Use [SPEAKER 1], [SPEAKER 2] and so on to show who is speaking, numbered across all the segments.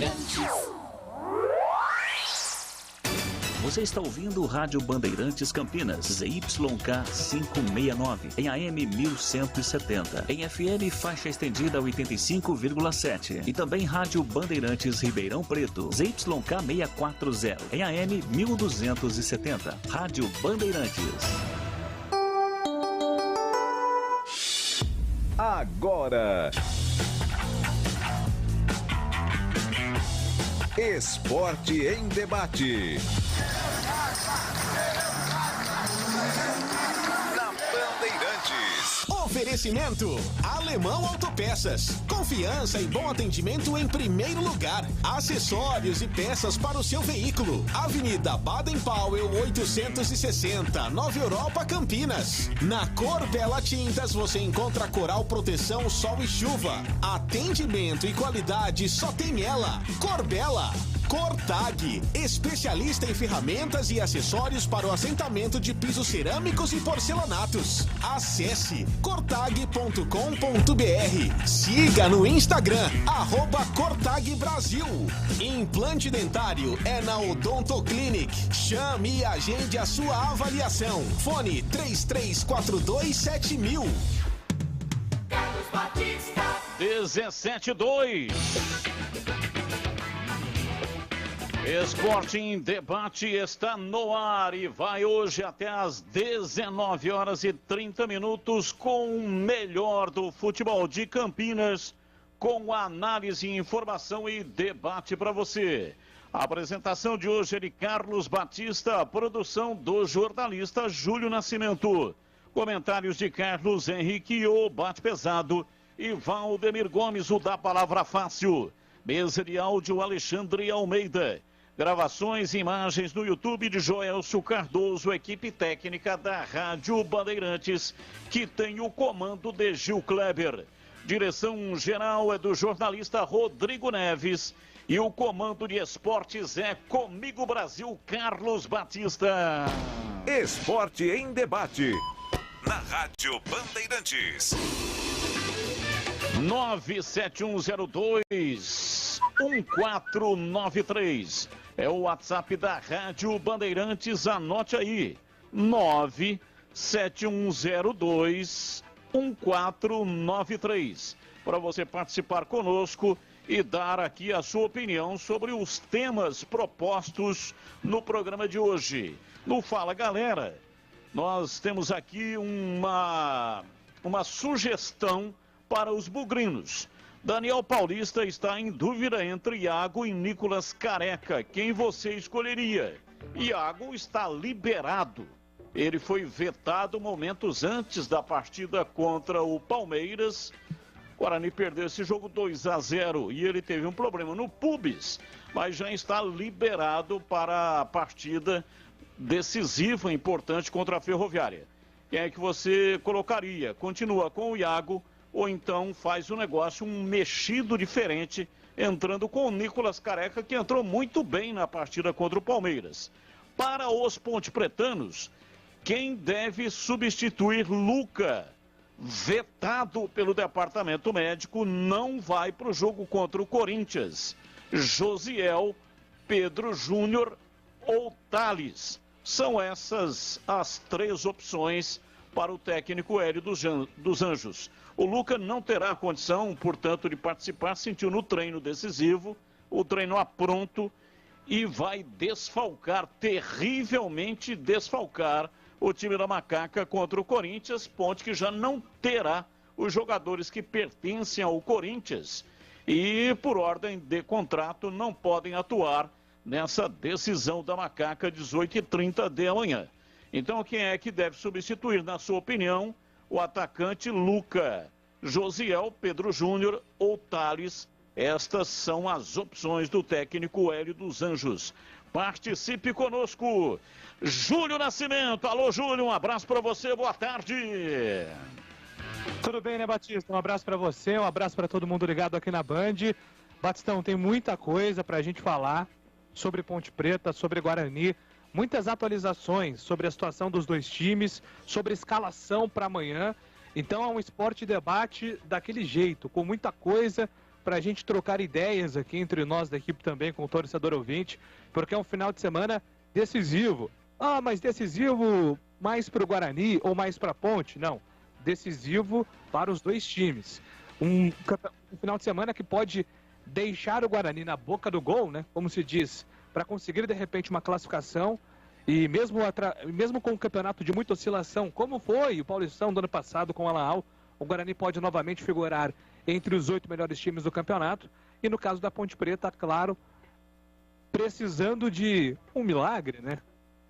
[SPEAKER 1] Bandeirantes.
[SPEAKER 2] Você está ouvindo o Rádio Bandeirantes Campinas, ZYK 569, em AM 1170, em FM faixa estendida 85,7 e também Rádio Bandeirantes Ribeirão Preto, ZYK 640, em AM 1270, Rádio Bandeirantes.
[SPEAKER 3] Agora, Esporte em Debate. Na Bandeirantes.
[SPEAKER 4] Oferecimento Alemão Autopeças. Confiança e bom atendimento em primeiro lugar. Acessórios e peças para o seu veículo. Avenida Baden-Powell 860, Nova Europa, Campinas. Na Corbella Tintas você encontra coral proteção sol e chuva. Atendimento e qualidade só tem ela. Corbella. Cortag, especialista em ferramentas e acessórios para o assentamento de pisos cerâmicos e porcelanatos. Acesse cortag.com.br. Siga no Instagram, @Cortag Brasil. Implante dentário é na Odontoclinic. Chame e agende a sua avaliação. Fone 33427000.
[SPEAKER 1] Carlos Batista.
[SPEAKER 5] 17-2. Esporte em Debate está no ar e vai hoje até às 19h30 com o melhor do futebol de Campinas, com análise, informação e debate para você. A apresentação de hoje é de Carlos Batista, produção do jornalista Júlio Nascimento. Comentários de Carlos Henrique, o Bate Pesado, e Valdemir Gomes, o da Palavra Fácil. Mesa de áudio Alexandre Almeida. Gravações e imagens no YouTube de Joelcio Cardoso, equipe técnica da Rádio Bandeirantes, que tem o comando de Gil Kleber. Direção geral é do jornalista Rodrigo Neves e o comando de esportes é Comigo Brasil, Carlos Batista.
[SPEAKER 3] Esporte em Debate. Na Rádio Bandeirantes.
[SPEAKER 5] 97102-1493. É o WhatsApp da Rádio Bandeirantes, anote aí. 97102-1493. Para você participar conosco e dar aqui a sua opinião sobre os temas propostos no programa de hoje. No Fala Galera, nós temos aqui uma sugestão para os bugrinos. Daniel Paulista está em dúvida entre Iago e Nicolas Careca. Quem você escolheria? Iago está liberado. Ele foi vetado momentos antes da partida contra o Palmeiras. O Guarani perdeu esse jogo 2-0 e ele teve um problema no pubis, mas já está liberado para a partida decisiva, importante contra a Ferroviária. Quem é que você colocaria? Continua com o Iago ou então faz um negócio, um mexido diferente, entrando com o Nicolas Careca, que entrou muito bem na partida contra o Palmeiras. Para os pontepretanos, quem deve substituir Luca? Vetado pelo departamento médico, não vai para o jogo contra o Corinthians. Josiel, Pedro Júnior ou Thales. São essas as três opções para o técnico Hélio dos Anjos. O Luca não terá condição, portanto, de participar, sentiu no treino decisivo, o treino apronto, e vai desfalcar, terrivelmente desfalcar, o time da Macaca contra o Corinthians, ponto que já não terá os jogadores que pertencem ao Corinthians e, por ordem de contrato, não podem atuar nessa decisão da Macaca, 18h30 de amanhã. Então, quem é que deve substituir, na sua opinião, o atacante Luca? Josiel, Pedro Júnior ou Thales? Estas são as opções do técnico Hélio dos Anjos. Participe conosco. Júlio Nascimento. Alô, Júlio, um abraço para você, boa tarde.
[SPEAKER 6] Tudo bem, né, Batista? Um abraço para você, um abraço para todo mundo ligado aqui na Band. Batistão, tem muita coisa para a gente falar sobre Ponte Preta, sobre Guarani, muitas atualizações sobre a situação dos dois times, sobre a escalação para amanhã. Então é um esporte debate daquele jeito, com muita coisa para a gente trocar ideias aqui entre nós da equipe também, com o torcedor ouvinte, porque é um final de semana decisivo. Ah, mas decisivo mais para o Guarani ou mais para a Ponte? Não, decisivo para os dois times. Um final de semana que pode deixar o Guarani na boca do gol, né? Como se diz, para conseguir de repente uma classificação e mesmo com um campeonato de muita oscilação, como foi o Paulistão do ano passado com o Alaal, o Guarani pode novamente figurar entre os 8 melhores times do campeonato e no caso da Ponte Preta, claro, precisando de um milagre, né?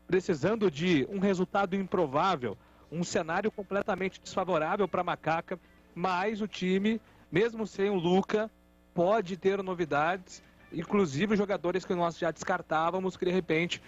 [SPEAKER 6] Precisando de um resultado improvável, um cenário completamente desfavorável para a Macaca, mas o time, mesmo sem o Luca, pode ter novidades, inclusive jogadores que nós já descartávamos, que de repente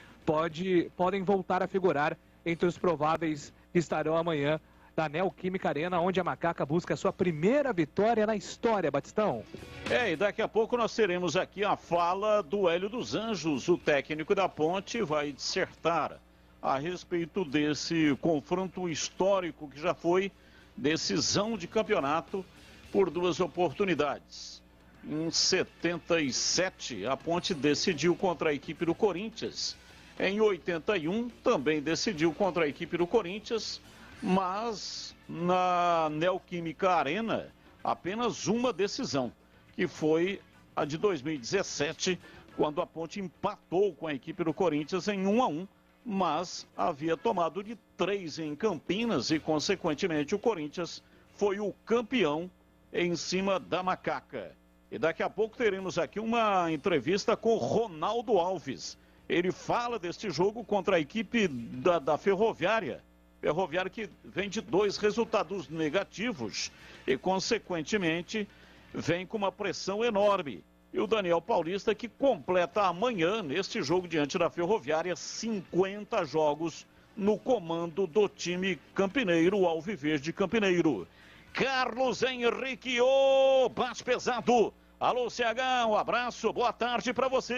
[SPEAKER 6] podem voltar a figurar entre os prováveis que estarão amanhã da Neoquímica Arena, onde a Macaca busca a sua primeira vitória na história, Batistão.
[SPEAKER 5] E daqui a pouco nós teremos aqui a fala do Hélio dos Anjos, o técnico da Ponte, vai dissertar a respeito desse confronto histórico que já foi decisão de campeonato por 2 oportunidades. Em 77, a Ponte decidiu contra a equipe do Corinthians. Em 81, também decidiu contra a equipe do Corinthians, mas na Neoquímica Arena, apenas uma decisão, que foi a de 2017, quando a Ponte empatou com a equipe do Corinthians em 1-1, mas havia tomado de 3 em Campinas e, consequentemente, o Corinthians foi o campeão em cima da Macaca. E daqui a pouco teremos aqui uma entrevista com Ronaldo Alves. Ele fala deste jogo contra a equipe da Ferroviária. Ferroviária que vem de 2 resultados negativos e, consequentemente, vem com uma pressão enorme. E o Daniel Paulista que completa amanhã, neste jogo diante da Ferroviária, 50 jogos no comando do time campineiro, o Alviverde Campineiro. Carlos Henrique, o mais pesado. Alô, CH, um abraço, boa tarde para você.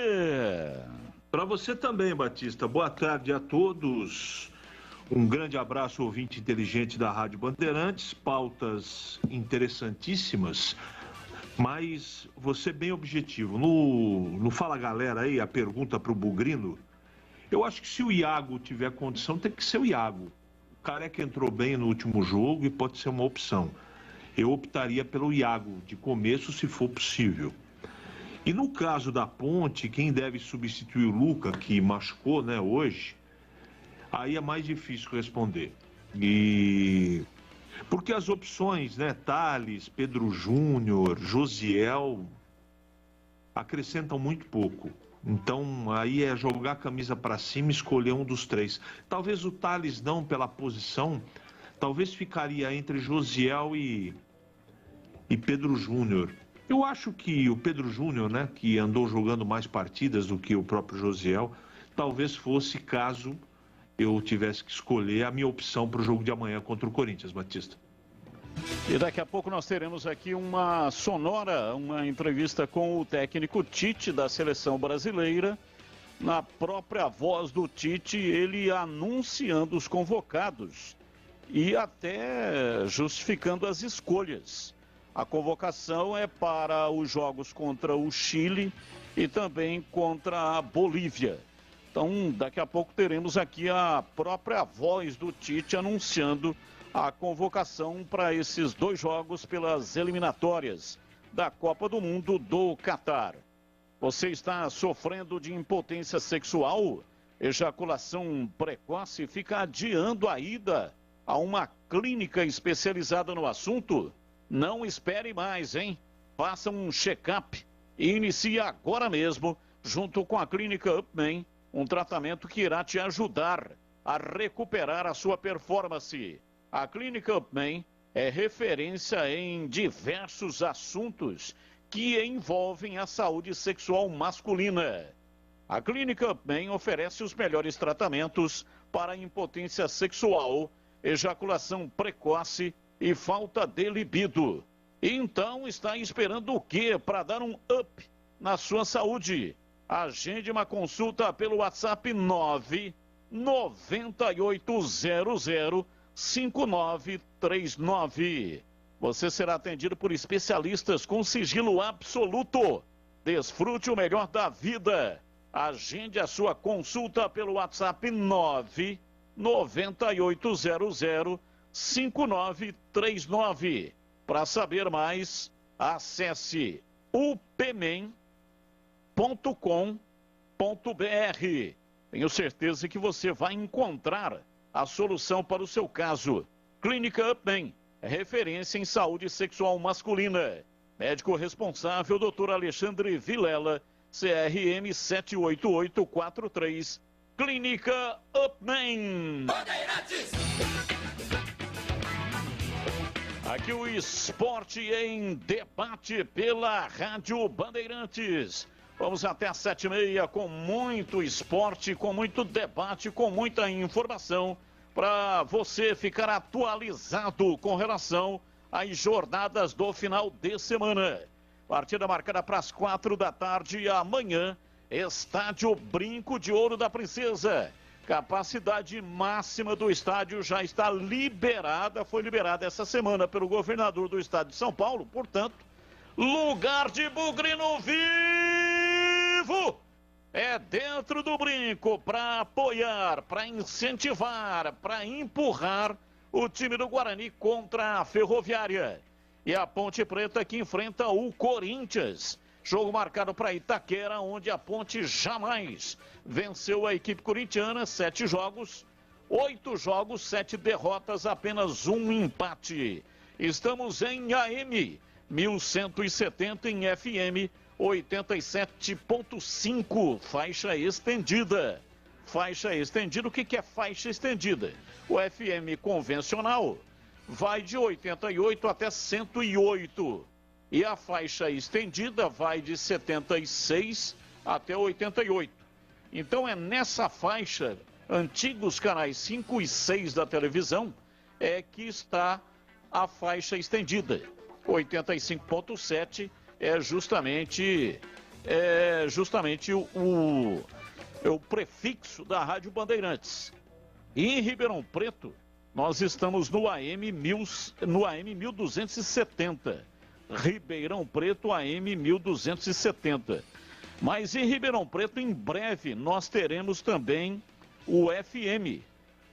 [SPEAKER 7] Para você também, Batista. Boa tarde a todos. Um grande abraço, ouvinte inteligente da Rádio Bandeirantes. Pautas interessantíssimas, mas você bem objetivo. No Fala Galera aí, a pergunta para o Bugrino, eu acho que se o Iago tiver condição, tem que ser o Iago. O Careca entrou bem no último jogo e pode ser uma opção. Eu optaria pelo Iago de começo, se for possível. E no caso da Ponte, quem deve substituir o Luca, que machucou, né, hoje, aí é mais difícil responder. Porque as opções, né, Thales, Pedro Júnior, Josiel, acrescentam muito pouco. Então, aí é jogar a camisa para cima e escolher um dos 3. Talvez o Thales não pela posição, talvez ficaria entre Josiel e Pedro Júnior. Eu acho que o Pedro Júnior, né, que andou jogando mais partidas do que o próprio Josiel, talvez fosse, caso eu tivesse que escolher, a minha opção para o jogo de amanhã contra o Corinthians, Batista.
[SPEAKER 5] E daqui a pouco nós teremos aqui uma entrevista com o técnico Tite da seleção brasileira. Na própria voz do Tite, ele anunciando os convocados e até justificando as escolhas. A convocação é para os jogos contra o Chile e também contra a Bolívia. Então, daqui a pouco teremos aqui a própria voz do Tite anunciando a convocação para esses 2 jogos pelas eliminatórias da Copa do Mundo do Catar. Você está sofrendo de impotência sexual, ejaculação precoce, fica adiando a ida a uma clínica especializada no assunto? Não espere mais, hein? Faça um check-up e inicie agora mesmo, junto com a Clínica Upman, um tratamento que irá te ajudar a recuperar a sua performance. A Clínica Upman é referência em diversos assuntos que envolvem a saúde sexual masculina. A Clínica Upman oferece os melhores tratamentos para impotência sexual, ejaculação precoce e falta de libido. Então, está esperando o quê para dar um up na sua saúde? Agende uma consulta pelo WhatsApp 99800 5939. Você será atendido por especialistas com sigilo absoluto. Desfrute o melhor da vida. Agende a sua consulta pelo WhatsApp 99800-5939. Para saber mais, acesse upmem.com.br. Tenho certeza que você vai encontrar a solução para o seu caso. Clínica Upmem, referência em saúde sexual masculina. Médico responsável, Dr. Alexandre Vilela, CRM 78843, Clínica Upmem. Aqui o esporte em debate pela Rádio Bandeirantes. Vamos até às 7h30 com muito esporte, com muito debate, com muita informação para você ficar atualizado com relação às jornadas do final de semana. Partida marcada para as 4 da tarde amanhã, estádio Brinco de Ouro da Princesa. Capacidade máxima do estádio já está liberada, foi liberada essa semana pelo governador do estado de São Paulo, portanto, lugar de bugre no vivo é dentro do Brinco para apoiar, para incentivar, para empurrar o time do Guarani contra a Ferroviária. E a Ponte Preta que enfrenta o Corinthians. Jogo marcado para Itaquera, onde a Ponte jamais venceu a equipe corintiana. 7 jogos, 8 jogos, 7 derrotas, apenas um empate. Estamos em AM 1170, em FM 87.5, faixa estendida. Faixa estendida, o que é faixa estendida? O FM convencional vai de 88 até 108. E a faixa estendida vai de 76 até 88. Então é nessa faixa, antigos canais 5 e 6 da televisão, é que está a faixa estendida. 85.7 é justamente o prefixo da Rádio Bandeirantes. E em Ribeirão Preto, nós estamos no AM 1270. Ribeirão Preto, AM 1270. Mas em Ribeirão Preto, em breve, nós teremos também o FM.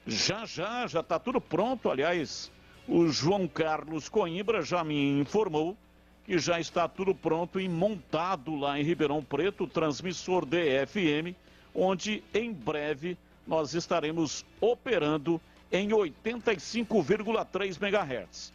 [SPEAKER 5] Já está tudo pronto. Aliás, o João Carlos Coimbra já me informou que já está tudo pronto e montado lá em Ribeirão Preto, o transmissor de FM, onde em breve nós estaremos operando em 85,3 MHz.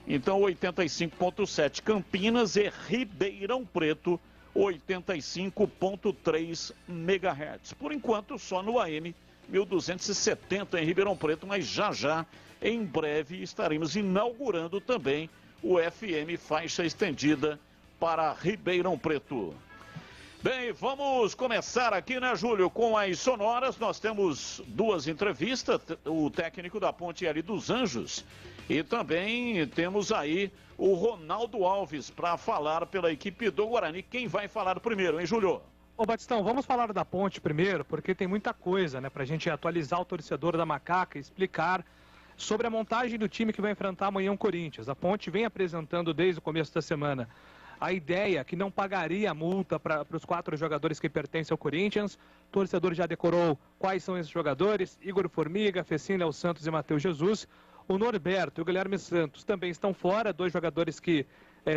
[SPEAKER 5] Então, 85.7 Campinas e Ribeirão Preto, 85.3 MHz. Por enquanto, só no AM 1270 em Ribeirão Preto, mas já, em breve, estaremos inaugurando também o FM faixa estendida para Ribeirão Preto. Bem, vamos começar aqui, né, Júlio, com as sonoras. Nós temos 2 entrevistas, o técnico da Ponte L dos Anjos e também temos aí o Ronaldo Alves para falar pela equipe do Guarani. Quem vai falar primeiro, hein, Júlio?
[SPEAKER 6] Ô, Batistão, vamos falar da Ponte primeiro, porque tem muita coisa, né, pra gente atualizar o torcedor da Macaca e explicar sobre a montagem do time que vai enfrentar amanhã o Corinthians. A Ponte vem apresentando desde o começo da semana a ideia que não pagaria a multa para os 4 jogadores que pertencem ao Corinthians. O torcedor já decorou quais são esses jogadores: Igor Formiga, Fecim, Léo Santos e Matheus Jesus. O Norberto e o Guilherme Santos também estão fora, 2 jogadores que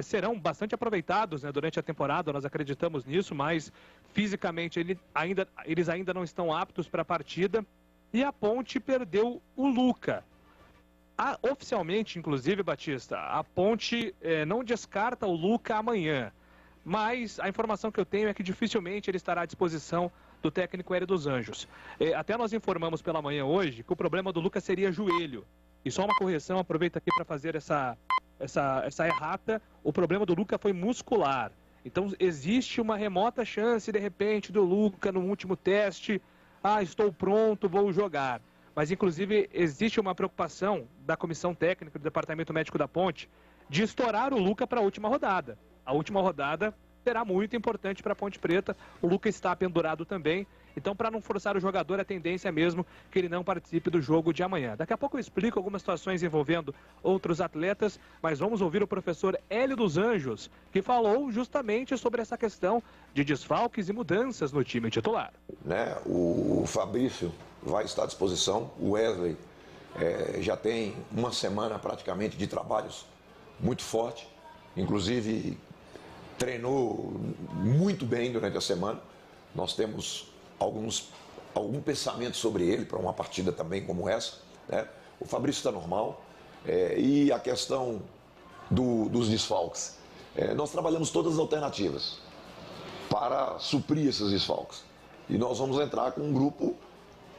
[SPEAKER 6] serão bastante aproveitados, né, durante a temporada, nós acreditamos nisso, mas fisicamente eles ainda não estão aptos para a partida. E a Ponte perdeu o Luca. Oficialmente, inclusive, Batista, a Ponte não descarta o Luca amanhã, mas a informação que eu tenho é que dificilmente ele estará à disposição do técnico Hélio dos Anjos. Até nós informamos pela manhã hoje que o problema do Luca seria joelho. E só uma correção, aproveito aqui para fazer essa errata. O problema do Luca foi muscular. Então existe uma remota chance, de repente, do Luca no último teste: estou pronto, vou jogar. Mas, inclusive, existe uma preocupação da comissão técnica do Departamento Médico da Ponte de estourar o Luca para a última rodada. A última rodada será muito importante para a Ponte Preta. O Luca está pendurado também. Então, para não forçar o jogador, a tendência é mesmo que ele não participe do jogo de amanhã. Daqui a pouco eu explico algumas situações envolvendo outros atletas, mas vamos ouvir o professor Hélio dos Anjos, que falou justamente sobre essa questão de desfalques e mudanças no time titular.
[SPEAKER 8] O Fabrício vai estar à disposição, o Wesley já tem uma semana praticamente de trabalhos muito forte, inclusive treinou muito bem durante a semana. Nós temos algum pensamento sobre ele para uma partida também como essa, né? O Fabrício está normal, e a questão dos desfalques. Nós trabalhamos todas as alternativas para suprir esses desfalques. E nós vamos entrar com um grupo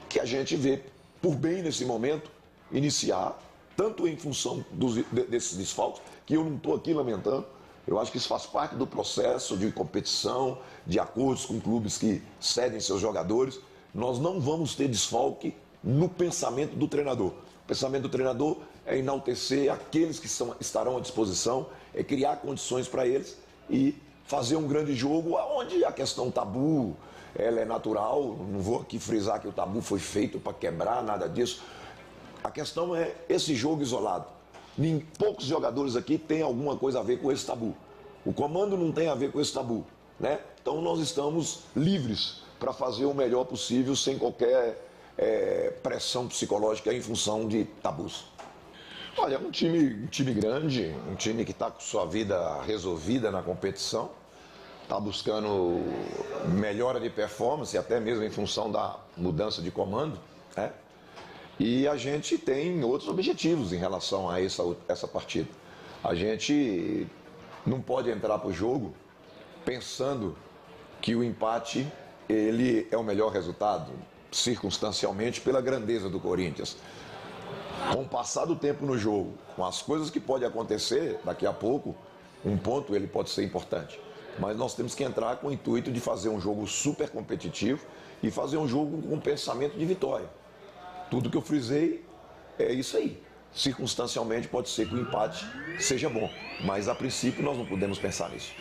[SPEAKER 8] que a gente vê por bem nesse momento iniciar, tanto em função desses desfalques, que eu não estou aqui lamentando. Eu acho que isso faz parte do processo de competição, de acordos com clubes que cedem seus jogadores. Nós não vamos ter desfalque no pensamento do treinador. O pensamento do treinador é enaltecer aqueles que estarão à disposição, é criar condições para eles e fazer um grande jogo onde a questão tabu ela é natural. Não vou aqui frisar que o tabu foi feito para quebrar, nada disso. A questão é esse jogo isolado. Poucos jogadores aqui têm alguma coisa a ver com esse tabu. O comando não tem a ver com esse tabu, né? Então nós estamos livres para fazer o melhor possível sem qualquer pressão psicológica em função de tabus. Olha, um time grande, um time que está com sua vida resolvida na competição, está buscando melhora de performance, até mesmo em função da mudança de comando, né? E a gente tem outros objetivos em relação a essa partida. A gente não pode entrar para o jogo pensando que o empate ele é o melhor resultado, circunstancialmente pela grandeza do Corinthians. Com o passar do tempo no jogo, com as coisas que podem acontecer, daqui a pouco, um ponto ele pode ser importante. Mas nós temos que entrar com o intuito de fazer um jogo super competitivo e fazer um jogo com pensamento de vitória. Tudo que eu frisei é isso aí. Circunstancialmente pode ser que o empate seja bom, mas a princípio nós não podemos pensar nisso.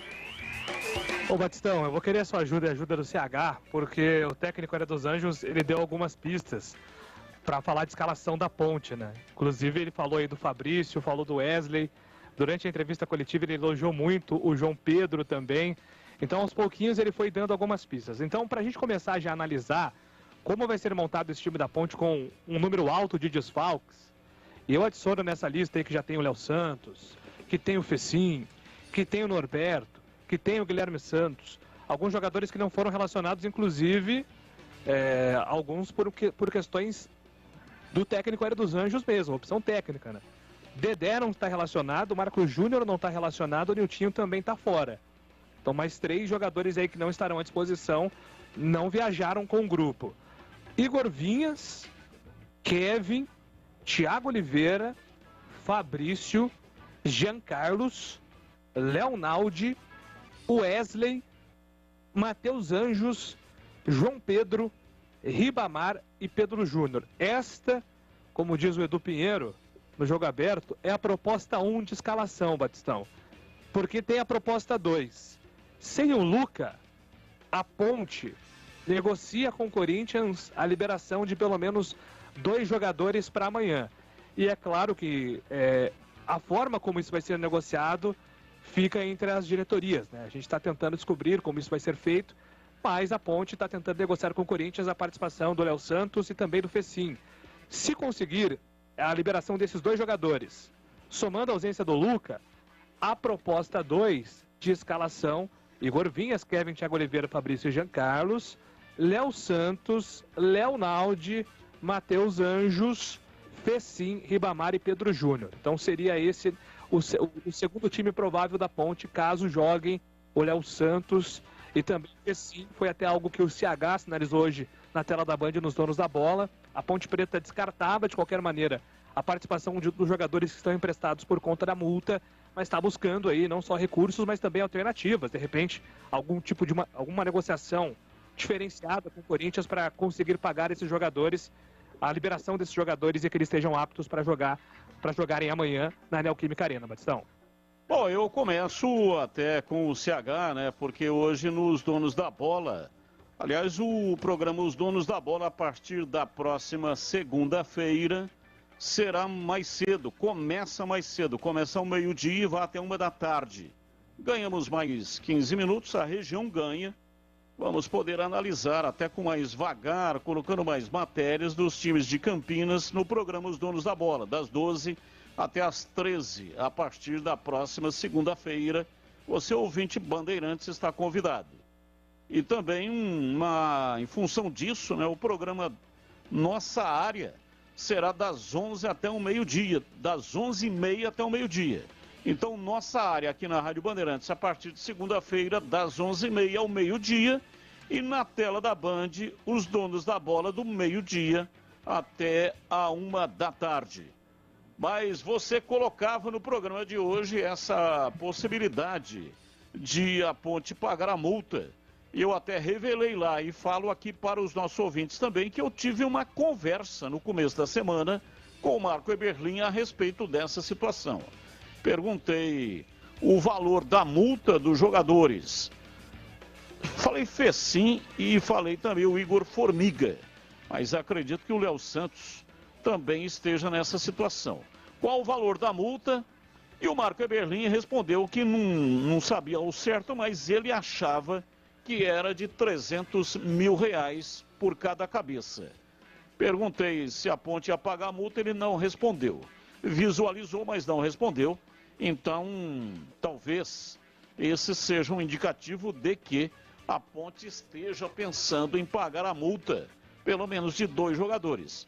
[SPEAKER 6] Ô Batistão, eu vou querer a sua ajuda e a ajuda do CH, porque o técnico Hélio dos Anjos, ele deu algumas pistas para falar de escalação da Ponte, né? Inclusive ele falou aí do Fabrício, falou do Wesley. Durante a entrevista coletiva ele elogiou muito o João Pedro também. Então aos pouquinhos ele foi dando algumas pistas. Então para a gente começar já a analisar como vai ser montado esse time da Ponte com um número alto de desfalques, e eu adiciono nessa lista aí que já tem o Léo Santos, que tem o Fecim, que tem o Norberto, que tem o Guilherme Santos, alguns jogadores que não foram relacionados, inclusive alguns por questões do técnico Hélio dos Anjos mesmo, opção técnica, né? Dedé não está relacionado, o Marcos Júnior não está relacionado, o Niltinho também está fora. Então mais 3 jogadores aí que não estarão à disposição, não viajaram com o grupo. Igor Vinhas, Kevin, Thiago Oliveira, Fabrício, Jean Carlos, Leonaldi, Wesley, Matheus Anjos, João Pedro, Ribamar e Pedro Júnior. Esta, como diz o Edu Pinheiro, no jogo aberto, é a proposta 1 de escalação, Batistão. Porque tem a proposta 2. Sem o Luca, a Ponte negocia com o Corinthians a liberação de pelo menos 2 jogadores para amanhã. E é claro que a forma como isso vai ser negociado fica entre as diretorias, né? A gente está tentando descobrir como isso vai ser feito, mas a Ponte está tentando negociar com o Corinthians a participação do Léo Santos e também do Fecim. Se conseguir a liberação desses 2 jogadores, somando a ausência do Luca, a proposta 2 de escalação: Igor Vinhas, Kevin, Thiago Oliveira, Fabrício e Jean Carlos, Léo Santos, Leonaldi, Matheus Anjos, Fecim, Ribamar e Pedro Júnior. Então seria esse o segundo time provável da Ponte, caso joguem o Léo Santos e também o Fecim. Foi até algo que o CH sinalizou hoje na tela da Band nos Donos da Bola. A Ponte Preta descartava de qualquer maneira a participação dos jogadores que estão emprestados por conta da multa, mas está buscando aí não só recursos, mas também alternativas. De repente, algum tipo de alguma negociação diferenciada com o Corinthians para conseguir pagar esses jogadores, a liberação desses jogadores e que eles estejam aptos para jogarem amanhã na Neoquímica Arena, Batistão.
[SPEAKER 5] Bom, eu começo até com o CH, né? Porque hoje nos Donos da Bola, aliás, o programa Os Donos da Bola, a partir da próxima segunda-feira, será mais cedo, começa ao meio-dia e vai até 13h. Ganhamos mais 15 minutos, a região ganha. Vamos poder analisar até com mais vagar, colocando mais matérias dos times de Campinas no programa Os Donos da Bola, das 12 até as 13, a partir da próxima segunda-feira. Você, ouvinte Bandeirantes, está convidado. E também, em função disso, né, o programa Nossa Área será das 11 até o meio-dia, das 11h30 até o meio-dia. Então, Nossa Área aqui na Rádio Bandeirantes, a partir de segunda-feira, das 11h30 ao meio-dia. E na tela da Band, os Donos da Bola do meio-dia até a 13h. Mas você colocava no programa de hoje essa possibilidade de a Ponte pagar a multa. Eu até revelei lá e falo aqui para os nossos ouvintes também que eu tive uma conversa no começo da semana com o Marco Eberlin a respeito dessa situação. Perguntei o valor da multa dos jogadores. Falei Fecim e falei também o Igor Formiga. Mas acredito que o Léo Santos também esteja nessa situação. Qual o valor da multa? E o Marco Eberlin respondeu que não sabia ao certo, mas ele achava que era de R$300 mil por cada cabeça. Perguntei se a Ponte ia pagar a multa, ele não respondeu. Visualizou, mas não respondeu. Então, talvez esse seja um indicativo de que a Ponte esteja pensando em pagar a multa, pelo menos de 2 jogadores.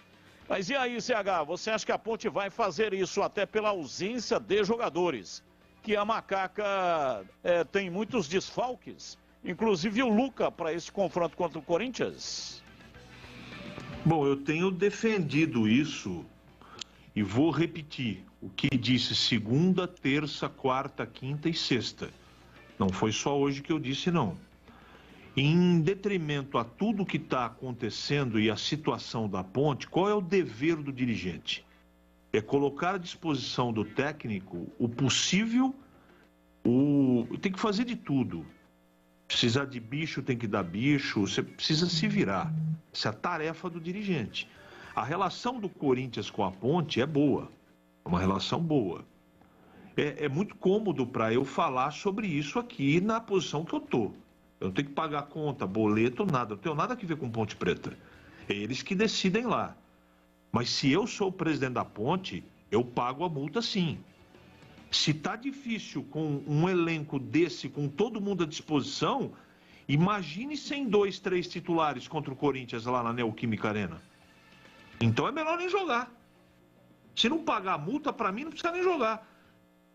[SPEAKER 5] Mas e aí, CH, você acha que a Ponte vai fazer isso até pela ausência de jogadores? Que a Macaca tem muitos desfalques, inclusive o Luca, para esse confronto contra o Corinthians?
[SPEAKER 7] Bom, eu tenho defendido isso e vou repetir o que disse segunda, terça, quarta, quinta e sexta. Não foi só hoje que eu disse, não. Em detrimento a tudo que está acontecendo e a situação da Ponte, qual é o dever do dirigente? É colocar à disposição do técnico o possível, tem que fazer de tudo. Precisar de bicho, tem que dar bicho, você precisa se virar. Essa é a tarefa do dirigente. A relação do Corinthians com a Ponte é boa, é uma relação boa. É muito cômodo para eu falar sobre isso aqui na posição que eu estou. Eu não tenho que pagar conta, boleto, nada. Eu não tenho nada a ver com Ponte Preta. É eles que decidem lá. Mas se eu sou o presidente da Ponte, eu pago a multa sim. Se está difícil com um elenco desse, com todo mundo à disposição, imagine sem 2, 3 titulares contra o Corinthians lá na Neoquímica Arena. Então é melhor nem jogar. Se não pagar a multa, para mim não precisa nem jogar.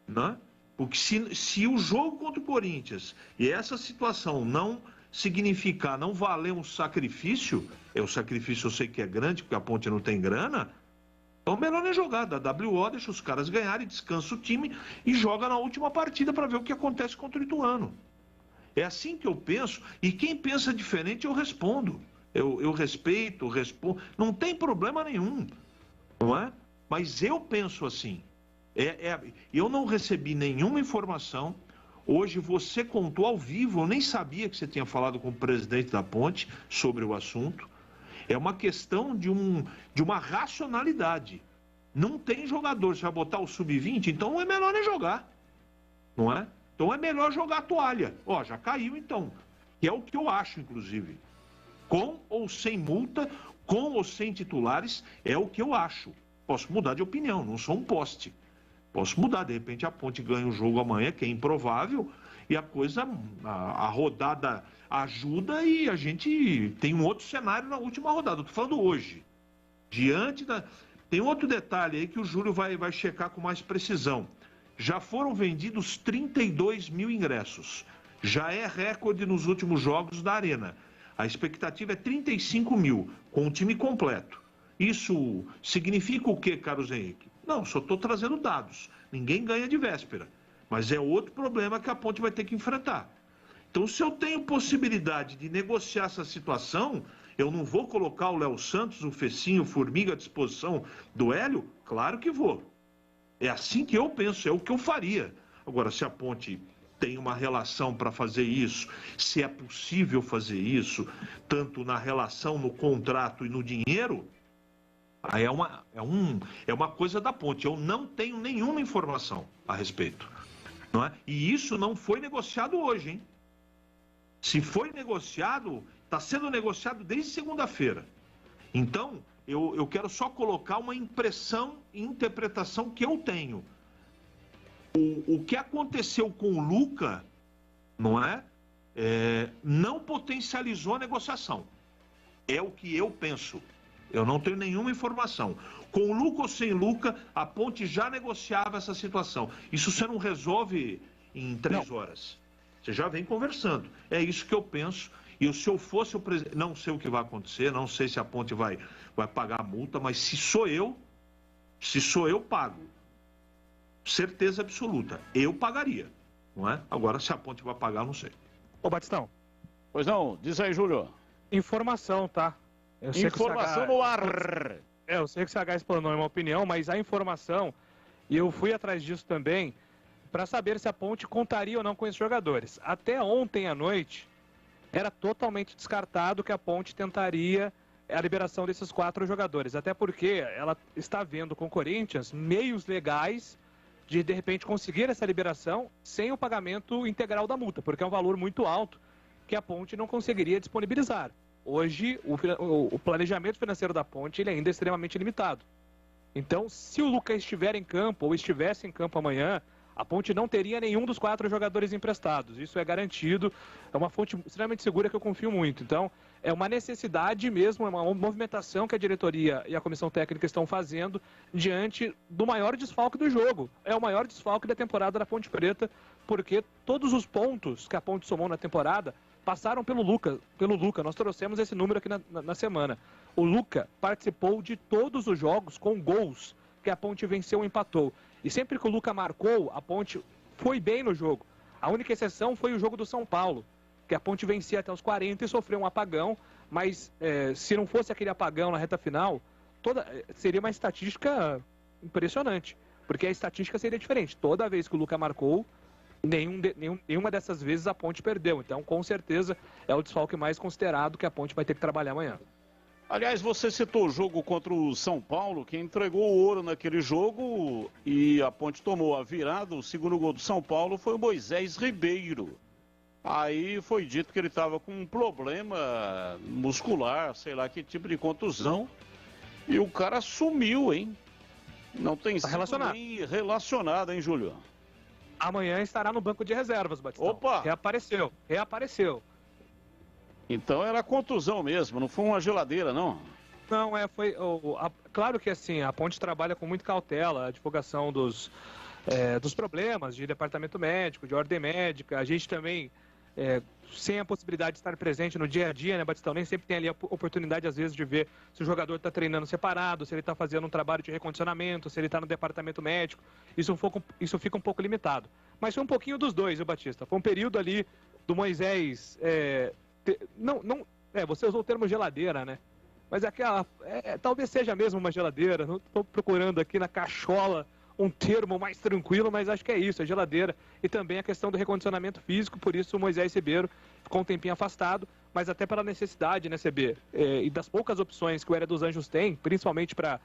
[SPEAKER 7] Né? Porque se o jogo contra o Corinthians e essa situação não significar, não valer um sacrifício, o sacrifício eu sei que é grande, porque a Ponte não tem grana, então melhor nem jogar, dá WO, deixa os caras ganharem, descansa o time e joga na última partida para ver o que acontece contra o Ituano. É assim que eu penso, e quem pensa diferente eu respondo. Eu respeito, respondo, não tem problema nenhum, não é? Mas eu penso assim. Eu não recebi nenhuma informação. Hoje você contou ao vivo, eu nem sabia que você tinha falado com o presidente da Ponte sobre o assunto. É uma questão de uma racionalidade. Não tem jogador, você vai botar o sub-20, então é melhor nem jogar, não é? Então é melhor jogar a toalha. Ó, já caiu então, que é o que eu acho, inclusive. Com ou sem multa, com ou sem titulares, é o que eu acho. Posso mudar de opinião, não sou um poste. Posso mudar, de repente a Ponte ganha o jogo amanhã, que é improvável, e a coisa, a rodada ajuda e a gente tem um outro cenário na última rodada. Eu tô falando hoje. Tem outro detalhe aí que o Júlio vai checar com mais precisão. Já foram vendidos 32 mil ingressos. Já é recorde nos últimos jogos da Arena. A expectativa é 35 mil, com o time completo. Isso significa o quê, Carlos Henrique? Não, só estou trazendo dados. Ninguém ganha de véspera. Mas é outro problema que a Ponte vai ter que enfrentar. Então, se eu tenho possibilidade de negociar essa situação, eu não vou colocar o Léo Santos, o Fecinho, o Formiga à disposição do Hélio? Claro que vou. É assim que eu penso, é o que eu faria. Agora, se a Ponte tem uma relação para fazer isso, se é possível fazer isso, tanto na relação, no contrato e no dinheiro, aí é uma coisa da Ponte. Eu não tenho nenhuma informação a respeito. Não é? E isso não foi negociado hoje, hein? Se foi negociado, está sendo negociado desde segunda-feira. Então, eu quero só colocar uma impressão e interpretação que eu tenho. O que aconteceu com o Luca, não é? Não potencializou a negociação. É o que eu penso. Eu não tenho nenhuma informação. Com o Luca ou sem Luca, a Ponte já negociava essa situação. Isso você não resolve em 3 horas. Você já vem conversando. É isso que eu penso. E se eu fosse o presidente, não sei o que vai acontecer, não sei se a Ponte vai pagar a multa, mas se sou eu, pago. Certeza absoluta. Eu pagaria, não é? Agora, se a Ponte vai pagar, não sei.
[SPEAKER 6] Ô, Batistão.
[SPEAKER 5] Pois não, diz aí, Júlio.
[SPEAKER 6] Informação, tá?
[SPEAKER 5] Informação no ar.
[SPEAKER 6] Eu sei que o CH explanou uma opinião, mas a informação, e eu fui atrás disso também, para saber se a Ponte contaria ou não com esses jogadores. Até ontem à noite, era totalmente descartado que a Ponte tentaria a liberação desses 4 jogadores. Até porque ela está vendo com o Corinthians meios legais de repente, conseguir essa liberação sem o pagamento integral da multa, porque é um valor muito alto que a Ponte não conseguiria disponibilizar. Hoje, o planejamento financeiro da Ponte ele ainda é extremamente limitado. Então, se o Lucas estiver em campo ou estivesse em campo amanhã, a Ponte não teria nenhum dos 4 jogadores emprestados. Isso é garantido, é uma fonte extremamente segura que eu confio muito. Então, é uma necessidade mesmo, é uma movimentação que a diretoria e a comissão técnica estão fazendo diante do maior desfalque do jogo. É o maior desfalque da temporada da Ponte Preta, porque todos os pontos que a Ponte somou na temporada passaram pelo Luca. Nós trouxemos esse número aqui na semana. O Luca participou de todos os jogos com gols que a Ponte venceu ou empatou. E sempre que o Luca marcou, a Ponte foi bem no jogo. A única exceção foi o jogo do São Paulo, que a Ponte vencia até os 40 e sofreu um apagão, mas se não fosse aquele apagão na reta final, seria uma estatística impressionante, porque a estatística seria diferente. Toda vez que o Luca marcou, nenhuma dessas vezes a Ponte perdeu. Então, com certeza, é o desfalque mais considerado que a Ponte vai ter que trabalhar amanhã.
[SPEAKER 5] Aliás, você citou o jogo contra o São Paulo, quem entregou o ouro naquele jogo e a Ponte tomou a virada, o segundo gol do São Paulo foi o Moisés Ribeiro. Aí foi dito que ele estava com um problema muscular, sei lá que tipo de contusão, e o cara sumiu, hein? Não tem sido nem relacionado, hein, Júlio?
[SPEAKER 6] Amanhã estará no banco de reservas, Batistão.
[SPEAKER 5] Opa!
[SPEAKER 6] Reapareceu.
[SPEAKER 5] Então era contusão mesmo, não foi uma geladeira, não?
[SPEAKER 6] Não, claro que assim, a Ponte trabalha com muita cautela, a divulgação dos problemas de departamento médico, de ordem médica. A gente também, sem a possibilidade de estar presente no dia a dia, né, Batistão, nem sempre tem ali a oportunidade, às vezes, de ver se o jogador está treinando separado, se ele está fazendo um trabalho de recondicionamento, se ele está no departamento médico. Isso fica um pouco limitado. Mas foi um pouquinho dos dois, viu, Batista? Foi um período ali do Moisés... você usou o termo geladeira, né? Mas talvez seja mesmo uma geladeira. Não estou procurando aqui na cachola um termo mais tranquilo, mas acho que é isso, a geladeira. E também a questão do recondicionamento físico, por isso o Moisés Ribeiro ficou um tempinho afastado, mas até pela necessidade, né, CB? E das poucas opções que o Hélio dos Anjos tem, principalmente para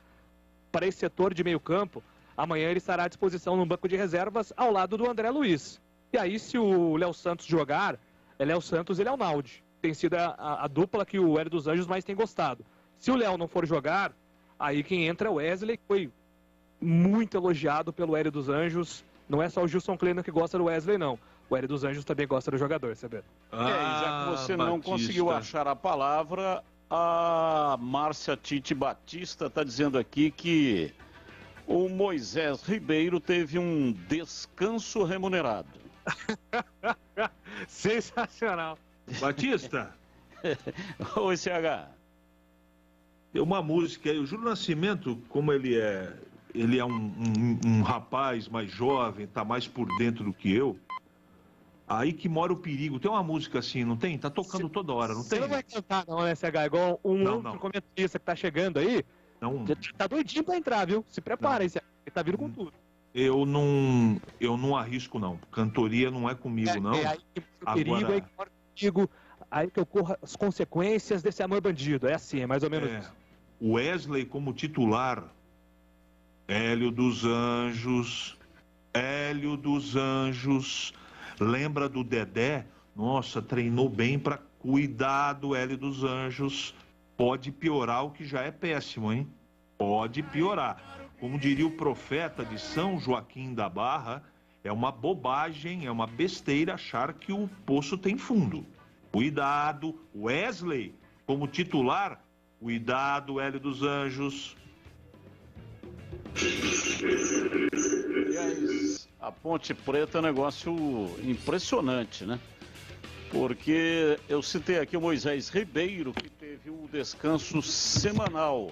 [SPEAKER 6] esse setor de meio campo, amanhã ele estará à disposição no banco de reservas ao lado do André Luiz. E aí, se o Léo Santos jogar, Léo Santos e Léo Naldi. Tem sido a dupla que o Hélio dos Anjos mais tem gostado. Se o Léo não for jogar, aí quem entra é o Wesley, que foi muito elogiado pelo Hélio dos Anjos. Não é só o Gilson Kleina que gosta do Wesley, não. O Hélio dos Anjos também gosta do jogador, sabe?
[SPEAKER 5] Já que você não conseguiu achar a palavra, a Márcia Tite Batista está dizendo aqui que o Moisés Ribeiro teve um descanso remunerado.
[SPEAKER 6] Sensacional.
[SPEAKER 7] Batista.
[SPEAKER 5] Oi, CH.
[SPEAKER 7] Tem uma música aí, o Júlio Nascimento, como ele é um rapaz mais jovem, tá mais por dentro do que eu, aí que mora o perigo. Tem uma música assim, não tem? Tá tocando toda hora, não tem?
[SPEAKER 6] Você não vai cantar não, né, CH? Igual outro comentarista que tá chegando aí,
[SPEAKER 7] não.
[SPEAKER 6] Tá doidinho pra entrar, viu? Se prepara aí, CH. Ele tá vindo com tudo.
[SPEAKER 7] eu não arrisco, não. Cantoria não é comigo, não.
[SPEAKER 6] É aí que o perigo, aí que mora comigo, aí que ocorram as consequências desse amor bandido. É assim, é mais ou menos isso.
[SPEAKER 7] Wesley como titular, Hélio dos Anjos, lembra do Dedé? Nossa, treinou bem para cuidar do Hélio dos Anjos. Pode piorar o que já é péssimo, hein? Pode piorar. Como diria o profeta de São Joaquim da Barra, é uma bobagem, é uma besteira achar que o poço tem fundo. Cuidado, Wesley como titular, cuidado, Hélio dos Anjos.
[SPEAKER 5] Aliás, a Ponte Preta é um negócio impressionante, né? Porque eu citei aqui o Moisés Ribeiro, que teve o descanso semanal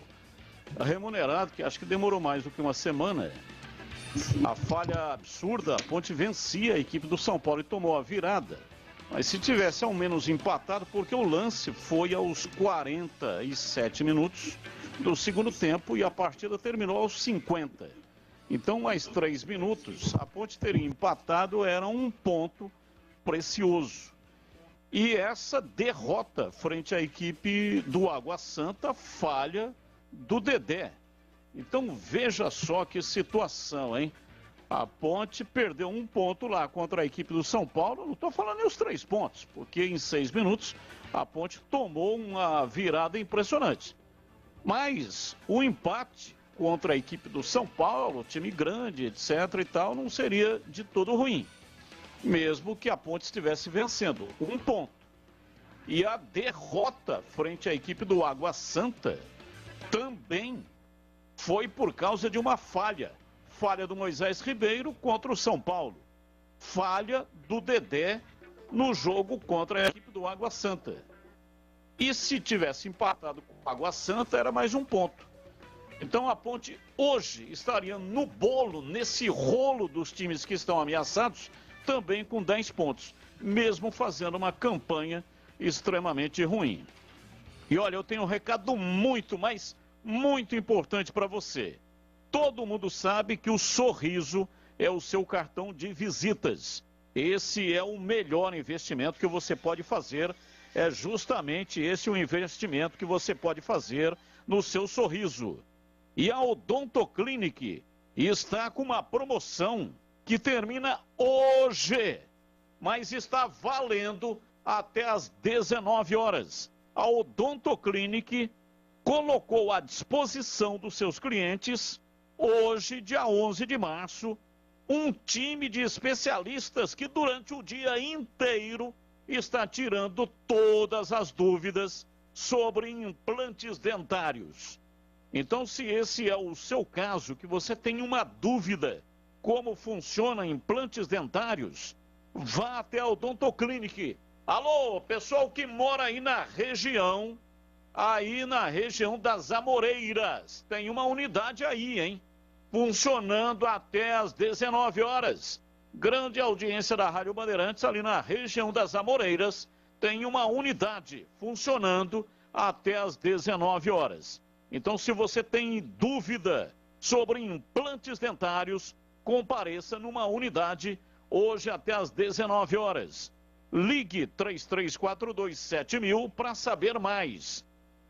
[SPEAKER 5] remunerado, que acho que demorou mais do que uma semana. A falha absurda, a Ponte vencia a equipe do São Paulo e tomou a virada. Mas se tivesse ao menos empatado, porque o lance foi aos 47 minutos do segundo tempo e a partida terminou aos 50. Então, mais 3 minutos, a Ponte teria empatado, era um ponto precioso. E essa derrota frente à equipe do Água Santa, falha do Dedé. Então, veja só que situação, hein? A Ponte perdeu 1 ponto lá contra a equipe do São Paulo. Não estou falando nem os 3 pontos, porque em 6 minutos a Ponte tomou uma virada impressionante. Mas o empate contra a equipe do São Paulo, time grande, etc. e tal, não seria de todo ruim. Mesmo que a Ponte estivesse vencendo 1 ponto. E a derrota frente à equipe do Água Santa também foi por causa de uma falha. Falha do Moisés Ribeiro contra o São Paulo. Falha do Dedé no jogo contra a equipe do Água Santa. E se tivesse empatado com o Água Santa, era mais 1 ponto. Então a Ponte hoje estaria no bolo, nesse rolo dos times que estão ameaçados, também com 10 pontos, mesmo fazendo uma campanha extremamente ruim. E olha, eu tenho um recado muito importante para você. Todo mundo sabe que o Sorriso é o seu cartão de visitas. Esse é o melhor investimento que você pode fazer. É justamente esse o investimento que você pode fazer no seu Sorriso. E a Odontoclinic está com uma promoção que termina hoje, mas está valendo até às 19 horas. A Odontoclinic colocou à disposição dos seus clientes, hoje, dia 11 de março, um time de especialistas que durante o dia inteiro está tirando todas as dúvidas sobre implantes dentários. Então, se esse é o seu caso, que você tem uma dúvida como funciona implantes dentários, vá até a Odontoclinic. Alô, pessoal que mora aí na região das Amoreiras, tem uma unidade aí, hein? Funcionando até às 19 horas. Grande audiência da Rádio Bandeirantes, ali na região das Amoreiras, tem uma unidade funcionando até às 19 horas. Então, se você tem dúvida sobre implantes dentários, compareça numa unidade hoje até às 19 horas. Ligue 33427000 para saber mais.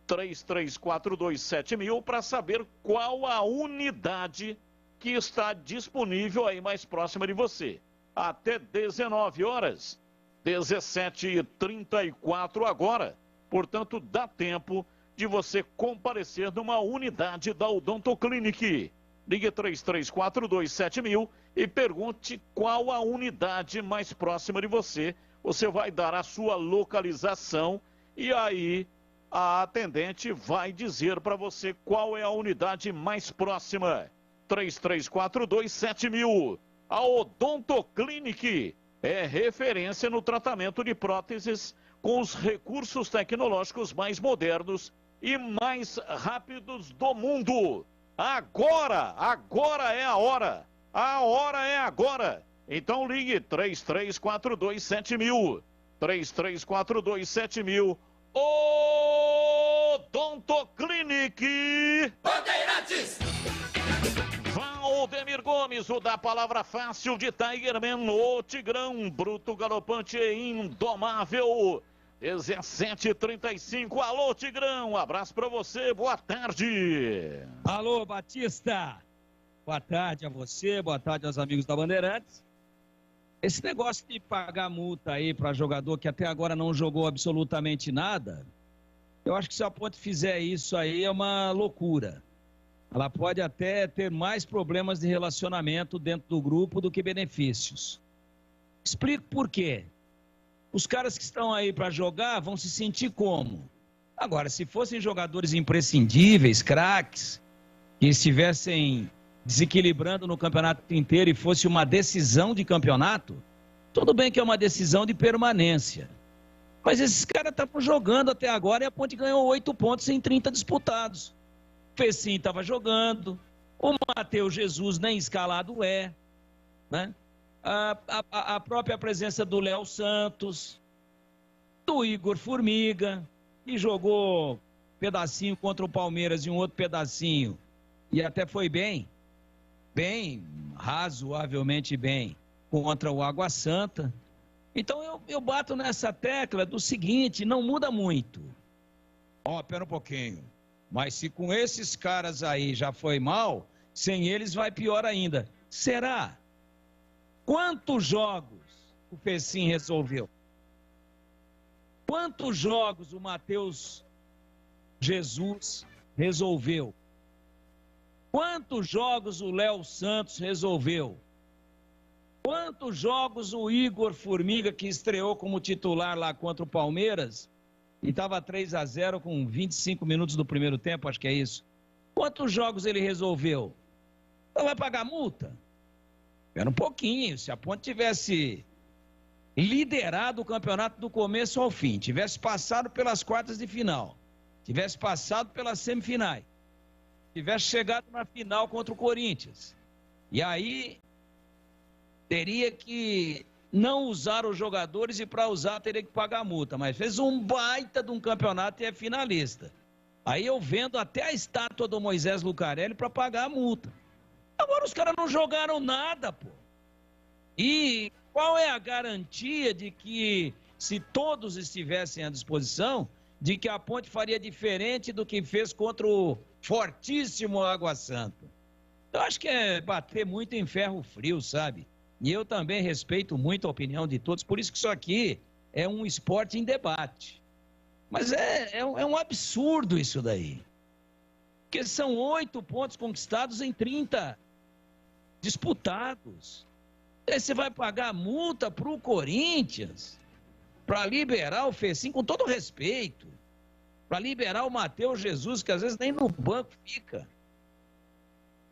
[SPEAKER 5] 33427000 para saber qual a unidade que está disponível aí mais próxima de você. Até 19 horas, 17h34 agora. Portanto, dá tempo de você comparecer numa unidade da Odontoclinic. Ligue 33427000 e pergunte qual a unidade mais próxima de você. Você vai dar a sua localização e aí a atendente vai dizer para você qual é a unidade mais próxima. 33427000. A Odontoclinic é referência no tratamento de próteses com os recursos tecnológicos mais modernos e mais rápidos do mundo. Agora é a hora. A hora é agora. Então ligue 33427000. 33427000. Odontoclinic.
[SPEAKER 1] Bandeirantes.
[SPEAKER 5] Valdemir Gomes, o da palavra fácil de Tigerman, o Tigrão, bruto, galopante e indomável. 17h35, alô Tigrão, um abraço pra você, boa tarde.
[SPEAKER 9] Alô Batista, boa tarde a você, boa tarde aos amigos da Bandeirantes. Esse negócio de pagar multa aí para jogador que até agora não jogou absolutamente nada, eu acho que se a Ponte fizer isso aí é uma loucura. Ela pode até ter mais problemas de relacionamento dentro do grupo do que benefícios. Explico por quê. Os caras que estão aí para jogar vão se sentir como? Agora, se fossem jogadores imprescindíveis, craques, que estivessem desequilibrando no campeonato inteiro e fosse uma decisão de campeonato, tudo bem que é uma decisão de permanência. Mas esses caras estavam jogando até agora e a Ponte ganhou 8 pontos em 30 disputados. O Fecim estava jogando, o Matheus Jesus nem escalado é, né? A própria presença do Léo Santos, do Igor Formiga, que jogou pedacinho contra o Palmeiras e um outro pedacinho, e até foi bem, razoavelmente bem, contra o Água Santa. Então eu bato nessa tecla do seguinte, não muda muito. Pera um pouquinho, mas se com esses caras aí já foi mal, sem eles vai pior ainda. Será? Quantos jogos o Fecim resolveu? Quantos jogos o Matheus Jesus resolveu? Quantos jogos o Léo Santos resolveu? Quantos jogos o Igor Formiga, que estreou como titular lá contra o Palmeiras, e estava 3-0 com 25 minutos do primeiro tempo, acho que é isso. Quantos jogos ele resolveu? Então vai pagar multa? Espera um pouquinho, se a Ponte tivesse liderado o campeonato do começo ao fim, tivesse passado pelas quartas de final, tivesse passado pelas semifinais, tivesse chegado na final contra o Corinthians, e aí teria que não usar os jogadores e para usar teria que pagar a multa, mas fez um baita de um campeonato e é finalista. Aí eu vendo até a estátua do Moisés Lucarelli para pagar a multa. Agora os caras não jogaram nada, pô. E qual é a garantia de que, se todos estivessem à disposição, de que a Ponte faria diferente do que fez contra o fortíssimo Água Santa? Eu acho que é bater muito em ferro frio, sabe? E eu também respeito muito a opinião de todos, por isso que isso aqui é um esporte em debate. Mas é um absurdo isso daí. Porque são 8 pontos conquistados em 30 disputados. Aí você vai pagar multa para o Corinthians, para liberar o Fecim, com todo respeito, para liberar o Matheus Jesus, que às vezes nem no banco fica.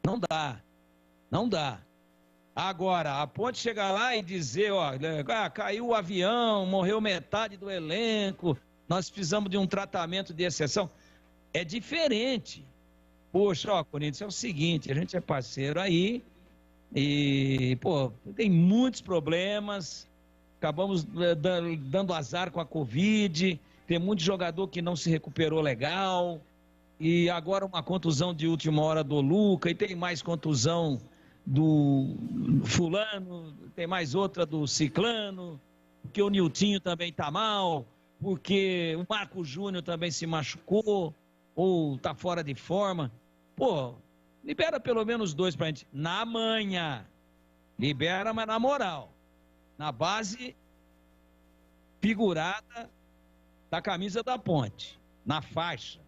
[SPEAKER 9] Não dá. Não dá. Agora, a Ponte chegar lá e dizer, caiu o avião, morreu metade do elenco, nós precisamos de um tratamento de exceção. É diferente. Poxa, Corinthians, é o seguinte, a gente é parceiro aí e, tem muitos problemas, acabamos dando azar com a Covid, tem muito jogador que não se recuperou legal, e agora uma contusão de última hora do Luca, e tem mais contusão do fulano, tem mais outra do ciclano, porque o Niltinho também tá mal, porque o Marco Júnior também se machucou, ou tá fora de forma. Libera pelo menos 2 pra gente, na manha, libera, mas na moral, na base figurada da camisa da Ponte, na faixa,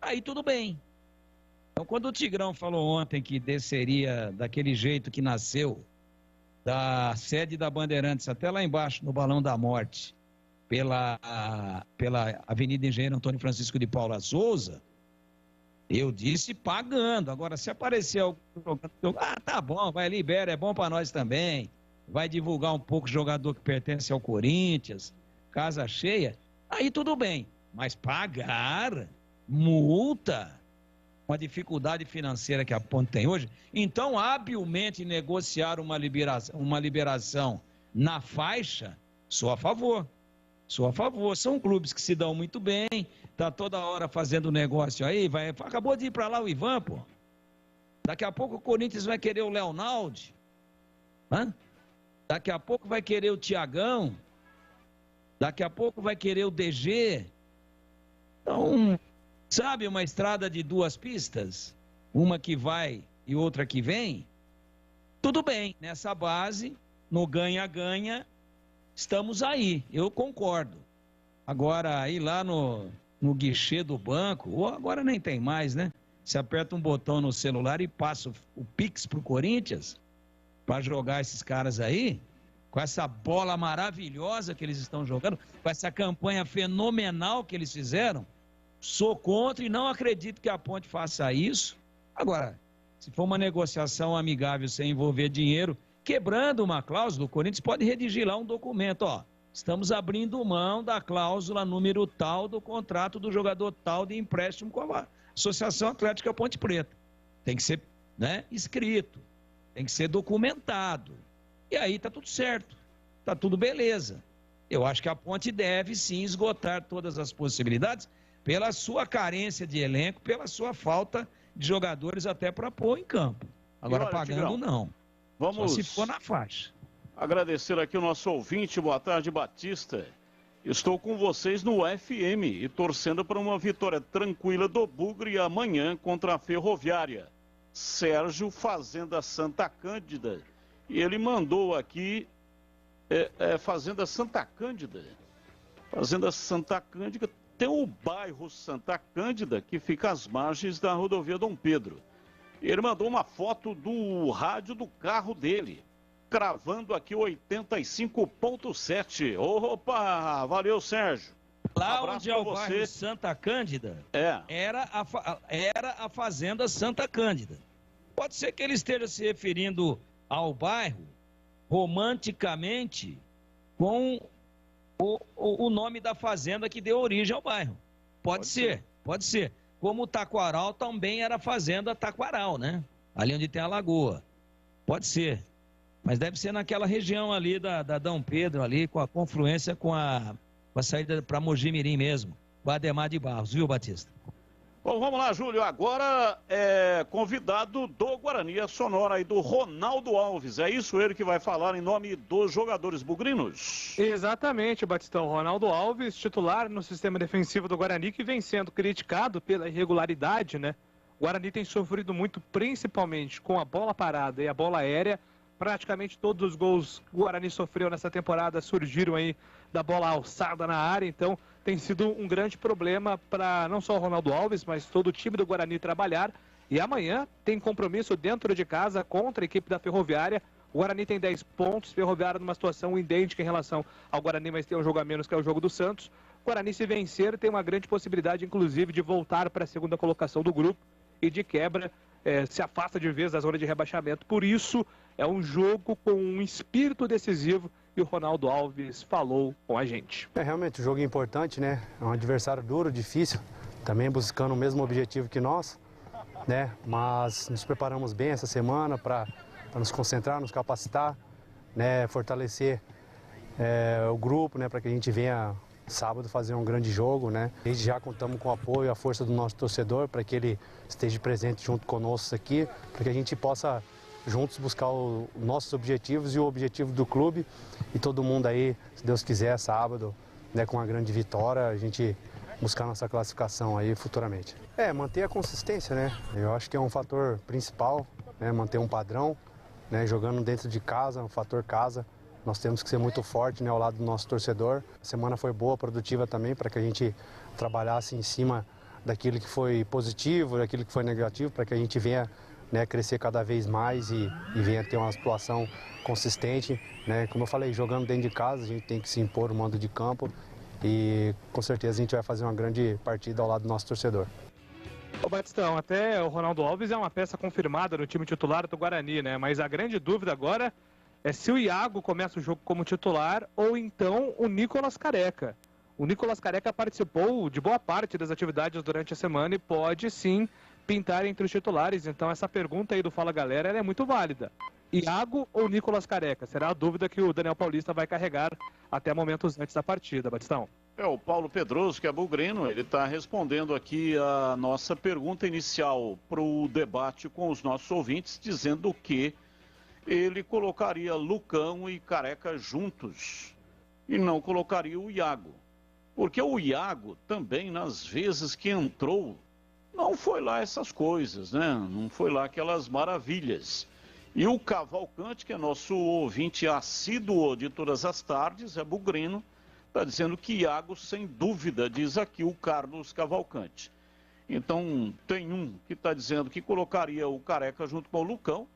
[SPEAKER 9] aí tudo bem. Então, quando o Tigrão falou ontem que desceria daquele jeito que nasceu, da sede da Bandeirantes até lá embaixo, no Balão da Morte, pela Avenida Engenheiro Antônio Francisco de Paula Souza, eu disse pagando. Agora, se aparecer algum jogador, tá bom, vai, libera, é bom para nós também, vai divulgar um pouco o jogador que pertence ao Corinthians, casa cheia, aí tudo bem, mas pagar multa com a dificuldade financeira que a Ponte tem hoje, então habilmente negociar uma liberação na faixa, sou a favor. São clubes que se dão muito bem, tá toda hora fazendo negócio aí, acabou de ir para lá o Ivan, Daqui a pouco o Corinthians vai querer o Leonaldo. Hã? Daqui a pouco vai querer o Thiagão. Daqui a pouco vai querer o DG. Então, sabe uma estrada de 2 pistas? Uma que vai e outra que vem? Tudo bem, nessa base, no ganha-ganha, estamos aí, eu concordo. Agora, ir lá no guichê do banco, ou agora nem tem mais, né? Você aperta um botão no celular e passa o Pix pro Corinthians para jogar esses caras aí, com essa bola maravilhosa que eles estão jogando, com essa campanha fenomenal que eles fizeram. Sou contra e não acredito que a Ponte faça isso. Agora, se for uma negociação amigável sem envolver dinheiro, quebrando uma cláusula, o Corinthians pode redigir lá um documento, ó. Estamos abrindo mão da cláusula número tal do contrato do jogador tal de empréstimo com a Associação Atlética Ponte Preta. Tem que ser, né, escrito, tem que ser documentado. E aí tá tudo certo, tá tudo beleza. Eu acho que a Ponte deve sim esgotar todas as possibilidades pela sua carência de elenco, pela sua falta de jogadores até para pôr em campo. Agora, olha, pagando, Tigrão, não.
[SPEAKER 5] Vamos
[SPEAKER 9] só se for na faixa.
[SPEAKER 5] Agradecer aqui o nosso ouvinte. Boa tarde, Batista. Estou com vocês no FM e torcendo para uma vitória tranquila do Bugre amanhã contra a Ferroviária. Sérgio Fazenda Santa Cândida. E ele mandou aqui Fazenda Santa Cândida. Fazenda Santa Cândida. Tem o bairro Santa Cândida, que fica às margens da rodovia Dom Pedro. Ele mandou uma foto do rádio do carro dele, cravando aqui 85.7. Opa, valeu, Sérgio.
[SPEAKER 9] Lá onde é o bairro Santa Cândida, era a Fazenda Santa Cândida. Pode ser que ele esteja se referindo ao bairro romanticamente com o nome da fazenda que deu origem ao bairro. Pode ser. Como o Taquaral também era a Fazenda Taquaral, né? Ali onde tem a lagoa. Pode ser. Mas deve ser naquela região ali da Dom Pedro, ali com a confluência com a saída para Mojimirim mesmo. O Ademar de Barros, viu, Batista?
[SPEAKER 5] Bom, vamos lá, Júlio. Agora é convidado do Guarani, a sonora aí do Ronaldo Alves. É isso, ele que vai falar em nome dos jogadores bugrinos?
[SPEAKER 6] Exatamente, Batistão. Ronaldo Alves, titular no sistema defensivo do Guarani, que vem sendo criticado pela irregularidade, né? O Guarani tem sofrido muito, principalmente com a bola parada e a bola aérea. Praticamente todos os gols que o Guarani sofreu nessa temporada surgiram aí da bola alçada na área, então tem sido um grande problema para não só o Ronaldo Alves, mas todo o time do Guarani trabalhar. E amanhã tem compromisso dentro de casa contra a equipe da Ferroviária. O Guarani tem 10 pontos, Ferroviária numa situação idêntica em relação ao Guarani, mas tem um jogo a menos que é o jogo do Santos. O Guarani, se vencer, tem uma grande possibilidade, inclusive, de voltar para a segunda colocação do grupo e de quebra se afasta de vez da zona de rebaixamento. Por isso, é um jogo com um espírito decisivo e o Ronaldo Alves falou com a gente.
[SPEAKER 10] É realmente um jogo importante, né? É um adversário duro, difícil, também buscando o mesmo objetivo que nós, né? Mas nos preparamos bem essa semana para nos concentrar, nos capacitar, né? Fortalecer o grupo, né? Para que a gente venha sábado fazer um grande jogo, né? Desde já contamos com o apoio e a força do nosso torcedor para que ele esteja presente junto conosco aqui, para que a gente possa juntos buscar os nossos objetivos e o objetivo do clube e todo mundo aí, se Deus quiser, sábado, né, com uma grande vitória, a gente buscar nossa classificação aí futuramente. Manter a consistência, né? Eu acho que é um fator principal, né? Manter um padrão, né? Jogando dentro de casa, um fator casa. Nós temos que ser muito forte, né, ao lado do nosso torcedor. A semana foi boa, produtiva também, para que a gente trabalhasse em cima daquilo que foi positivo, daquilo que foi negativo, para que a gente venha, né, crescer cada vez mais e venha ter uma atuação consistente, né? Como eu falei, jogando dentro de casa, a gente tem que se impor o mando de campo e com certeza a gente vai fazer uma grande partida ao lado do nosso torcedor.
[SPEAKER 6] Ô Batistão, até o Ronaldo Alves é uma peça confirmada no time titular do Guarani, né? Mas a grande dúvida agora é se o Iago começa o jogo como titular ou então o Nicolas Careca. O Nicolas Careca participou de boa parte das atividades durante a semana e pode sim pintar entre os titulares. Então essa pergunta aí do Fala Galera ela é muito válida. Iago ou Nicolas Careca? Será a dúvida que o Daniel Paulista vai carregar até momentos antes da partida, Batistão.
[SPEAKER 5] O Paulo Pedroso, que é bugrino, ele está respondendo aqui a nossa pergunta inicial para o debate com os nossos ouvintes, dizendo que ele colocaria Lucão e Careca juntos e não colocaria o Iago. Porque o Iago também, nas vezes que entrou, não foi lá essas coisas, né? Não foi lá aquelas maravilhas. E o Cavalcante, que é nosso ouvinte assíduo de todas as tardes, é bugrino, está dizendo que Iago, sem dúvida, diz aqui o Carlos Cavalcante. Então, tem um que está dizendo que colocaria o Careca junto com o Lucão.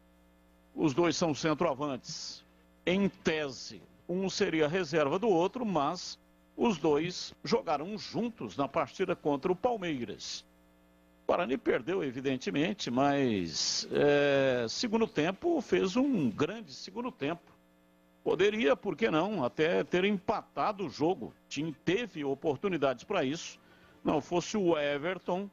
[SPEAKER 5] Os dois são centroavantes. Em tese, um seria reserva do outro, mas os dois jogaram juntos na partida contra o Palmeiras. O Guarani perdeu, evidentemente, mas segundo tempo, fez um grande segundo tempo. Poderia, por que não, até ter empatado o jogo. Teve oportunidades para isso. Não fosse o Everton,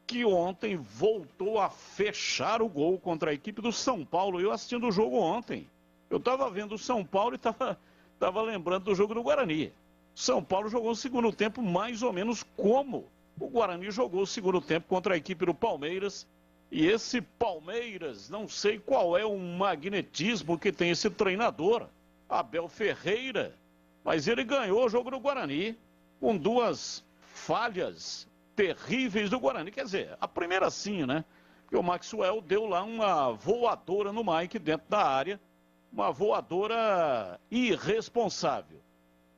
[SPEAKER 5] que ontem voltou a fechar o gol contra a equipe do São Paulo. Eu assistindo o jogo ontem. Eu estava vendo o São Paulo e estava lembrando do jogo do Guarani. São Paulo jogou o segundo tempo mais ou menos como o Guarani jogou o segundo tempo contra a equipe do Palmeiras. E esse Palmeiras, não sei qual é o magnetismo que tem esse treinador, Abel Ferreira, mas ele ganhou o jogo do Guarani com duas falhas terríveis do Guarani. Quer dizer, a primeira sim, né? Que o Maxwell deu lá uma voadora no Mike dentro da área, uma voadora irresponsável.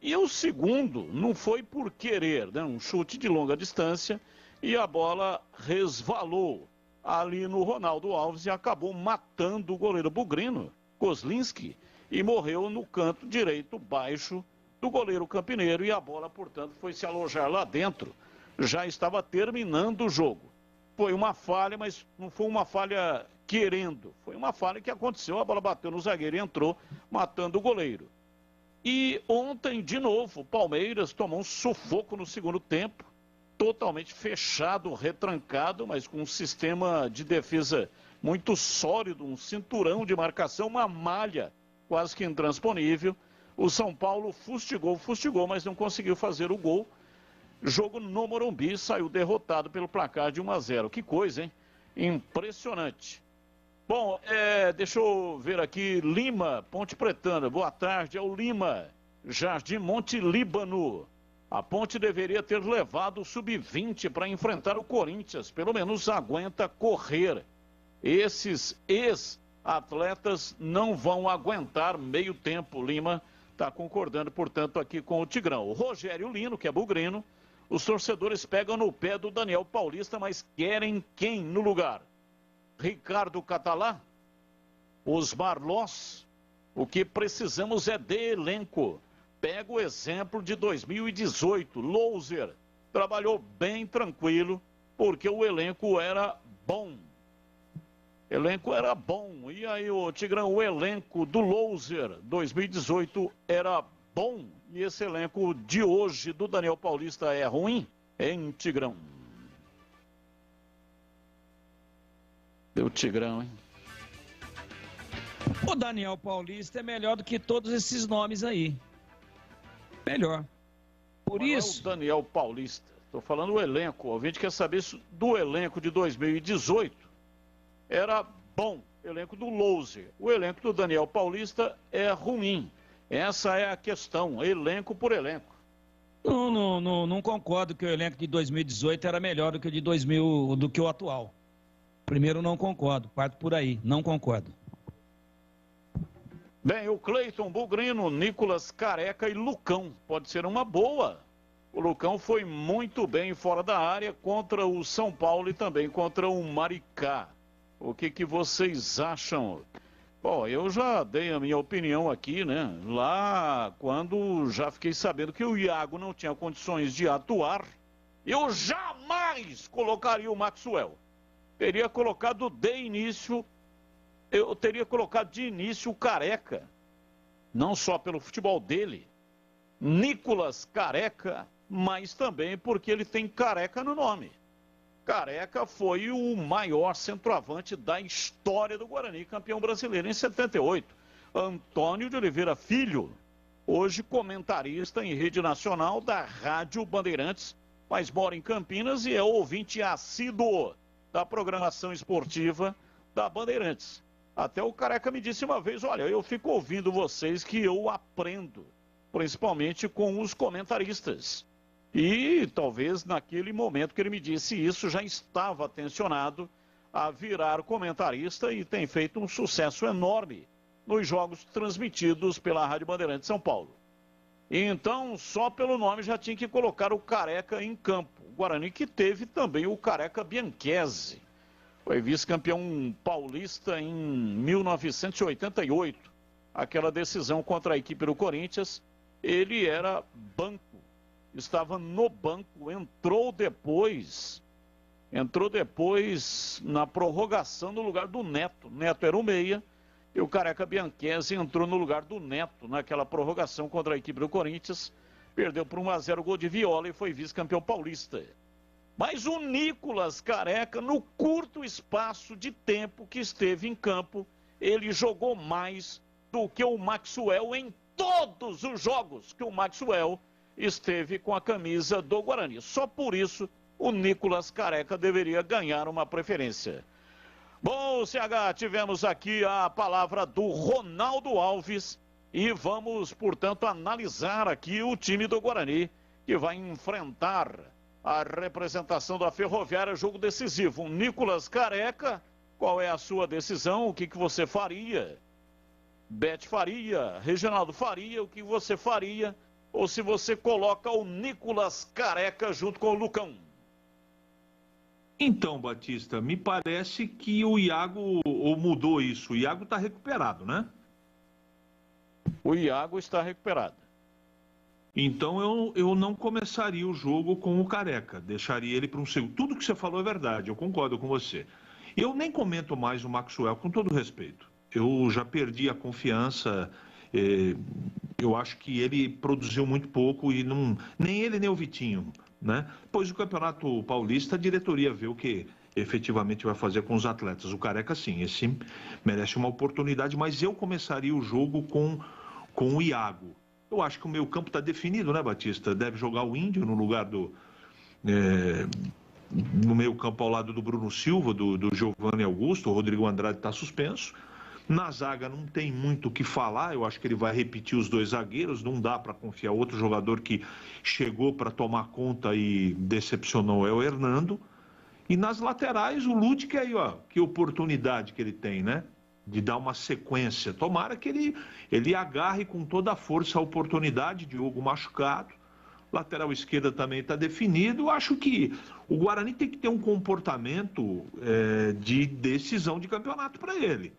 [SPEAKER 5] E o segundo não foi por querer, né? Um chute de longa distância e a bola resvalou ali no Ronaldo Alves e acabou matando o goleiro bugrino, Kozlinski, e morreu no canto direito baixo do goleiro campineiro e a bola, portanto, foi se alojar lá dentro. Já estava terminando o jogo. Foi uma falha, mas não foi uma falha querendo. Foi uma falha que aconteceu, a bola bateu no zagueiro e entrou, matando o goleiro. E ontem, de novo, o Palmeiras tomou um sufoco no segundo tempo, totalmente fechado, retrancado, mas com um sistema de defesa muito sólido, um cinturão de marcação, uma malha quase que intransponível. O São Paulo fustigou, mas não conseguiu fazer o gol. Jogo no Morumbi, saiu derrotado pelo placar de 1-0. Que coisa, hein? Impressionante. Bom, deixa eu ver aqui, Lima, Ponte Pretana, boa tarde, é o Lima, Jardim Monte Líbano. A Ponte deveria ter levado o Sub-20 para enfrentar o Corinthians, pelo menos aguenta correr. Esses atletas não vão aguentar meio tempo. Lima está concordando, portanto, aqui com o Tigrão. O Rogério Lino, que é bugrino, os torcedores pegam no pé do Daniel Paulista, mas querem quem no lugar? Ricardo Catalá? Osmar Loss? O que precisamos é de elenco. Pega o exemplo de 2018. Louser trabalhou bem tranquilo, porque o elenco era bom. Elenco era bom. E aí, o Tigrão, o elenco do Louser 2018 era bom. E esse elenco de hoje do Daniel Paulista é ruim? Hein, Tigrão? Deu Tigrão, hein?
[SPEAKER 9] O Daniel Paulista é melhor do que todos esses nomes aí. Melhor. Por isso...
[SPEAKER 5] É o Daniel Paulista. Estou falando do elenco. O ouvinte quer saber se do elenco de 2018 era bom. Elenco do Louser. O elenco do Daniel Paulista é ruim. Essa é a questão. Elenco por elenco.
[SPEAKER 9] Não concordo que o elenco de 2018 era melhor do que o de 2000, do que o atual. Primeiro, não concordo. Parto por aí. Não concordo.
[SPEAKER 5] Bem, o Cleiton Bugrino, Nicolas Careca e Lucão. Pode ser uma boa. O Lucão foi muito bem fora da área contra o São Paulo e também contra o Maricá. O que vocês acham? Bom, eu já dei a minha opinião aqui, né? Lá, quando já fiquei sabendo que o Iago não tinha condições de atuar, eu jamais colocaria o Maxwell. Teria colocado de início... Eu teria colocado de início o Careca, não só pelo futebol dele, Nicolas Careca, mas também porque ele tem Careca no nome. Careca foi o maior centroavante da história do Guarani, campeão brasileiro em 78. Antônio de Oliveira Filho, hoje comentarista em rede nacional da Rádio Bandeirantes, mas mora em Campinas e é ouvinte assíduo da programação esportiva da Bandeirantes. Até o Careca me disse uma vez, olha, eu fico ouvindo vocês que eu aprendo, principalmente com os comentaristas. E talvez naquele momento que ele me disse isso, já estava tensionado a virar comentarista e tem feito um sucesso enorme nos jogos transmitidos pela Rádio Bandeirantes São Paulo. Então, só pelo nome já tinha que colocar o Careca em campo. O Guarani que teve também o Careca Bianchese. Foi vice-campeão paulista em 1988. Aquela decisão contra a equipe do Corinthians, ele era banco. Estava no banco, entrou depois na prorrogação no lugar do Neto. Neto era o meia e o Careca Bianchese entrou no lugar do Neto naquela prorrogação contra a equipe do Corinthians. Perdeu por 1-0 gol de Viola e foi vice-campeão paulista. Mas o Nicolas Careca, no curto espaço de tempo que esteve em campo, ele jogou mais do que o Maxwell em todos os jogos que o Maxwell esteve com a camisa do Guarani. Só por isso o Nicolas Careca deveria ganhar uma preferência. Bom, CH, tivemos aqui a palavra do Ronaldo Alves e vamos, portanto, analisar aqui o time do Guarani, que vai enfrentar a representação da Ferroviária, jogo decisivo. O Nicolas Careca, qual é a sua decisão? O que você faria? Bete faria, Reginaldo faria, o que você faria? Ou se você coloca o Nicolas Careca junto com o Lucão?
[SPEAKER 7] Então, Batista, me parece que o Iago mudou isso. O Iago está recuperado, né?
[SPEAKER 5] O Iago está recuperado.
[SPEAKER 7] Então eu não começaria o jogo com o Careca. Deixaria ele para um segundo. Tudo que você falou é verdade, eu concordo com você. Eu nem comento mais o Maxwell, com todo respeito. Eu já perdi a confiança. Eu acho que ele produziu muito pouco e não, nem ele nem o Vitinho, né? Pois o Campeonato Paulista, a diretoria vê o que efetivamente vai fazer com os atletas. O Careca, sim, esse merece uma oportunidade, mas eu começaria o jogo com o Iago. Eu acho que o meio campo está definido, né, Batista? Deve jogar o Índio no lugar no meio campo ao lado do Bruno Silva, do Giovanni Augusto. O Rodrigo Andrade está suspenso. Na zaga não tem muito o que falar, eu acho que ele vai repetir os dois zagueiros, não dá para confiar. Outro jogador que chegou para tomar conta e decepcionou é o Hernando. E nas laterais, o Lúdic aí, ó, que oportunidade que ele tem, né? De dar uma sequência. Tomara que ele agarre com toda a força a oportunidade. Diogo machucado. Lateral esquerda também está definido. Acho que o Guarani tem que ter um comportamento de decisão de campeonato para ele.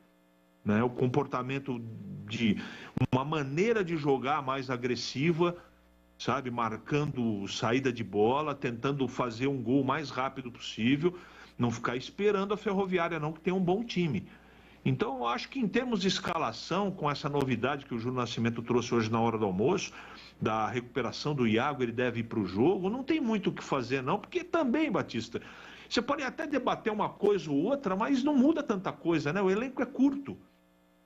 [SPEAKER 7] Né? O comportamento de uma maneira de jogar mais agressiva, sabe? Marcando saída de bola, tentando fazer um gol o mais rápido possível. Não ficar esperando a Ferroviária, não, que tem um bom time. Então, eu acho que em termos de escalação, com essa novidade que o Júlio Nascimento trouxe hoje na hora do almoço, da recuperação do Iago, ele deve ir para o jogo, não tem muito o que fazer não, porque também, Batista, você pode até debater uma coisa ou outra, mas não muda tanta coisa, né? O elenco é curto.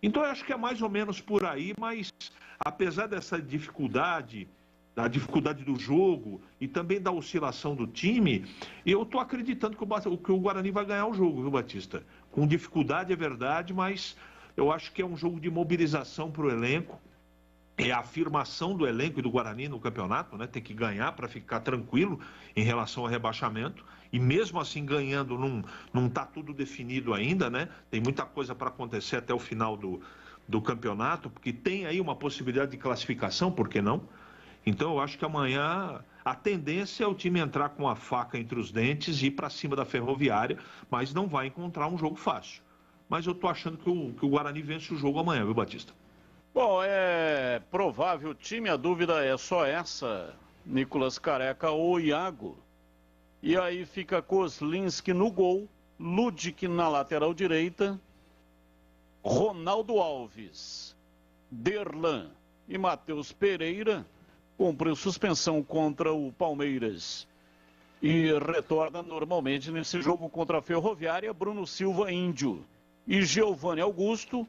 [SPEAKER 7] Então, eu acho que é mais ou menos por aí, mas apesar dessa dificuldade, da dificuldade do jogo e também da oscilação do time, eu estou acreditando que o Guarani vai ganhar o jogo, viu, Batista? Com dificuldade, é verdade, mas eu acho que é um jogo de mobilização para o elenco. É a afirmação do elenco e do Guarani no campeonato, né? Tem que ganhar para ficar tranquilo em relação ao rebaixamento. E mesmo assim, ganhando, não está tudo definido ainda, né? Tem muita coisa para acontecer até o final do campeonato, porque tem aí uma possibilidade de classificação, por que não? Então, eu acho que amanhã a tendência é o time entrar com a faca entre os dentes e ir para cima da Ferroviária, mas não vai encontrar um jogo fácil. Mas eu estou achando que o Guarani vence o jogo amanhã, viu, Batista?
[SPEAKER 5] Bom, é provável o time, a dúvida é só essa, Nicolas Careca ou Iago. E aí fica Kozlinski no gol, Ludic na lateral direita, Ronaldo Alves, Derlan e Matheus Pereira. Cumpriu suspensão contra o Palmeiras e retorna normalmente nesse jogo contra a Ferroviária. Bruno Silva, Índio e Giovanni Augusto,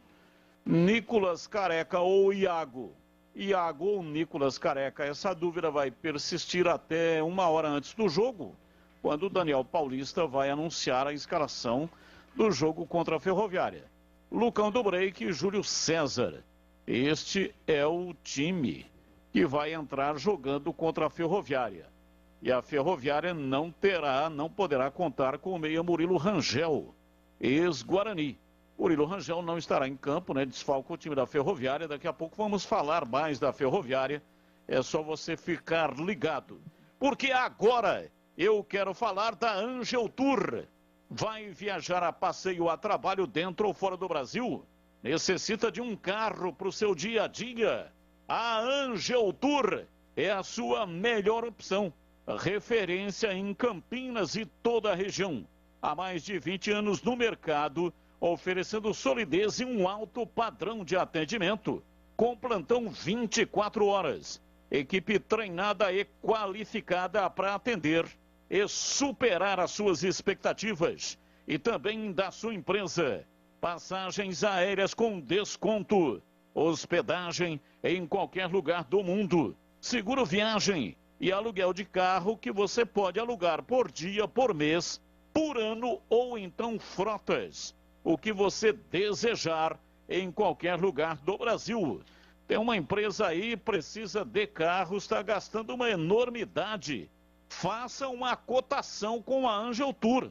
[SPEAKER 5] Nicolas Careca ou Iago. Iago ou Nicolas Careca? Essa dúvida vai persistir até 1 hora antes do jogo, quando o Daniel Paulista vai anunciar a escalação do jogo contra a Ferroviária. Lucão do Break e Júlio César. Este é o time que vai entrar jogando contra a Ferroviária. E a Ferroviária não poderá contar com o meia Murilo Rangel, ex-Guarani. Murilo Rangel não estará em campo, né? Desfalca o time da Ferroviária. Daqui a pouco vamos falar mais da Ferroviária. É só você ficar ligado. Porque agora eu quero falar da Angel Tour. Vai viajar a passeio, a trabalho dentro ou fora do Brasil? Necessita de um carro para o seu dia a dia? A Angel Tour é a sua melhor opção. Referência em Campinas e toda a região. Há mais de 20 anos no mercado, oferecendo solidez e um alto padrão de atendimento, com plantão 24 horas. Equipe treinada e qualificada para atender e superar as suas expectativas e também da sua empresa. Passagens aéreas com desconto, hospedagem em qualquer lugar do mundo, seguro viagem e aluguel de carro que você pode alugar por dia, por mês, por ano ou então frotas. O que você desejar em qualquer lugar do Brasil. Tem uma empresa aí, precisa de carros, está gastando uma enormidade. Faça uma cotação com a Angel Tour.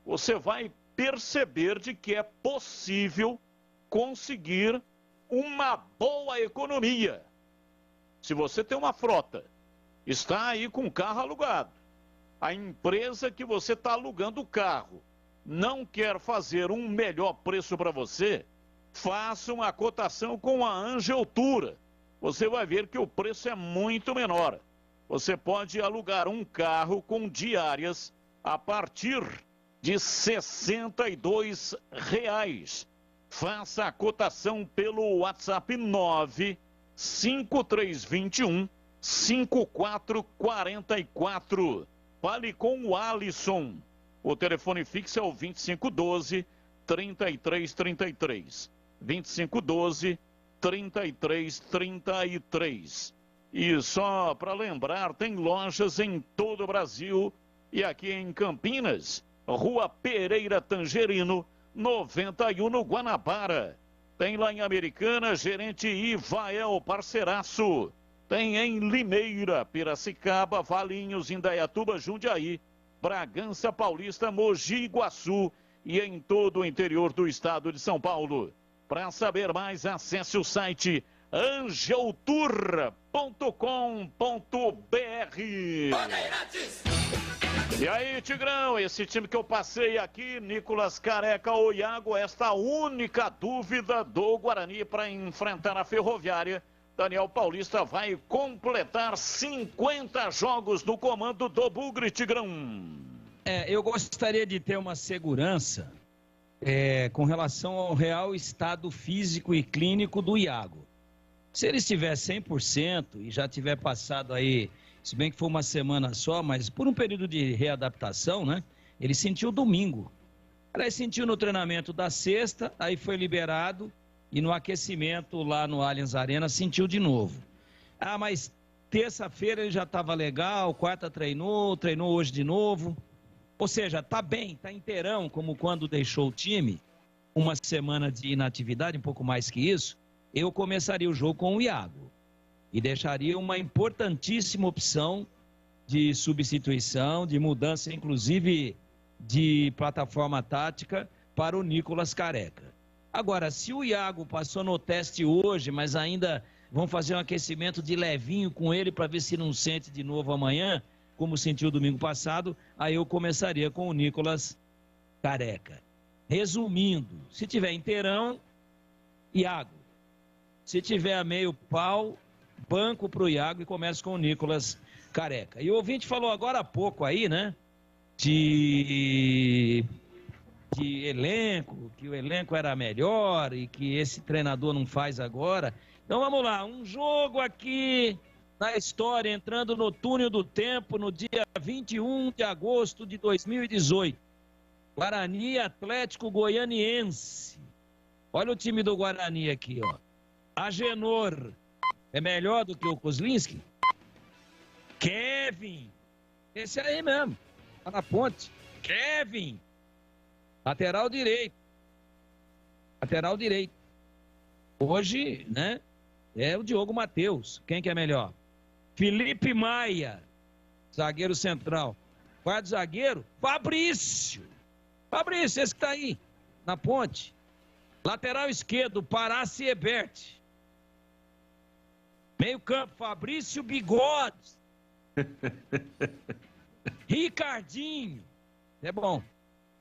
[SPEAKER 5] Você vai perceber de que é possível conseguir uma boa economia. Se você tem uma frota, está aí com o carro alugado, a empresa que você está alugando o carro não quer fazer um melhor preço para você, faça uma cotação com a Angel Tour. Você vai ver que o preço é muito menor. Você pode alugar um carro com diárias a partir de R$ 62. Faça a cotação pelo WhatsApp 95321 5444. Fale com o Alisson. O telefone fixo é o 2512-3333. 2512-3333. E só para lembrar, tem lojas em todo o Brasil e aqui em Campinas, Rua Pereira Tangerino, 91 no Guanabara. Tem lá em Americana, gerente Ivael Parceiraço. Tem em Limeira, Piracicaba, Valinhos, Indaiatuba, Jundiaí, Bragança Paulista, Mogi Guaçu e em todo o interior do estado de São Paulo. Para saber mais, acesse o site angeltour.com.br. E aí, Tigrão, esse time que eu passei aqui, Nicolas Careca ou Iago, esta única dúvida do Guarani para enfrentar a Ferroviária. Daniel Paulista vai completar 50 jogos no comando do Bugre, Tigrão.
[SPEAKER 9] Eu gostaria de ter uma segurança com relação ao real estado físico e clínico do Iago. Se ele estiver 100% e já tiver passado aí, se bem que foi uma semana só, mas por um período de readaptação, né? Ele sentiu domingo. Ele sentiu no treinamento da sexta, aí foi liberado. E no aquecimento lá no Allianz Arena sentiu de novo. Mas terça-feira ele já estava legal, quarta treinou hoje de novo. Ou seja, tá bem, tá inteirão, como quando deixou o time, uma semana de inatividade, um pouco mais que isso, eu começaria o jogo com o Iago. E deixaria uma importantíssima opção de substituição, de mudança, inclusive de plataforma tática para o Nicolas Careca. Agora, se o Iago passou no teste hoje, mas ainda vão fazer um aquecimento de levinho com ele para ver se não sente de novo amanhã, como sentiu domingo passado, aí eu começaria com o Nicolas Careca. Resumindo, se tiver inteirão, Iago. Se tiver a meio pau, banco para o Iago e começa com o Nicolas Careca. E o ouvinte falou agora há pouco aí, né, de elenco, que o elenco era melhor e que esse treinador não faz agora. Então vamos lá, um jogo aqui na história, entrando no túnel do tempo, no dia 21 de agosto de 2018. Guarani Atlético Goianiense. Olha o time do Guarani aqui, ó. Agenor, É melhor do que o Kozlinski? Kevin. Esse aí mesmo. Tá na ponte. Kevin. Lateral direito. Lateral direito. Hoje, né? É o Diogo Matheus. Quem que é melhor? Felipe Maia. Zagueiro central. Quarto zagueiro, Fabrício. Fabrício, esse que tá aí. Na ponte. Lateral esquerdo, Pará Siebert. Meio campo, Fabrício Bigodes. Ricardinho. É bom.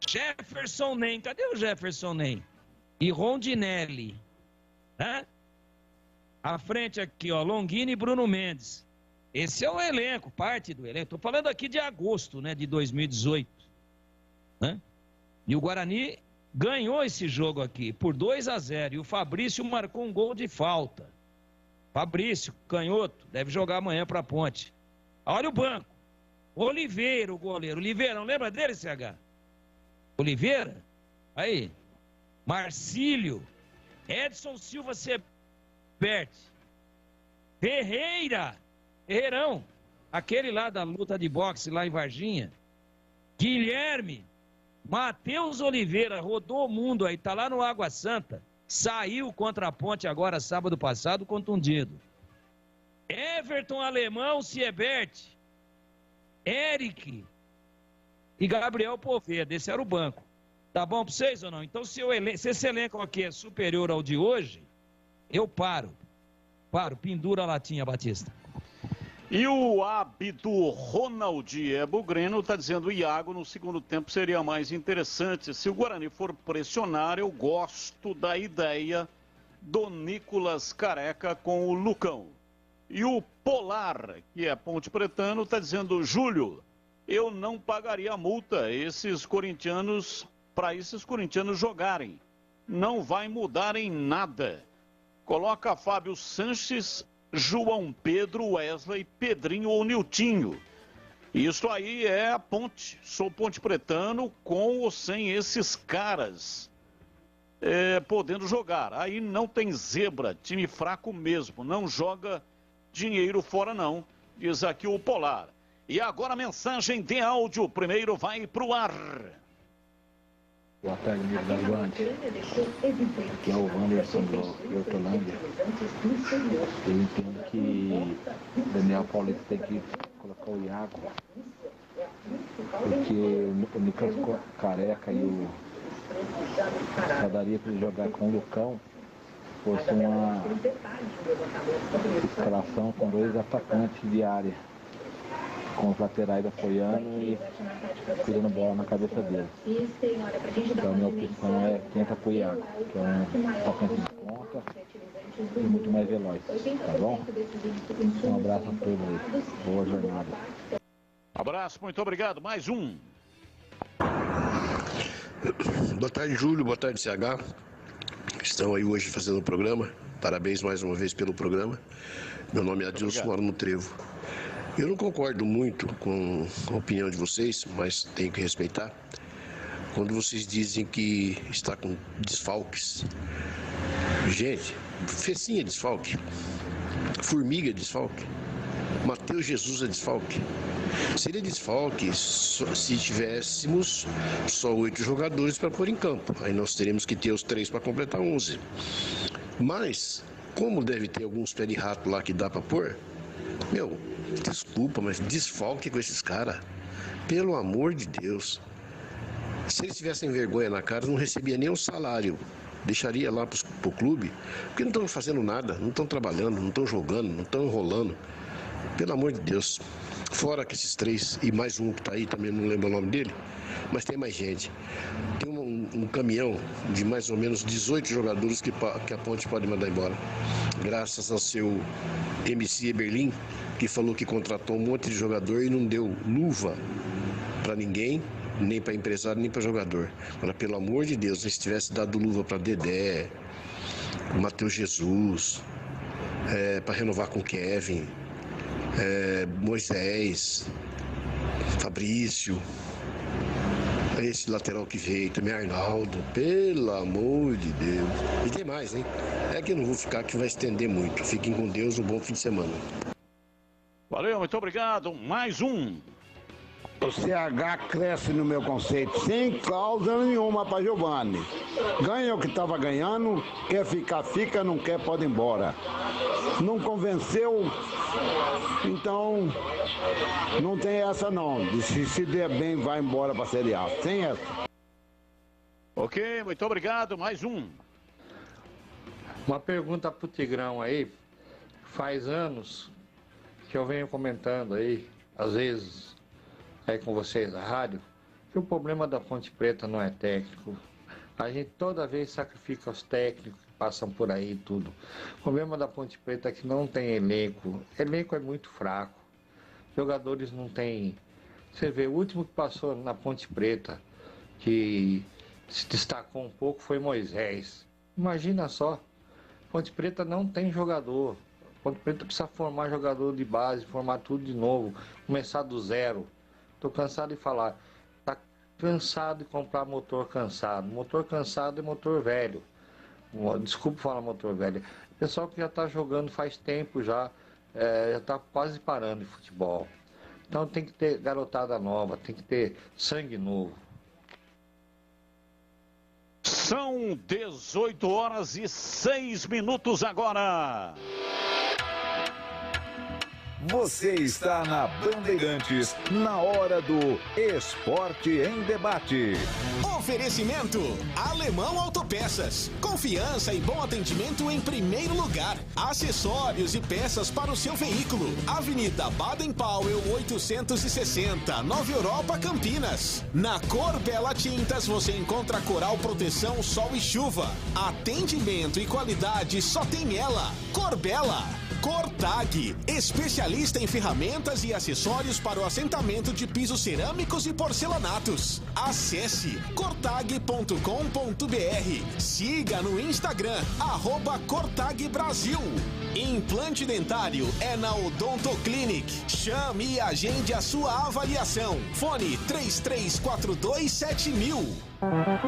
[SPEAKER 9] Jefferson Nem. Cadê o Jefferson Nem? E Rondinelli. Né? À frente aqui, ó. Longini e Bruno Mendes. Esse é o elenco, parte do elenco. Tô falando aqui de agosto, né? De 2018. Né? E o Guarani ganhou esse jogo aqui por 2-0. E o Fabrício marcou um gol de falta. Fabrício, canhoto, deve jogar amanhã pra Ponte. Olha o banco. Oliveira, o goleiro. Oliveira, não lembra dele, CH? Oliveira? Aí. Marcílio. Edson Silva Sebert. Ferreira. Ferreirão. Aquele lá da luta de boxe lá em Varginha. Guilherme. Matheus Oliveira. Rodou o mundo aí. Tá lá no Água Santa. Saiu contra a Ponte agora, sábado passado, contundido. Everton Alemão, Siebert, Eric e Gabriel Poveda. Esse era o banco. Tá bom pra vocês ou não? Então, se esse elenco aqui é superior ao de hoje, eu paro. Pendura a latinha, Batista.
[SPEAKER 5] E o hábito Ronaldiebo Greno está dizendo: o Iago no segundo tempo seria mais interessante. Se o Guarani for pressionar, eu gosto da ideia do Nicolas Careca com o Lucão. E o Polar, que é Ponte Pretano, está dizendo: Júlio, eu não pagaria a multa para esses corintianos jogarem. Não vai mudar em nada. Coloca Fábio Sanches, João Pedro, Wesley, Pedrinho ou Niltinho. Isso aí é a Ponte. Sou Ponte Pretano com ou sem esses caras podendo jogar. Aí não tem zebra, time fraco mesmo. Não joga dinheiro fora não, diz aqui o Polar. E agora a mensagem de áudio. Primeiro vai pro ar.
[SPEAKER 11] Boa tarde, amigo da Band. Aqui é o Wanderson de Hortolândia. Eu entendo que o Daniel Paulista tem que colocar o Iago, porque o Nicolas Careca e o Padaria para ele jogar com o Lucão fosse uma escalação com 2 atacantes de área, com os laterais apoiando e tirando bola na cabeça dele. Então a minha opção é tenta pro Iago, que é um atacante de ponta e muito mais veloz, tá bom? Um abraço a todos aí, boa jornada.
[SPEAKER 5] Abraço, muito obrigado. Mais um.
[SPEAKER 12] Boa tarde, Júlio, boa tarde, CH. Estão aí hoje fazendo o programa. Parabéns mais uma vez pelo programa. Meu nome é Adilson, moro no Trevo. Eu não concordo muito com a opinião de vocês, mas tenho que respeitar. Quando vocês dizem que está com desfalques. Gente, Fecinha é desfalque. Formiga é desfalque. Matheus Jesus é desfalque. Seria desfalque se tivéssemos só 8 jogadores para pôr em campo. Aí nós teríamos que ter os 3 para completar 11. Mas, como deve ter alguns pé de rato lá que dá para pôr, desculpa, mas desfalque com esses caras. Pelo amor de Deus. Se eles tivessem vergonha na cara, não recebia nem um salário. Deixaria lá pro clube. Porque não estão fazendo nada, não estão trabalhando, não estão jogando, não estão enrolando. Pelo amor de Deus. Fora que esses 3 e mais um que tá aí, também não lembro o nome dele, mas tem mais gente. Tem um caminhão de mais ou menos 18 jogadores que a Ponte pode mandar embora. Graças ao seu MC Eberlin, que falou que contratou um monte de jogador e não deu luva para ninguém, nem para empresário, nem para jogador. Agora, pelo amor de Deus, se tivesse dado luva para Dedé, Matheus Jesus, para renovar com Kevin, Moisés, Fabrício, Esse lateral que veio também, Arnaldo, pelo amor de Deus. E tem mais, hein? É que eu não vou ficar, que vai estender muito. Fiquem com Deus, um bom fim de semana.
[SPEAKER 5] Valeu, muito obrigado. Mais um.
[SPEAKER 13] O CH cresce no meu conceito, sem causa nenhuma para Giovani. Ganha o que estava ganhando, quer ficar, fica, não quer, pode ir embora. Não convenceu, então não tem essa não. Se der bem, vai embora para a Série A. Sem essa.
[SPEAKER 5] Ok, muito obrigado. Mais um.
[SPEAKER 14] Uma pergunta pro Tigrão aí. Faz anos que eu venho comentando aí, às vezes, aí com vocês na rádio, que o problema da Ponte Preta não é técnico. A gente toda vez sacrifica os técnicos que passam por aí e tudo. O problema da Ponte Preta é que não tem elenco. Elenco é muito fraco. Jogadores não têm. Você vê, o último que passou na Ponte Preta, que se destacou um pouco, foi Moisés. Imagina só, Ponte Preta não tem jogador. Ponte Preta precisa formar jogador de base, formar tudo de novo, começar do zero. Estou cansado de falar. Está cansado de comprar motor cansado. Motor cansado é motor velho. Desculpa falar motor velho. Pessoal que já está jogando faz tempo já está quase parando de futebol. Então tem que ter garotada nova, tem que ter sangue novo.
[SPEAKER 5] São 18 horas e 6 minutos agora.
[SPEAKER 3] Você está na Bandeirantes, na hora do Esporte em Debate.
[SPEAKER 4] Oferecimento Alemão Autopeças. Confiança e bom atendimento em primeiro lugar. Acessórios e peças para o seu veículo. Avenida Baden-Powell 860, Nova Europa, Campinas. Na Cor Bela Tintas você encontra Coral Proteção Sol e Chuva. Atendimento e qualidade só tem ela. Cor Bela. Cortag, especialista em ferramentas e acessórios para o assentamento de pisos cerâmicos e porcelanatos. Acesse cortag.com.br. Siga no Instagram, @CortagBrasil. Implante dentário é na Odontoclinic. Chame e agende a sua avaliação. Fone 33427000.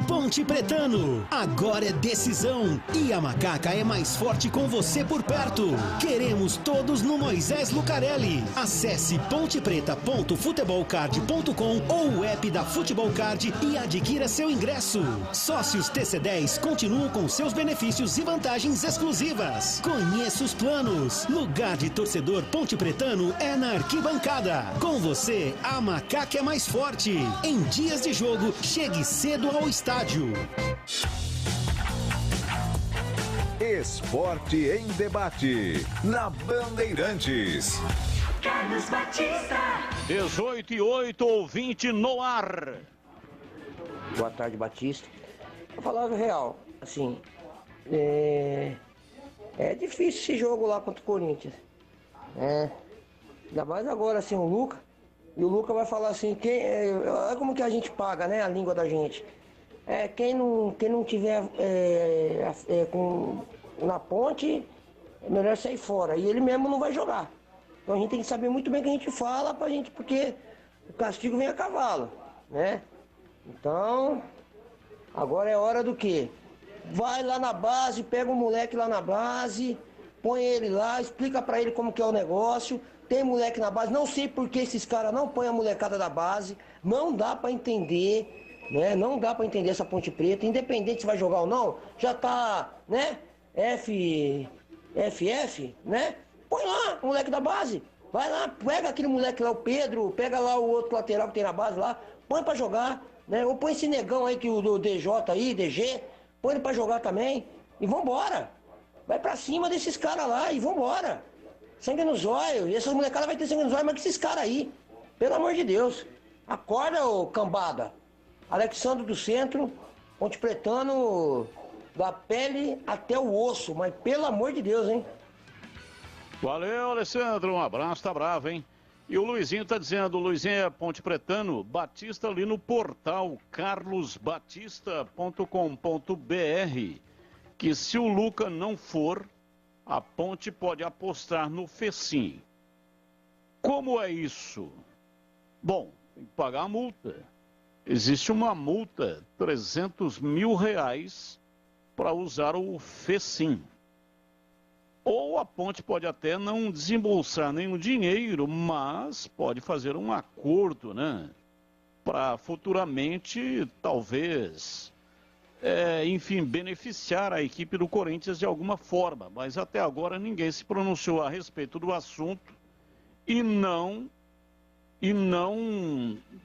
[SPEAKER 15] Ponte Pretano, agora é decisão e a Macaca é mais forte com você por perto. Queremos todos no Moisés Lucarelli. Acesse pontepreta.futebolcard.com ou o app da Futebol Card e adquira seu ingresso. Sócios TC10 continuam com seus benefícios e vantagens exclusivas. Conheça os planos. Lugar de torcedor Ponte Pretano é na arquibancada. Com você, a Macaca é mais forte. Em dias de jogo, chegue cedo ao estádio.
[SPEAKER 3] Esporte em Debate, na Bandeirantes.
[SPEAKER 1] Carlos Batista.
[SPEAKER 5] 18 e 8, ouvinte no ar.
[SPEAKER 16] Boa tarde, Batista. Vou falar a real, assim, é difícil esse jogo lá contra o Corinthians. Ainda mais agora, assim, o Luca. E o Luca vai falar assim, olha como que a gente paga, né, a língua da gente. Quem não tiver na ponte, é melhor sair fora. E ele mesmo não vai jogar. Então a gente tem que saber muito bem o que a gente fala pra gente, porque o castigo vem a cavalo, né? Então, agora é hora do quê? Vai lá na base, pega um moleque lá na base, põe ele lá, explica pra ele como que é o negócio. Tem moleque na base, não sei por que esses caras não põem a molecada da base, não dá pra entender, né? Não dá pra entender essa Ponte Preta, independente se vai jogar ou não, já tá, né? FF, né? Põe lá o moleque da base, vai lá, pega aquele moleque lá, o Pedro, pega lá o outro lateral que tem na base lá, põe pra jogar, né? Ou põe esse negão aí que o do DJ aí, DG, põe ele pra jogar também e vambora. Vai pra cima desses caras lá e vambora. Sangue nos olhos, e essas molecadas vai ter sangue nos olhos, mas que esses caras aí, pelo amor de Deus, acorda, ô cambada. Alexandre do Centro, Ponte Pretano, da pele até o osso, mas pelo amor de Deus, hein?
[SPEAKER 5] Valeu, Alessandro, um abraço, tá bravo, hein? E o Luizinho tá dizendo, o Luizinho é Ponte Pretano, Batista ali no portal carlosbatista.com.br, que se o Luca não for, a Ponte pode apostar no Fecim. Como é isso? Bom, tem que pagar a multa. existe uma multa, R$300 mil, para usar o FECIM. Ou a ponte pode até não desembolsar nenhum dinheiro, mas pode fazer um acordo, né? Para futuramente, talvez, enfim, beneficiar a equipe do Corinthians de alguma forma. Mas até agora ninguém se pronunciou a respeito do assunto e não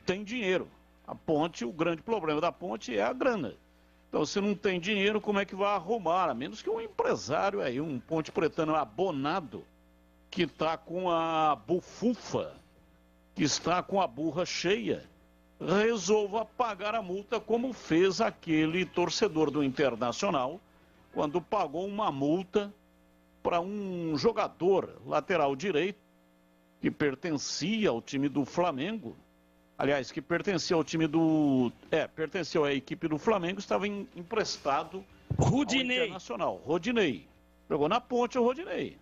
[SPEAKER 5] tem dinheiro. A ponte, o grande problema da ponte é a grana. Então, se não tem dinheiro, como é que vai arrumar? A menos que um empresário aí, um ponte pretano abonado, que está com a bufufa, que está com a burra cheia, resolva pagar a multa, como fez aquele torcedor do Internacional, quando pagou uma multa para um jogador lateral direito, que pertencia ao time do Flamengo, aliás, que pertencia ao time do... pertenceu à equipe do Flamengo, estava emprestado
[SPEAKER 9] Rodinei.
[SPEAKER 5] ao Internacional. Rodinei. Jogou na ponte o Rodinei.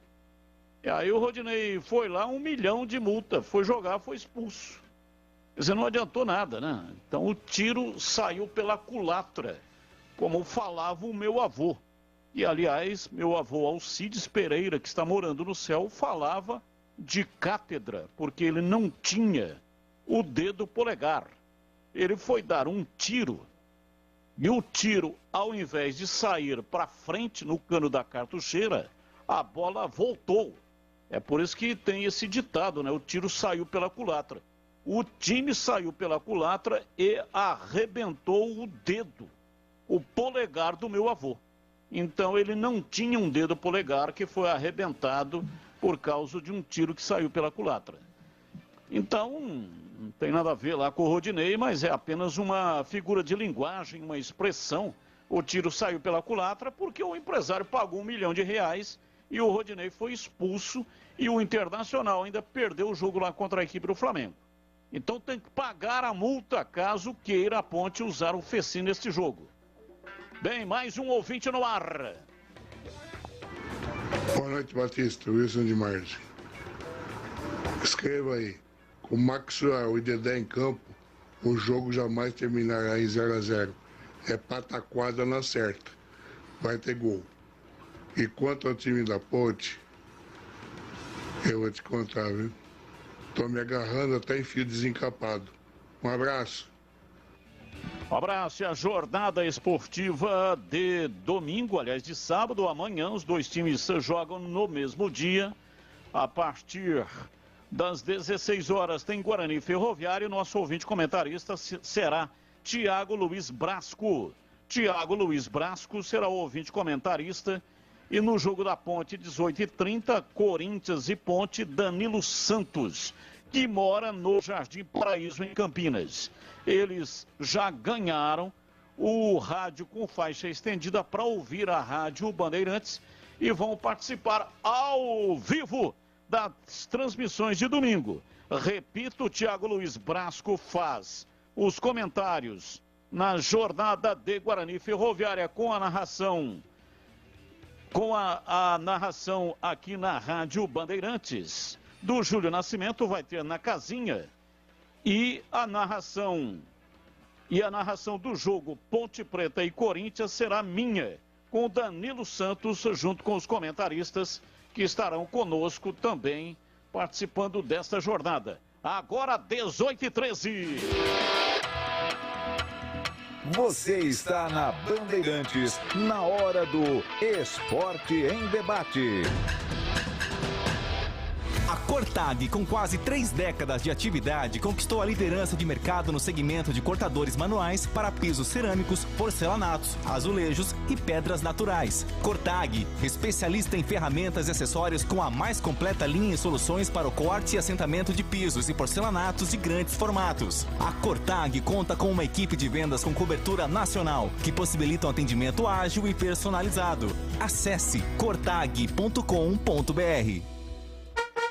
[SPEAKER 5] E aí o Rodinei foi lá, 1 milhão de multa. Foi jogar, foi expulso. Quer dizer, não adiantou nada, né? Então o tiro saiu pela culatra, como falava o meu avô. E, aliás, meu avô Alcides Pereira, que está morando no céu, falava de cátedra, porque ele não tinha o dedo polegar. Ele foi dar um tiro e o tiro, ao invés de sair para frente no cano da cartucheira, a bola voltou. É por isso que tem esse ditado, né? O tiro saiu pela culatra. O time saiu pela culatra e arrebentou o dedo, o polegar do meu avô. Então ele não tinha um dedo polegar que foi arrebentado por causa de um tiro que saiu pela culatra. Então, não tem nada a ver lá com o Rodinei, mas é apenas uma figura de linguagem, uma expressão. O tiro saiu pela culatra porque o empresário pagou R$1 milhão e o Rodinei foi expulso e o Internacional ainda perdeu o jogo lá contra a equipe do Flamengo. Então tem que pagar a multa caso queira a ponte usar o FECIM neste jogo. Bem, mais um ouvinte no ar.
[SPEAKER 17] Boa noite, Batista. Wilson de Margem. Escreva aí. Com o Maxwell e Dedé em campo, o jogo jamais terminará em 0-0. É pataquada na certa. Vai ter gol. E quanto ao time da ponte, eu vou te contar, viu? Tô me agarrando até em fio desencapado. Um abraço.
[SPEAKER 5] Um abraço. E a jornada esportiva de domingo, aliás, de sábado, amanhã, os dois times jogam no mesmo dia. A partir das 16 horas tem Guarani e Ferroviário. Nosso ouvinte comentarista será Tiago Luiz Brasco. Tiago Luiz Brasco será o ouvinte comentarista. E no jogo da Ponte, 18h30, Corinthians e Ponte, Danilo Santos, que mora no Jardim Paraíso, em Campinas. Eles já ganharam o rádio com faixa estendida para ouvir a Rádio Bandeirantes e vão participar ao vivo das transmissões de domingo. Repito, o Tiago Luiz Brasco faz os comentários na jornada de Guarani Ferroviária com a narração aqui na Rádio Bandeirantes. Do Júlio Nascimento vai ter na casinha e a narração do jogo Ponte Preta e Corinthians será minha, com Danilo Santos junto com os comentaristas que estarão conosco também participando desta jornada. Agora 18h13.
[SPEAKER 3] Você está na Bandeirantes, na hora do Esporte em Debate.
[SPEAKER 18] A Cortag, com quase 3 décadas de atividade, conquistou a liderança de mercado no segmento de cortadores manuais para pisos cerâmicos, porcelanatos, azulejos e pedras naturais. Cortag, especialista em ferramentas e acessórios com a mais completa linha e soluções para o corte e assentamento de pisos e porcelanatos de grandes formatos. A Cortag conta com uma equipe de vendas com cobertura nacional, que possibilita um atendimento ágil e personalizado. Acesse cortag.com.br.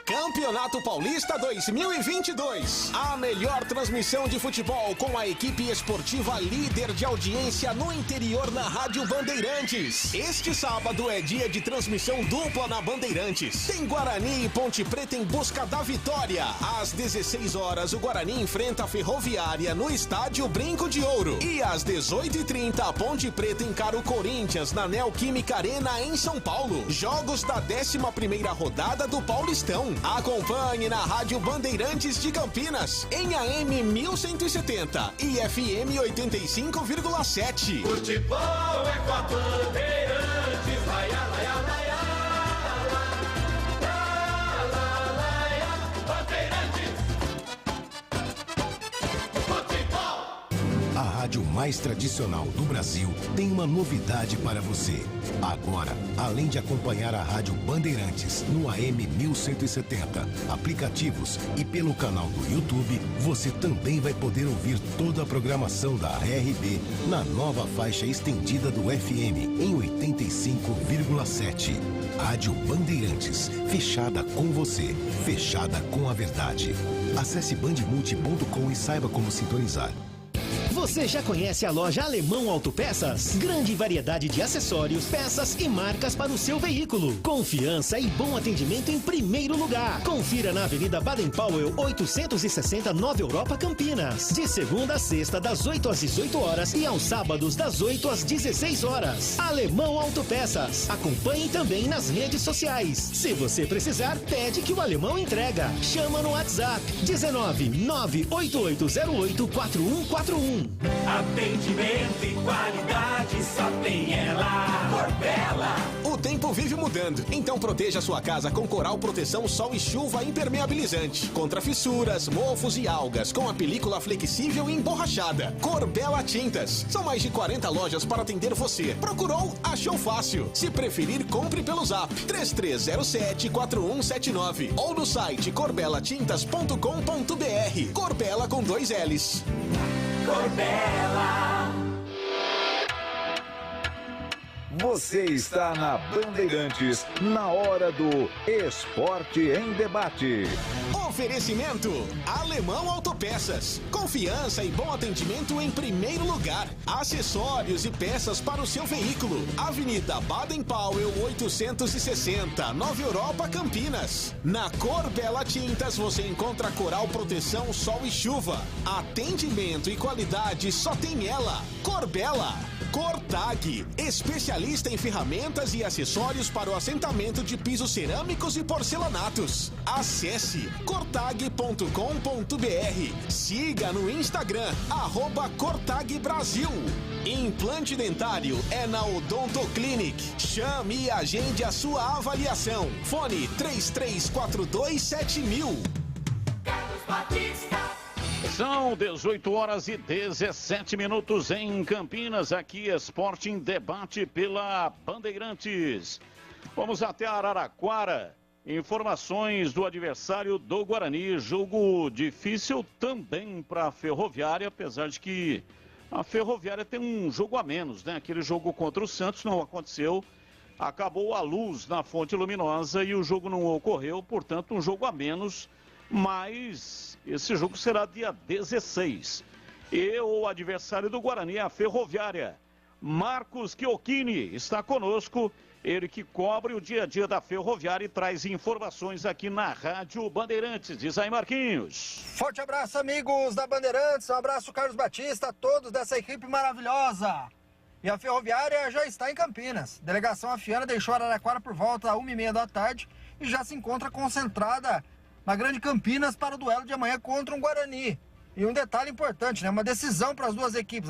[SPEAKER 4] Campeonato Paulista 2022. A melhor transmissão de futebol com a equipe esportiva líder de audiência no interior na Rádio Bandeirantes. Este sábado é dia de transmissão dupla na Bandeirantes. Tem Guarani e Ponte Preta em busca da vitória. Às 16 horas, o Guarani enfrenta a Ferroviária no estádio Brinco de Ouro. E às 18h30, a Ponte Preta encara o Corinthians na Neoquímica Arena em São Paulo. Jogos da 11ª rodada do Paulistão. Acompanhe na Rádio Bandeirantes de Campinas, em AM 1170 e FM 85,7.
[SPEAKER 1] Futebol é com a Bandeirantes, vai, vai, vai.
[SPEAKER 19] A rádio mais tradicional do Brasil tem uma novidade para você. Agora, além de acompanhar a Rádio Bandeirantes no AM 1170, aplicativos e pelo canal do YouTube, você também vai poder ouvir toda a programação da RB na nova faixa estendida do FM em 85,7. Rádio Bandeirantes, fechada com você, fechada com a verdade. Acesse bandmulti.com e saiba como sintonizar.
[SPEAKER 15] Você já conhece a loja Alemão Autopeças? Grande variedade de acessórios, peças e marcas para o seu veículo. Confiança e bom atendimento em primeiro lugar. Confira na Avenida Baden-Powell, 860, Nova Europa, Campinas. De segunda a sexta, das 8 às 18 horas e aos sábados, das 8 às 16 horas. Alemão Autopeças. Acompanhe também nas redes sociais. Se você precisar, pede que o Alemão entrega. Chama no WhatsApp 19 98808 4141.
[SPEAKER 1] Atendimento e qualidade só tem ela. Corbella.
[SPEAKER 4] O tempo vive mudando, então proteja sua casa com Coral Proteção Sol e Chuva Impermeabilizante. Contra fissuras, mofos e algas, com a película flexível e emborrachada. Corbella Tintas. São mais de 40 lojas para atender você. Procurou? Achou fácil. Se preferir, compre pelo Zap 3307-4179 ou no site corbelatintas.com.br. Corbella com 2 L's.
[SPEAKER 1] Corbella.
[SPEAKER 3] Você está na Bandeirantes, na hora do Esporte em Debate.
[SPEAKER 4] Oferecimento Alemão Autopeças. Confiança e bom atendimento em primeiro lugar. Acessórios e peças para o seu veículo. Avenida Baden-Powell 860, Nova Europa, Campinas. Na Corbella Tintas você encontra Coral Proteção Sol e Chuva. Atendimento e qualidade só tem ela. Corbella. Cortag, especialista em ferramentas e acessórios para o assentamento de pisos cerâmicos e porcelanatos. Acesse cortag.com.br. Siga no Instagram, @CortagBrasil. Implante dentário é na Odontoclinic. Chame e agende a sua avaliação. Fone 33427000.
[SPEAKER 1] Carlos Batista.
[SPEAKER 5] São 18 horas e 17 minutos em Campinas, aqui Esporte em Debate pela Bandeirantes. Vamos até Araraquara, informações do adversário do Guarani, jogo difícil também para a Ferroviária, apesar de que a Ferroviária tem um jogo a menos, né? Aquele jogo contra o Santos não aconteceu, acabou a luz na Fonte Luminosa e o jogo não ocorreu, portanto um jogo a menos, mas esse jogo será dia 16. E o adversário do Guarani é a Ferroviária. Marcos Chiocchini está conosco, ele que cobre o dia a dia da Ferroviária e traz informações aqui na Rádio Bandeirantes. Diz aí, Marquinhos.
[SPEAKER 20] Forte abraço, amigos da Bandeirantes, um abraço, Carlos Batista, a todos dessa equipe maravilhosa. E a Ferroviária já está em Campinas. Delegação afiana deixou Araraquara por volta às 1h30 da tarde e já se encontra concentrada na Grande Campinas para o duelo de amanhã contra um Guarani. E um detalhe importante, né? Uma decisão para as duas equipes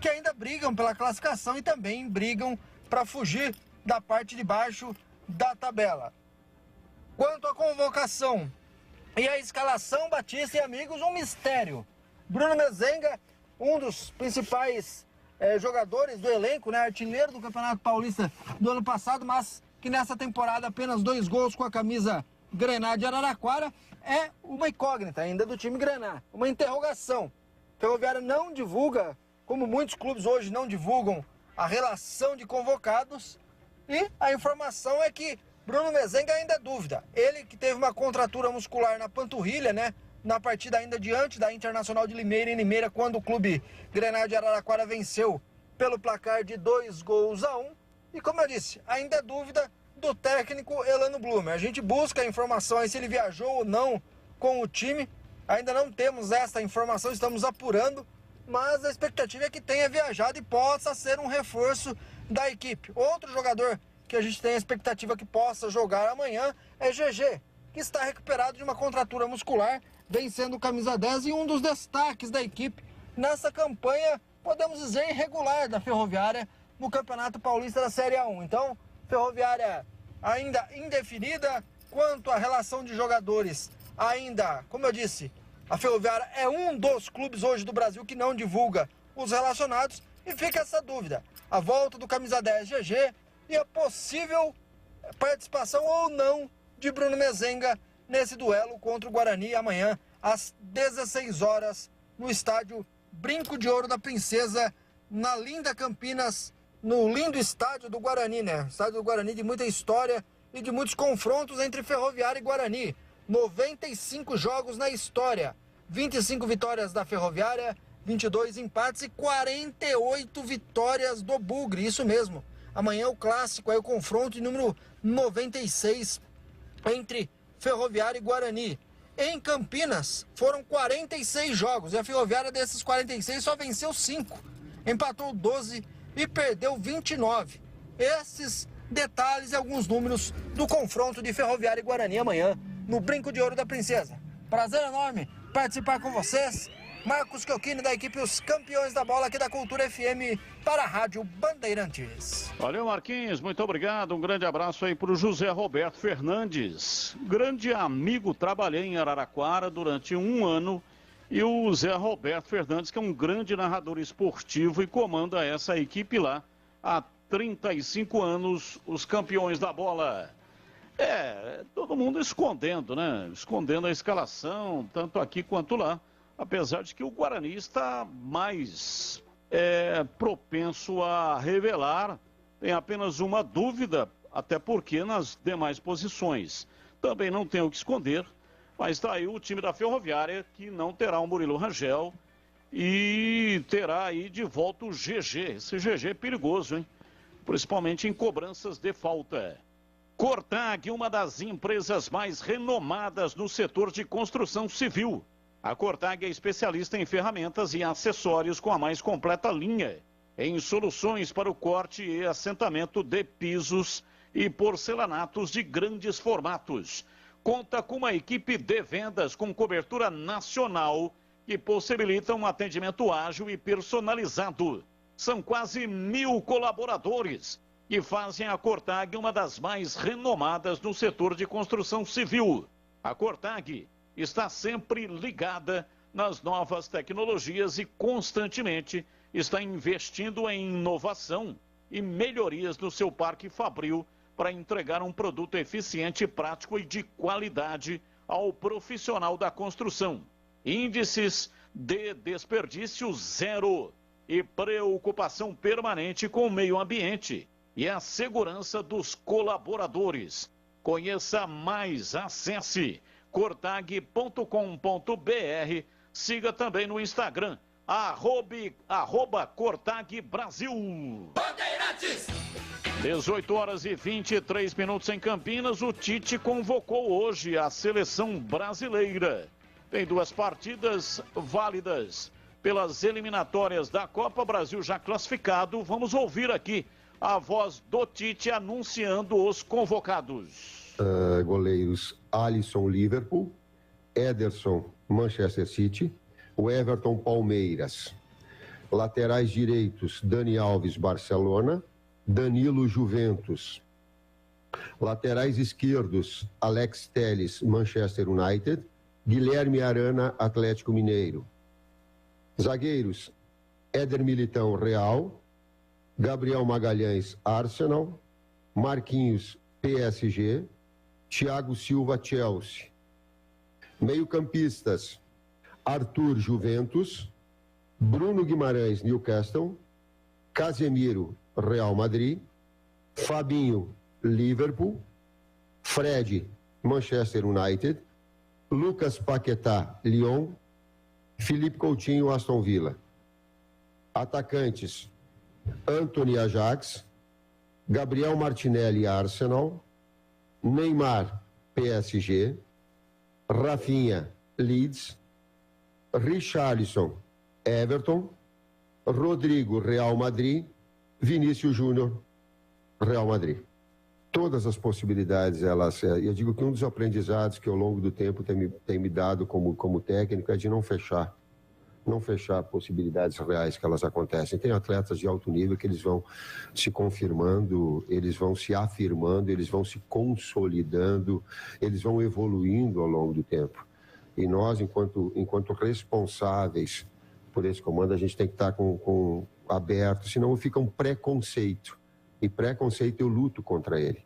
[SPEAKER 20] que ainda brigam pela classificação e também brigam para fugir da parte de baixo da tabela. Quanto à convocação e a escalação, Batista e amigos, um mistério. Bruno Mezenga, um dos principais jogadores do elenco, né? Artilheiro do Campeonato Paulista do ano passado, mas que nessa temporada apenas 2 gols com a camisa Grená de Araraquara, é uma incógnita ainda do time Grená, uma interrogação. A Ferroviária não divulga, como muitos clubes hoje não divulgam, a relação de convocados, e a informação é que Bruno Mezenga ainda é dúvida. Ele que teve uma contratura muscular na panturrilha, né? Na partida ainda diante da Internacional de Limeira, em Limeira, quando o clube Grená de Araraquara venceu pelo placar de 2-1. E como eu disse, ainda é dúvida do técnico Elano Blumer. A gente busca a informação aí se ele viajou ou não com o time. Ainda não temos essa informação, estamos apurando, mas a expectativa é que tenha viajado e possa ser um reforço da equipe. Outro jogador que a gente tem a expectativa que possa jogar amanhã é GG, que está recuperado de uma contratura muscular, vencendo o camisa 10 e um dos destaques da equipe nessa campanha, podemos dizer, irregular da Ferroviária no Campeonato Paulista da Série A1. Então, Ferroviária ainda indefinida, quanto à relação de jogadores ainda, como eu disse, a Ferroviária é um dos clubes hoje do Brasil que não divulga os relacionados e fica essa dúvida. A volta do camisa 10 GG e a possível participação ou não de Bruno Mezenga nesse duelo contra o Guarani amanhã às 16 horas no estádio Brinco de Ouro da Princesa, na linda Campinas, no lindo estádio do Guarani, né? Estádio do Guarani de muita história e de muitos confrontos entre Ferroviária e Guarani. 95 jogos na história, 25 vitórias da Ferroviária, 22 empates e 48 vitórias do Bugre, isso mesmo. Amanhã o clássico, aí o confronto de número 96 entre Ferroviária e Guarani. Em Campinas foram 46 jogos e a Ferroviária desses 46 só venceu 5, empatou 12 e perdeu 29. Esses detalhes e alguns números do confronto de Ferroviária e Guarani amanhã no Brinco de Ouro da Princesa. Prazer enorme participar com vocês. Marcos Chiochini, da equipe Os Campeões da Bola aqui da Cultura FM para a Rádio Bandeirantes.
[SPEAKER 5] Valeu, Marquinhos, muito obrigado. Um grande abraço aí para o José Roberto Fernandes. Grande amigo, trabalhei em Araraquara durante 1 ano. E o Zé Roberto Fernandes, que é um grande narrador esportivo e comanda essa equipe lá há 35 anos, os Campeões da Bola. Todo mundo escondendo, né? Escondendo a escalação, tanto aqui quanto lá. Apesar de que o Guarani está mais propenso a revelar, tem apenas uma dúvida, até porque nas demais posições também não tem o que esconder, mas está aí o time da Ferroviária, que não terá o Murilo Rangel e terá aí de volta o GG. Esse GG é perigoso, hein? Principalmente em cobranças de falta. Cortag, uma das empresas mais renomadas no setor de construção civil. A Cortag é especialista em ferramentas e acessórios com a mais completa linha em soluções para o corte e assentamento de pisos e porcelanatos de grandes formatos. Conta com uma equipe de vendas com cobertura nacional que possibilita um atendimento ágil e personalizado. São quase 1.000 colaboradores que fazem a Cortag uma das mais renomadas no setor de construção civil. A Cortag está sempre ligada nas novas tecnologias e constantemente está investindo em inovação e melhorias no seu parque fabril para entregar um produto eficiente, prático e de qualidade ao profissional da construção. Índices de desperdício zero e preocupação permanente com o meio ambiente e a segurança dos colaboradores. Conheça mais, acesse cortag.com.br, siga também no Instagram, @, Cortag Brasil.
[SPEAKER 1] Bandeirantes!
[SPEAKER 5] 18 horas e 23 minutos em Campinas, o Tite convocou hoje a seleção brasileira. Tem 2 partidas válidas pelas eliminatórias da Copa, Brasil já classificado. Vamos ouvir aqui a voz do Tite anunciando os convocados.
[SPEAKER 21] Goleiros Alisson, Liverpool, Ederson, Manchester City, o Everton, Palmeiras. Laterais direitos, Dani Alves, Barcelona, Danilo, Juventus. Laterais esquerdos, Alex Telles, Manchester United, Guilherme Arana, Atlético Mineiro. Zagueiros, Éder Militão, Real, Gabriel Magalhães, Arsenal, Marquinhos, PSG, Thiago Silva, Chelsea. Meio-campistas, Arthur, Juventus, Bruno Guimarães, Newcastle, Casemiro, Real Madrid, Fabinho, Liverpool, Fred, Manchester United, Lucas Paquetá, Lyon, Felipe Coutinho, Aston Villa. Atacantes, Antony, Ajax, Gabriel Martinelli, Arsenal, Neymar, PSG, Rafinha, Leeds, Richarlison, Everton, Rodrigo, Real Madrid, Vinícius Júnior, Real Madrid. Todas as possibilidades, eu digo que um dos aprendizados que ao longo do tempo tem me dado como técnico é de não fechar possibilidades reais que elas acontecem. Tem atletas de alto nível que eles vão se confirmando, eles vão se afirmando, eles vão se consolidando, eles vão evoluindo ao longo do tempo. E nós, enquanto responsáveis por esse comando, a gente tem que estar com aberto, senão fica um preconceito. E preconceito eu luto contra ele.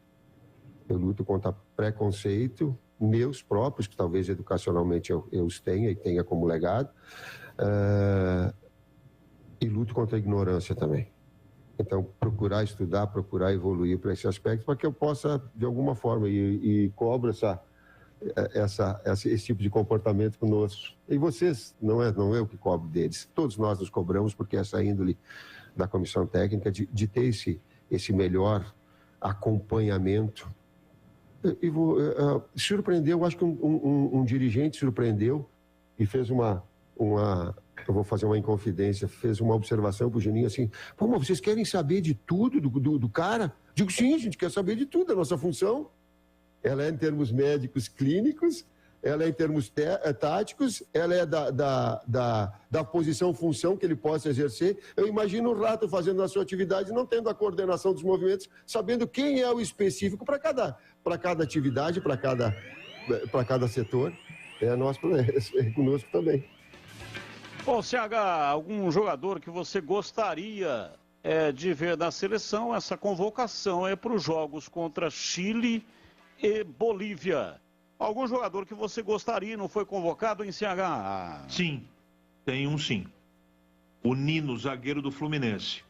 [SPEAKER 21] Eu luto contra preconceito, meus próprios, que talvez educacionalmente eu os tenha e tenha como legado, e luto contra a ignorância também. Então, procurar estudar, procurar evoluir para esse aspecto, para que eu possa, de alguma forma, e cobro esse tipo de comportamento conosco. E vocês, não é eu que cobro deles. Todos nós nos cobramos, porque essa índole da comissão técnica de ter esse melhor acompanhamento. Surpreendeu, acho que um dirigente surpreendeu e fez eu vou fazer uma inconfidência, fez uma observação pro Juninho assim: pô, mas vocês querem saber de tudo do cara? Digo, sim, a gente quer saber de tudo, a nossa função. Ela é em termos médicos clínicos, ela é em termos táticos, ela é da posição-função que ele possa exercer. Eu imagino o Rato fazendo a sua atividade, não tendo a coordenação dos movimentos, sabendo quem é o específico para cada atividade, para cada setor. É conosco também.
[SPEAKER 5] Bom, CH, algum jogador que você gostaria de ver na seleção? Essa convocação é para os jogos contra Chile e Bolívia. Algum jogador que você gostaria e não foi convocado em CH?
[SPEAKER 7] Sim, tem um sim. O zagueiro do Fluminense.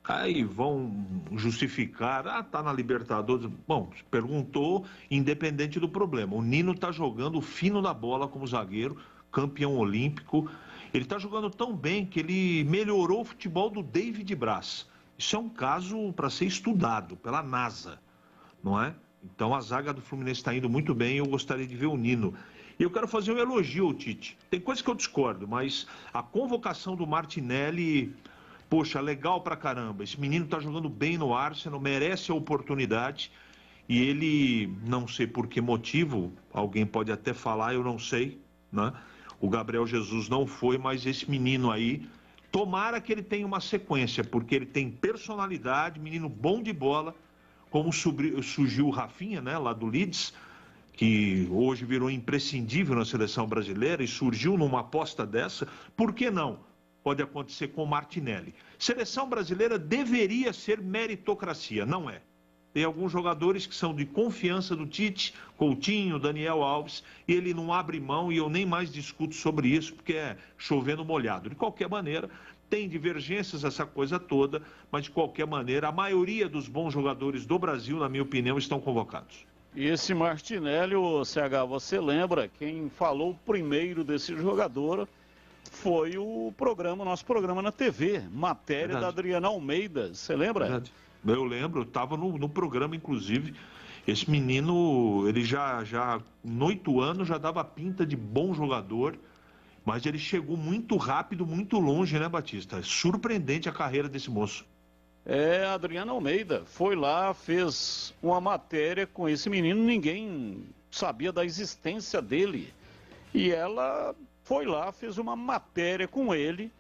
[SPEAKER 7] Aí vão justificar, tá na Libertadores. Bom, perguntou, independente do problema. O Nino tá jogando fino da bola como zagueiro, campeão olímpico. Ele tá jogando tão bem que ele melhorou o futebol do David Braz. Isso é um caso para ser estudado pela NASA, não é? Então a zaga do Fluminense está indo muito bem e eu gostaria de ver o Nino. E eu quero fazer um elogio ao Tite. Tem coisas que eu discordo, mas a convocação do Martinelli, poxa, legal pra caramba. Esse menino tá jogando bem no Arsenal, merece a oportunidade. E ele, não sei por que motivo, alguém pode até falar, eu não sei, né? O Gabriel Jesus não foi, mas esse menino aí, tomara que ele tenha uma sequência, porque ele tem personalidade, menino bom de bola. Como surgiu o Rafinha, né, lá do Leeds, que hoje virou imprescindível na seleção brasileira e surgiu numa aposta dessa, por que não? Pode acontecer com o Martinelli. Seleção brasileira deveria ser meritocracia, não é? Tem alguns jogadores que são de confiança do Tite, Coutinho, Daniel Alves, e ele não abre mão e eu nem mais discuto sobre isso, porque é chovendo molhado. De qualquer maneira, tem divergências, essa coisa toda, mas de qualquer maneira, a maioria dos bons jogadores do Brasil, na minha opinião, estão convocados.
[SPEAKER 5] E esse Martinelli, o CH, você lembra, quem falou primeiro desse jogador foi o nosso programa na TV, matéria Verdade. Da Adriana Almeida, você lembra?
[SPEAKER 7] Verdade. Eu lembro, eu estava no programa, inclusive. Esse menino, ele já no 8 anos, já dava pinta de bom jogador. Mas ele chegou muito rápido, muito longe, né, Batista? É surpreendente a carreira desse moço.
[SPEAKER 5] Adriana Almeida foi lá, fez uma matéria com esse menino, ninguém sabia da existência dele. E ela foi lá, fez uma matéria com ele,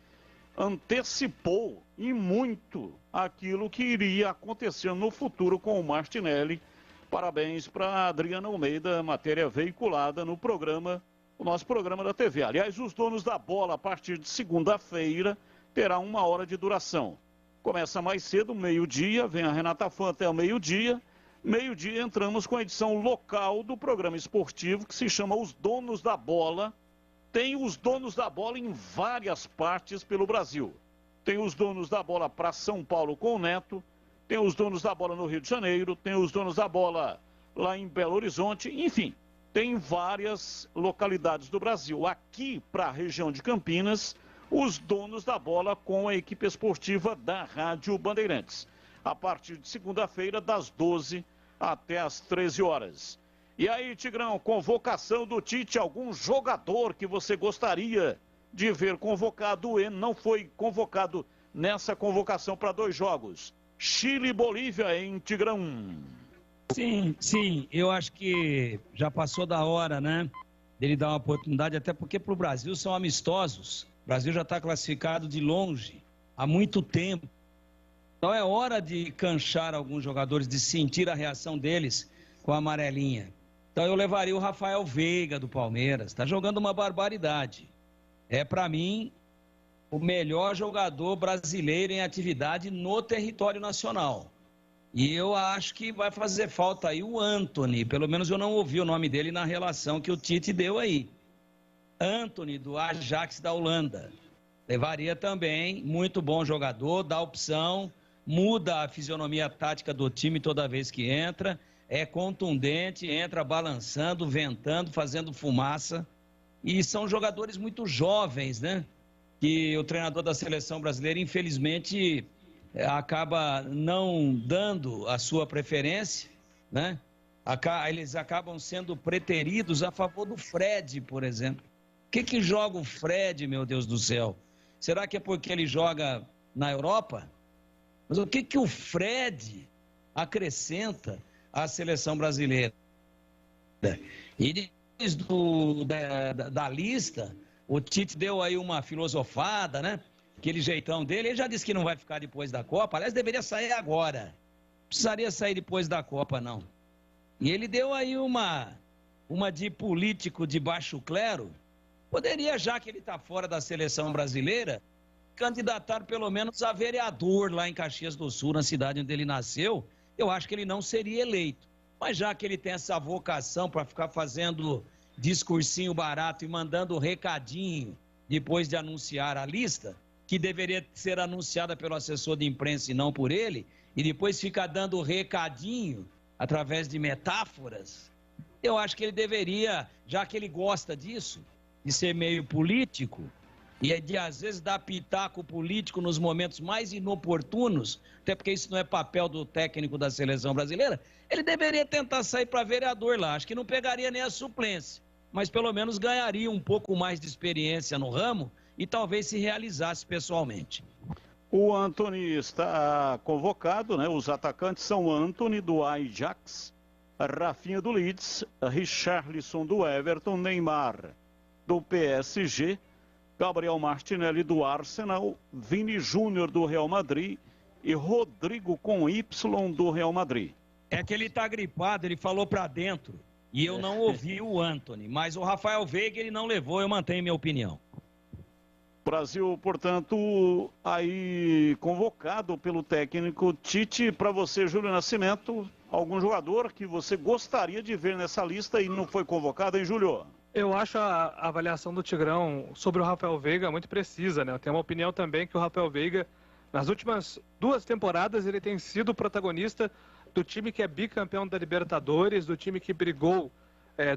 [SPEAKER 5] antecipou e muito aquilo que iria acontecer no futuro com o Martinelli. Parabéns para a Adriana Almeida, matéria veiculada no programa, o nosso programa da TV. Aliás, os donos da bola, a partir de segunda-feira, terá 1 hora de duração. Começa mais cedo, meio-dia, vem a Renata Fã até o meio-dia. Meio-dia entramos com a edição local do programa esportivo, que se chama Os Donos da Bola. Tem os donos da bola em várias partes pelo Brasil. Tem os donos da bola para São Paulo com o Neto, tem os donos da bola no Rio de Janeiro, tem os donos da bola lá em Belo Horizonte, enfim, tem várias localidades do Brasil. Aqui, para a região de Campinas, os donos da bola com a equipe esportiva da Rádio Bandeirantes. A partir de segunda-feira, das 12 até as 13 horas. E aí, Tigrão, convocação do Tite, algum jogador que você gostaria de ver convocado e não foi convocado nessa convocação para 2 jogos? Chile e Bolívia, hein, Tigrão?
[SPEAKER 9] Sim, eu acho que já passou da hora, né, dele dar uma oportunidade, até porque para o Brasil são amistosos. O Brasil já está classificado de longe há muito tempo. Então é hora de canchar alguns jogadores, de sentir a reação deles com a amarelinha. Então eu levaria o Rafael Veiga do Palmeiras, está jogando uma barbaridade. É, para mim, o melhor jogador brasileiro em atividade no território nacional. E eu acho que vai fazer falta aí o Antony, pelo menos eu não ouvi o nome dele na relação que o Tite deu aí. Antony, do Ajax da Holanda. Levaria também, muito bom jogador, dá opção, muda a fisionomia tática do time toda vez que entra, é contundente, entra balançando, ventando, fazendo fumaça. E são jogadores muito jovens, né? Que o treinador da seleção brasileira, infelizmente, acaba não dando a sua preferência, né? Eles acabam sendo preteridos a favor do Fred, por exemplo. O que joga o Fred, meu Deus do céu? Será que é porque ele joga na Europa? Mas o que o Fred acrescenta à seleção brasileira? E da lista, o Tite deu aí uma filosofada, né? Aquele jeitão dele, ele já disse que não vai ficar depois da Copa, aliás, deveria sair agora. Não precisaria sair depois da Copa, não. E ele deu aí uma de político de baixo clero, poderia, já que ele está fora da seleção brasileira, candidatar pelo menos a vereador lá em Caxias do Sul, na cidade onde ele nasceu. Eu acho que ele não seria eleito. Mas já que ele tem essa vocação para ficar fazendo discursinho barato e mandando recadinho depois de anunciar a lista, que deveria ser anunciada pelo assessor de imprensa e não por ele, e depois fica dando recadinho através de metáforas, eu acho que ele deveria, já que ele gosta disso, de ser meio político, e de às vezes dar pitaco político nos momentos mais inoportunos, até porque isso não é papel do técnico da seleção brasileira, ele deveria tentar sair para vereador lá. Acho que não pegaria nem a suplência, mas pelo menos ganharia um pouco mais de experiência no ramo e talvez se realizasse pessoalmente.
[SPEAKER 5] O Antony está convocado, né? Os atacantes são Antony do Ajax, Rafinha do Leeds, Richarlison do Everton, Neymar do PSG, Gabriel Martinelli do Arsenal, Vini Júnior do Real Madrid e Rodrigo com Y do Real Madrid.
[SPEAKER 9] É que ele está gripado, ele falou para dentro e eu não ouvi o Antony, mas o Rafael Veiga ele não levou, eu mantenho minha opinião.
[SPEAKER 5] Brasil, portanto, aí convocado pelo técnico Tite. Para você, Júlio Nascimento, algum jogador que você gostaria de ver nessa lista e não foi convocado, hein, Júlio?
[SPEAKER 6] Eu acho a avaliação do Tigrão sobre o Rafael Veiga muito precisa, né? Eu tenho uma opinião também que o Rafael Veiga, nas últimas 2 temporadas, ele tem sido o protagonista do time que é bicampeão da Libertadores, do time que brigou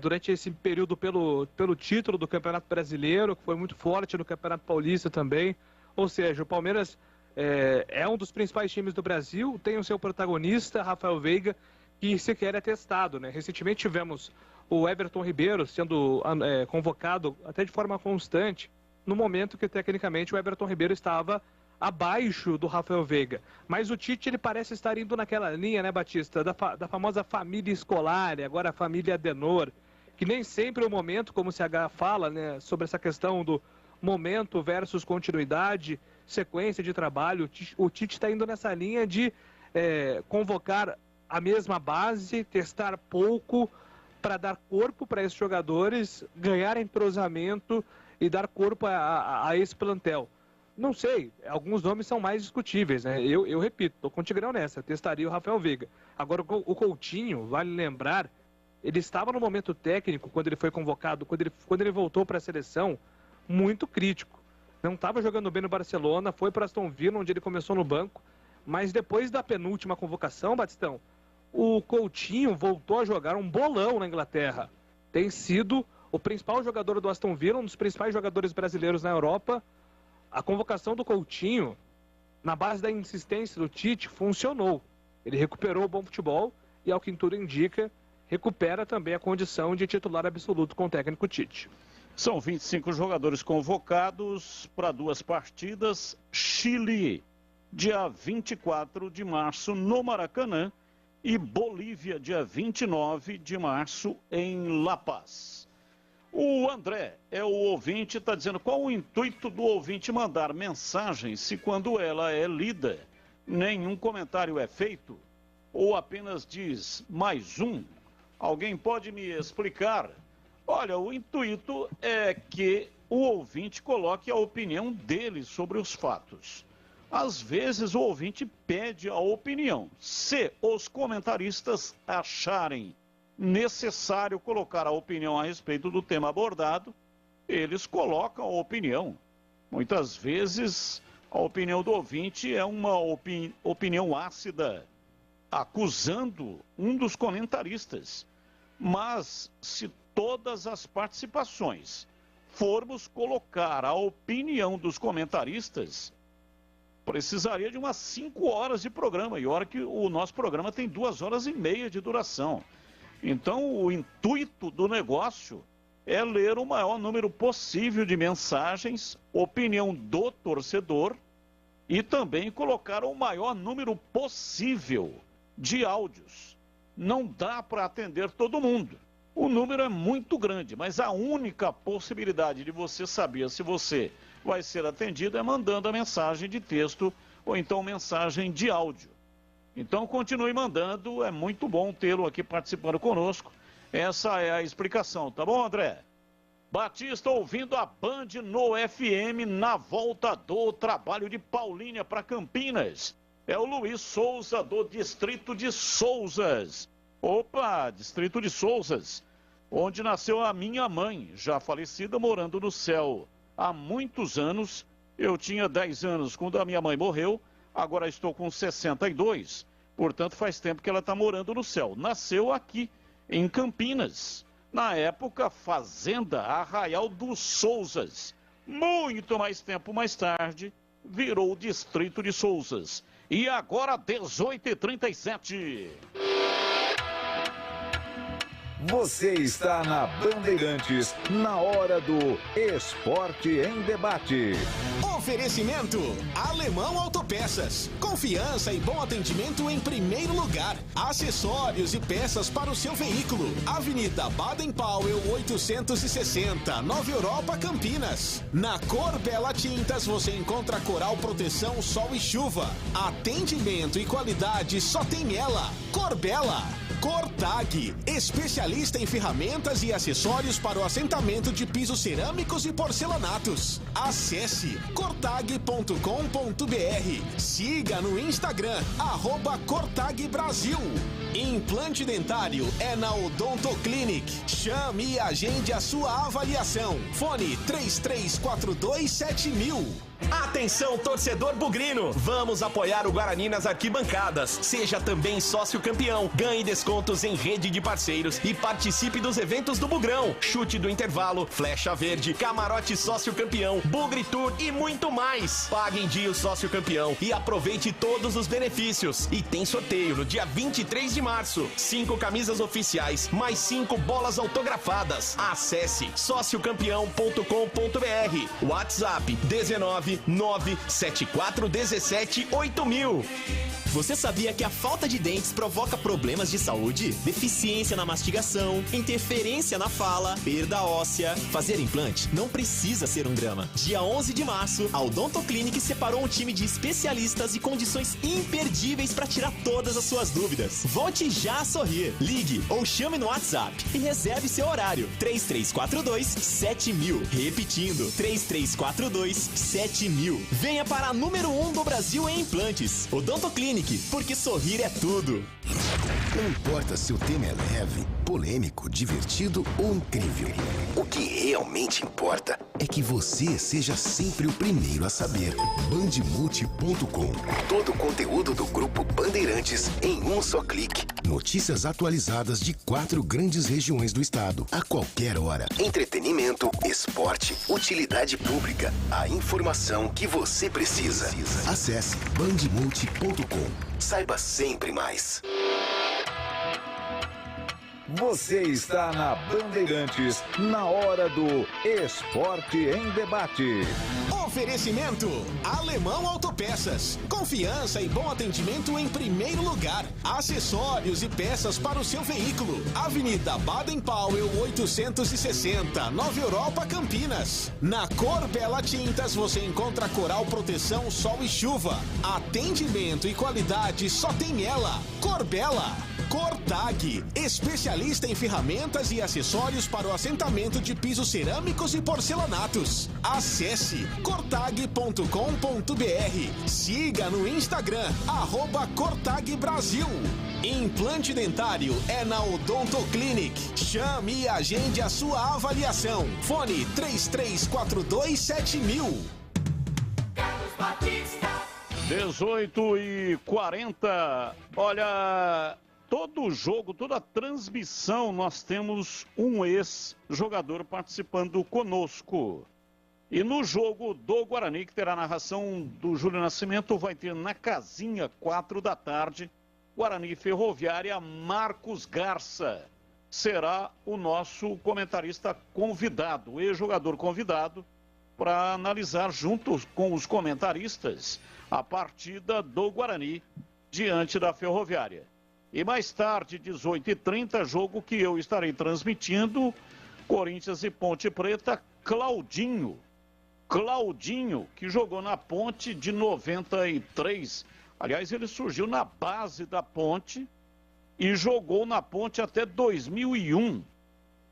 [SPEAKER 6] durante esse período pelo título do Campeonato Brasileiro, que foi muito forte no Campeonato Paulista também. Ou seja, o Palmeiras é um dos principais times do Brasil, tem o seu protagonista, Rafael Veiga, que sequer é testado, né? Recentemente tivemos o Everton Ribeiro sendo convocado até de forma constante, no momento que tecnicamente o Everton Ribeiro estava abaixo do Rafael Veiga. Mas o Tite, ele parece estar indo naquela linha, né, Batista, da famosa família escolar, agora a família Adenor, que nem sempre o momento, como o CH fala, né, sobre essa questão do momento versus continuidade, sequência de trabalho, o Tite está indo nessa linha de convocar a mesma base, testar pouco, para dar corpo para esses jogadores, ganhar entrosamento e dar corpo a esse plantel. Não sei, alguns nomes são mais discutíveis, né? Eu repito, estou com o Tigrão nessa, testaria o Rafael Veiga. Agora, o Coutinho, vale lembrar, ele estava no momento técnico, quando ele foi convocado, quando ele voltou para a seleção, muito crítico. Não estava jogando bem no Barcelona, foi para Aston Villa, onde ele começou no banco, mas depois da penúltima convocação, Batistão, o Coutinho voltou a jogar um bolão na Inglaterra. Tem sido o principal jogador do Aston Villa, um dos principais jogadores brasileiros na Europa. A convocação do Coutinho, na base da insistência do Tite, funcionou. Ele recuperou o bom futebol e, ao que tudo indica, recupera também a condição de titular absoluto com o técnico Tite.
[SPEAKER 5] São 25 jogadores convocados para 2 partidas. Chile, dia 24 de março, no Maracanã. E Bolívia, dia 29 de março, em La Paz. O André é o ouvinte, está dizendo qual o intuito do ouvinte mandar mensagem se quando ela é lida, nenhum comentário é feito? Ou apenas diz mais um? Alguém pode me explicar? Olha, o intuito é que o ouvinte coloque a opinião dele sobre os fatos. Às vezes o ouvinte pede a opinião. Se os comentaristas acharem necessário colocar a opinião a respeito do tema abordado, eles colocam a opinião. Muitas vezes a opinião do ouvinte é uma opinião ácida, acusando um dos comentaristas. Mas se todas as participações formos colocar a opinião dos comentaristas, precisaria de umas 5 horas de programa, e olha que o nosso programa tem 2 horas e meia de duração. Então, o intuito do negócio é ler o maior número possível de mensagens, opinião do torcedor, e também colocar o maior número possível de áudios. Não dá para atender todo mundo. O número é muito grande, mas a única possibilidade de você saber se você vai ser atendido é mandando a mensagem de texto ou então mensagem de áudio. Então continue mandando, é muito bom tê-lo aqui participando conosco. Essa é a explicação, tá bom, André? Batista ouvindo a Band no FM na volta do trabalho de Paulínia para Campinas. É o Luiz Souza do Distrito de Souzas. Opa, Distrito de Souzas, onde nasceu a minha mãe, já falecida, morando no céu. Há muitos anos, eu tinha 10 anos quando a minha mãe morreu, agora estou com 62, portanto faz tempo que ela está morando no céu. Nasceu aqui, em Campinas, na época Fazenda Arraial dos Souzas. Muito mais tempo mais tarde, virou o Distrito de Souzas. E agora 18h37.
[SPEAKER 3] Você está na Bandeirantes, na hora do Esporte em Debate.
[SPEAKER 4] Oferecimento Alemão Autopeças. Confiança e bom atendimento em primeiro lugar. Acessórios e peças para o seu veículo. Avenida Baden-Powell 860, Nova Europa, Campinas. Na Cor Bela Tintas você encontra coral proteção sol e chuva. Atendimento e qualidade só tem nela. Cor Bela. Cortag, especialista em ferramentas e acessórios para o assentamento de pisos cerâmicos e porcelanatos. Acesse cortag.com.br. Siga no Instagram, @CortagBrasil. Implante dentário é na Odontoclinic. Chame e agende a sua avaliação. Fone 33427000.
[SPEAKER 18] Atenção, torcedor bugrino! Vamos apoiar o Guarani nas arquibancadas. Seja também sócio campeão. Ganhe descontos em rede de parceiros e participe dos eventos do Bugrão. Chute do intervalo, flecha verde, camarote sócio campeão, Bugre Tour e muito mais. Pague em dia o sócio campeão e aproveite todos os benefícios. E tem sorteio no dia 23 de março. 5 camisas oficiais, mais 5 bolas autografadas. Acesse sociocampeão.com.br. WhatsApp 19974178000.
[SPEAKER 2] Você sabia que a falta de dentes provoca problemas de saúde? Deficiência na mastigação, interferência na fala, perda óssea. Fazer implante não precisa ser um drama. Dia 11 de março, a Odontoclinic separou um time de especialistas e condições imperdíveis para tirar todas as suas dúvidas. Volte já a sorrir. Ligue ou chame no WhatsApp e reserve seu horário. 3342-7000. Repetindo, 3342-7000. Venha para a número 1 do Brasil em implantes. Odontoclinic, porque sorrir é tudo.
[SPEAKER 19] Não importa se o tema é leve, polêmico, divertido ou incrível. O que realmente importa é que você seja sempre o primeiro a saber. Bandemulti.com. Todo o conteúdo do Grupo Bandeirantes em um só clique. Notícias atualizadas de 4 grandes regiões do estado. A qualquer hora. Entretenimento, esporte, utilidade pública. A informação que você precisa. Acesse bandemulti.com. Saiba sempre mais.
[SPEAKER 3] Você está na Bandeirantes, na hora do Esporte em Debate.
[SPEAKER 4] Oferecimento Alemão Autopeças. Confiança e bom atendimento em primeiro lugar. Acessórios e peças para o seu veículo. Avenida Baden-Powell 860, Nova Europa, Campinas. Na Cor Bela Tintas você encontra coral proteção sol e chuva. Atendimento e qualidade só tem ela. Cor Bela. Cortag, especialista em ferramentas e acessórios para o assentamento de pisos cerâmicos e porcelanatos. Acesse cortag.com.br. Siga no Instagram, @CortagBrasil. Implante dentário é na Odontoclinic. Chame e agende a sua avaliação. Fone 33427000.
[SPEAKER 5] 18h40. Olha, todo jogo, toda transmissão, nós temos um ex-jogador participando conosco. E no jogo do Guarani, que terá narração do Júlio Nascimento, vai ter na casinha, 4 da tarde, Guarani Ferroviária, Marcos Garça. Será o nosso comentarista convidado, ex-jogador convidado, para analisar junto com os comentaristas a partida do Guarani diante da Ferroviária. E mais tarde, 18h30, jogo que eu estarei transmitindo, Corinthians e Ponte Preta, Claudinho, que jogou na Ponte de 93. Aliás, ele surgiu na base da Ponte e jogou na Ponte até 2001.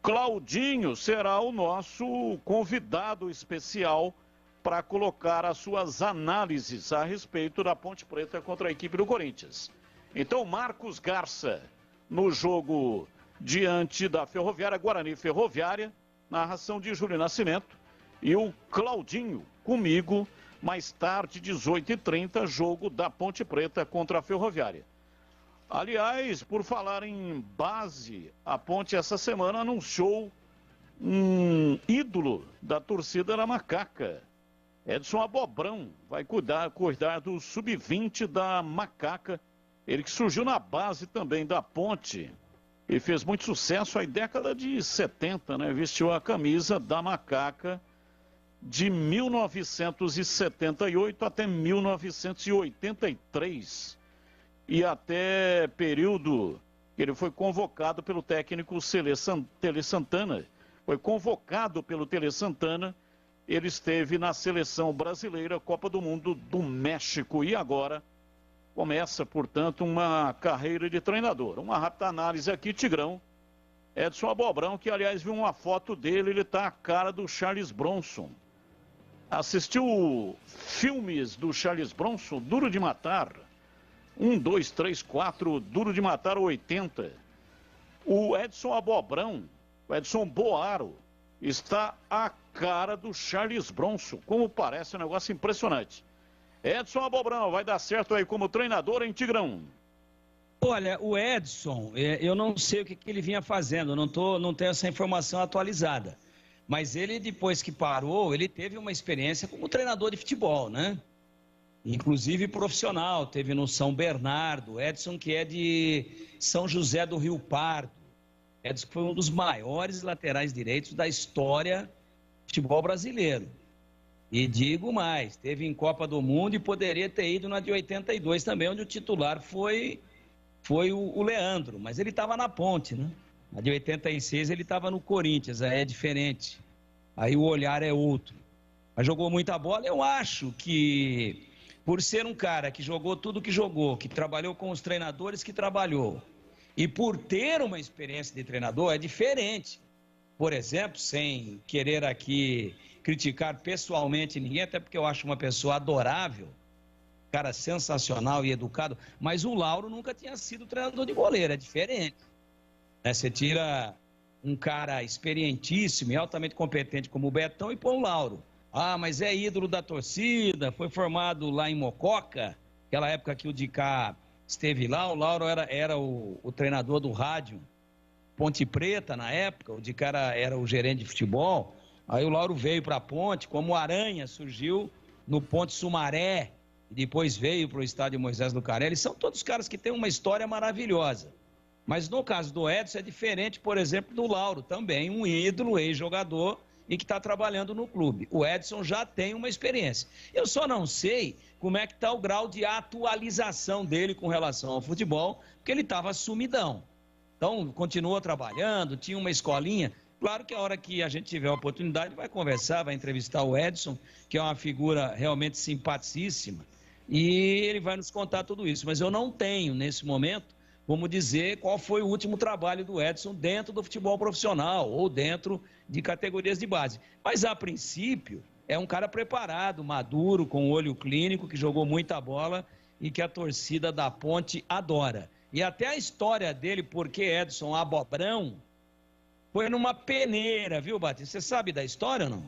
[SPEAKER 5] Claudinho será o nosso convidado especial para colocar as suas análises a respeito da Ponte Preta contra a equipe do Corinthians. Então, Marcos Garça, no jogo diante da Ferroviária, Guarani Ferroviária, narração de Júlio Nascimento, e o Claudinho comigo, mais tarde, 18h30, jogo da Ponte Preta contra a Ferroviária. Aliás, por falar em base, a Ponte essa semana anunciou um ídolo da torcida da Macaca. Edson Abobrão vai cuidar do sub-20 da Macaca. Ele que surgiu na base também da Ponte e fez muito sucesso aí década de 70, né? Vestiu a camisa da Macaca de 1978 até 1983. E até período que ele foi convocado pelo técnico Tele Santana. Foi convocado pelo Tele Santana. Ele esteve na seleção brasileira, Copa do Mundo do México. E agora começa, portanto, uma carreira de treinador. Uma rápida análise aqui, Tigrão. Edson Abobrão, que aliás viu uma foto dele, ele tá a cara do Charles Bronson. Assistiu filmes do Charles Bronson, Duro de Matar, 1, 2, 3, 4, Duro de Matar 80. O Edson Abobrão, o Edson Boaro, está a cara do Charles Bronson. Como parece, um negócio impressionante. Edson Abobrão, vai dar certo aí como treinador em Tigrão?
[SPEAKER 9] Olha, o Edson, eu não sei o que ele vinha fazendo, não tenho essa informação atualizada. Mas ele, depois que parou, ele teve uma experiência como treinador de futebol, né? Inclusive profissional, teve no São Bernardo. Edson, que é de São José do Rio Pardo. Edson foi um dos maiores laterais direitos da história do futebol brasileiro. E digo mais, teve em Copa do Mundo e poderia ter ido na de 82 também, onde o titular foi o Leandro, mas ele estava na Ponte, né? A de 86 ele estava no Corinthians, aí é diferente. Aí o olhar é outro. Mas jogou muita bola. Eu acho que, por ser um cara que jogou tudo que jogou, que trabalhou com os treinadores que trabalhou, e por ter uma experiência de treinador, é diferente. Por exemplo, sem querer aqui criticar pessoalmente ninguém, até porque eu acho uma pessoa adorável, cara sensacional e educado, mas o Lauro nunca tinha sido treinador de goleiro, é diferente. Né? Você tira um cara experientíssimo e altamente competente como o Betão e põe o Lauro. Ah, mas é ídolo da torcida, foi formado lá em Mococa, aquela época que o Dicá esteve lá, o Lauro era o treinador do rádio Ponte Preta na época, o Dicá era o gerente de futebol, aí o Lauro veio para a Ponte, como o Aranha surgiu no Ponte Sumaré, e depois veio para o estádio Moisés Lucarelli, são todos caras que têm uma história maravilhosa. Mas no caso do Edson é diferente, por exemplo, do Lauro, também um ídolo, ex-jogador, e que está trabalhando no clube. O Edson já tem uma experiência. Eu só não sei como é que está o grau de atualização dele com relação ao futebol, porque ele estava sumidão. Então, continuou trabalhando, tinha uma escolinha. Claro que a hora que a gente tiver a oportunidade vai conversar, vai entrevistar o Edson, que é uma figura realmente simpaticíssima, e ele vai nos contar tudo isso. Mas eu não tenho, nesse momento, como dizer qual foi o último trabalho do Edson dentro do futebol profissional ou dentro de categorias de base. Mas, a princípio, é um cara preparado, maduro, com olho clínico, que jogou muita bola e que a torcida da Ponte adora. E até a história dele, porque Edson Abobrão, foi numa peneira, viu, Batista? Você sabe da história ou não?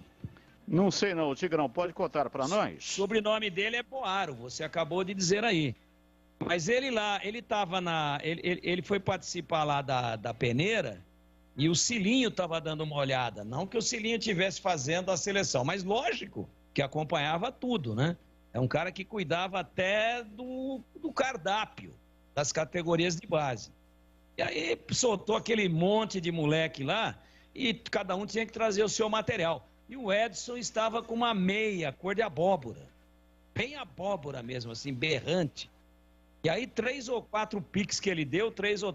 [SPEAKER 5] Não sei não, Tigrão, pode contar para nós?
[SPEAKER 9] O sobrenome dele é Boaro, você acabou de dizer aí. Mas ele lá, ele estava ele foi participar lá da peneira e o Cilinho estava dando uma olhada. Não que o Cilinho estivesse fazendo a seleção, mas lógico que acompanhava tudo, né? É um cara que cuidava até do cardápio das categorias de base. E aí soltou aquele monte de moleque lá e cada um tinha que trazer o seu material. E o Edson estava com uma meia, cor de abóbora. Bem abóbora mesmo, assim, berrante. E aí 3 ou 4 piques que ele deu, 3 ou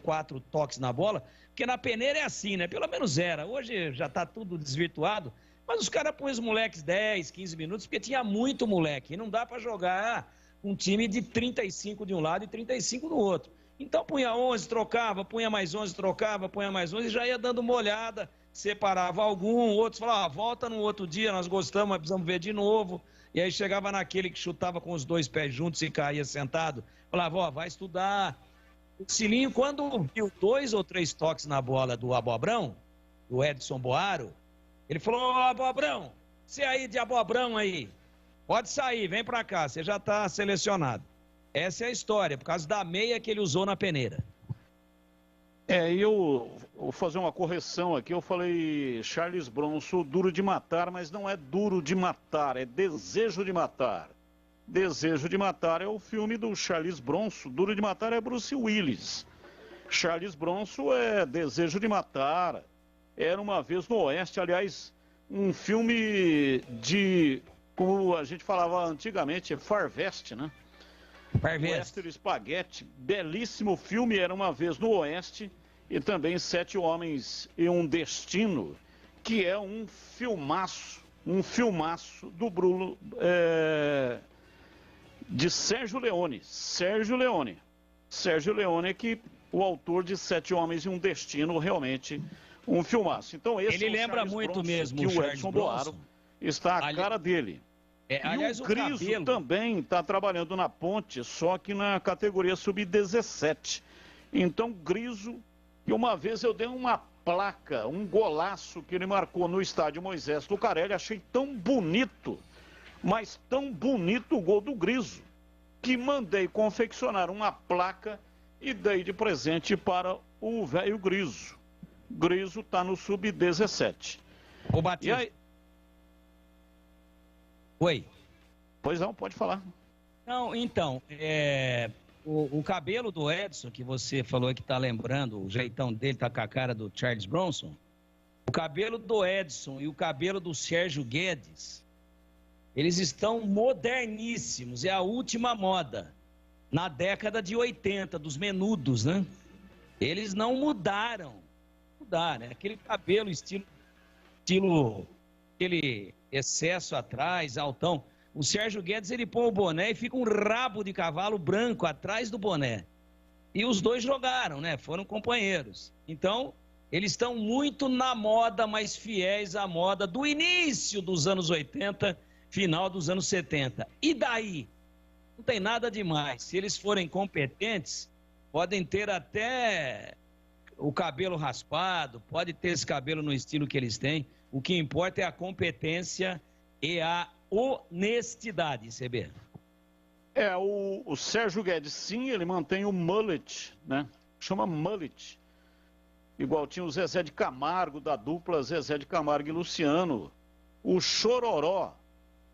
[SPEAKER 9] 4 toques na bola, porque na peneira é assim, né? Pelo menos era. Hoje já tá tudo desvirtuado, mas os caras põem os moleques 10, 15 minutos, porque tinha muito moleque. E não dá para jogar um time de 35 de um lado e 35 do outro. Então punha 11, trocava, punha mais 11, trocava, punha mais 11 e já ia dando uma olhada, separava algum, outros falavam, volta no outro dia, nós gostamos, mas precisamos ver de novo. E aí chegava naquele que chutava com os 2 pés juntos e caía sentado, falava, ó, vai estudar. O Cilinho, quando viu 2 ou 3 toques na bola do Abobrão, do Edson Boaro, ele falou, ó, Abobrão, você aí de Abobrão aí, pode sair, vem pra cá, você já tá selecionado. Essa é a história, por causa da meia que ele usou na peneira.
[SPEAKER 5] Eu vou fazer uma correção aqui, eu falei Charles Bronson, Duro de Matar, mas não é Duro de Matar, é Desejo de Matar. Desejo de Matar é o filme do Charles Bronson, Duro de Matar é Bruce Willis. Charles Bronson é Desejo de Matar, Era Uma Vez no Oeste, aliás, um filme de, como a gente falava antigamente, Far West, né? Western Spaghetti, belíssimo filme, Era Uma Vez no Oeste, e também 7 Homens e um Destino, que é um filmaço do Bruno, de Sérgio Leone. Sérgio Leone é que o autor de 7 Homens e um Destino, realmente um filmaço. Então esse
[SPEAKER 9] ele lembra muito Bronson, mesmo
[SPEAKER 5] que o Edson Boaro está a cara dele.
[SPEAKER 9] Aliás,
[SPEAKER 5] e o Griso também está trabalhando na Ponte, só que na categoria sub-17. Então, Griso, e uma vez eu dei uma placa, um golaço que ele marcou no estádio Moisés Lucarelli, achei tão bonito, mas tão bonito o gol do Griso, que mandei confeccionar uma placa e dei de presente para o velho Griso. Griso está no sub-17.
[SPEAKER 9] Ô, Batista.
[SPEAKER 5] E aí...
[SPEAKER 9] Oi.
[SPEAKER 5] Pois não, pode falar.
[SPEAKER 9] Não, então, o cabelo do Edson, que você falou que tá lembrando, o jeitão dele tá com a cara do Charles Bronson, o cabelo do Edson e o cabelo do Sérgio Guedes, eles estão moderníssimos, é a última moda, na década de 80, dos menudos, né? Eles não mudaram, né? Aquele cabelo, estilo aquele excesso atrás, altão. O Sérgio Guedes, ele põe o boné e fica um rabo de cavalo branco atrás do boné. E os dois jogaram, né? Foram companheiros. Então, eles estão muito na moda, mas fiéis à moda do início dos anos 80, final dos anos 70. E daí? não tem nada demais. Se eles forem competentes, podem ter até o cabelo raspado, pode ter esse cabelo no estilo que eles têm. O que importa é a competência e a honestidade, CB.
[SPEAKER 5] O Sérgio Guedes, sim, ele mantém o mullet, né? Chama mullet. Igual tinha o Zezé de Camargo, da dupla Zezé de Camargo e Luciano. O Chororó.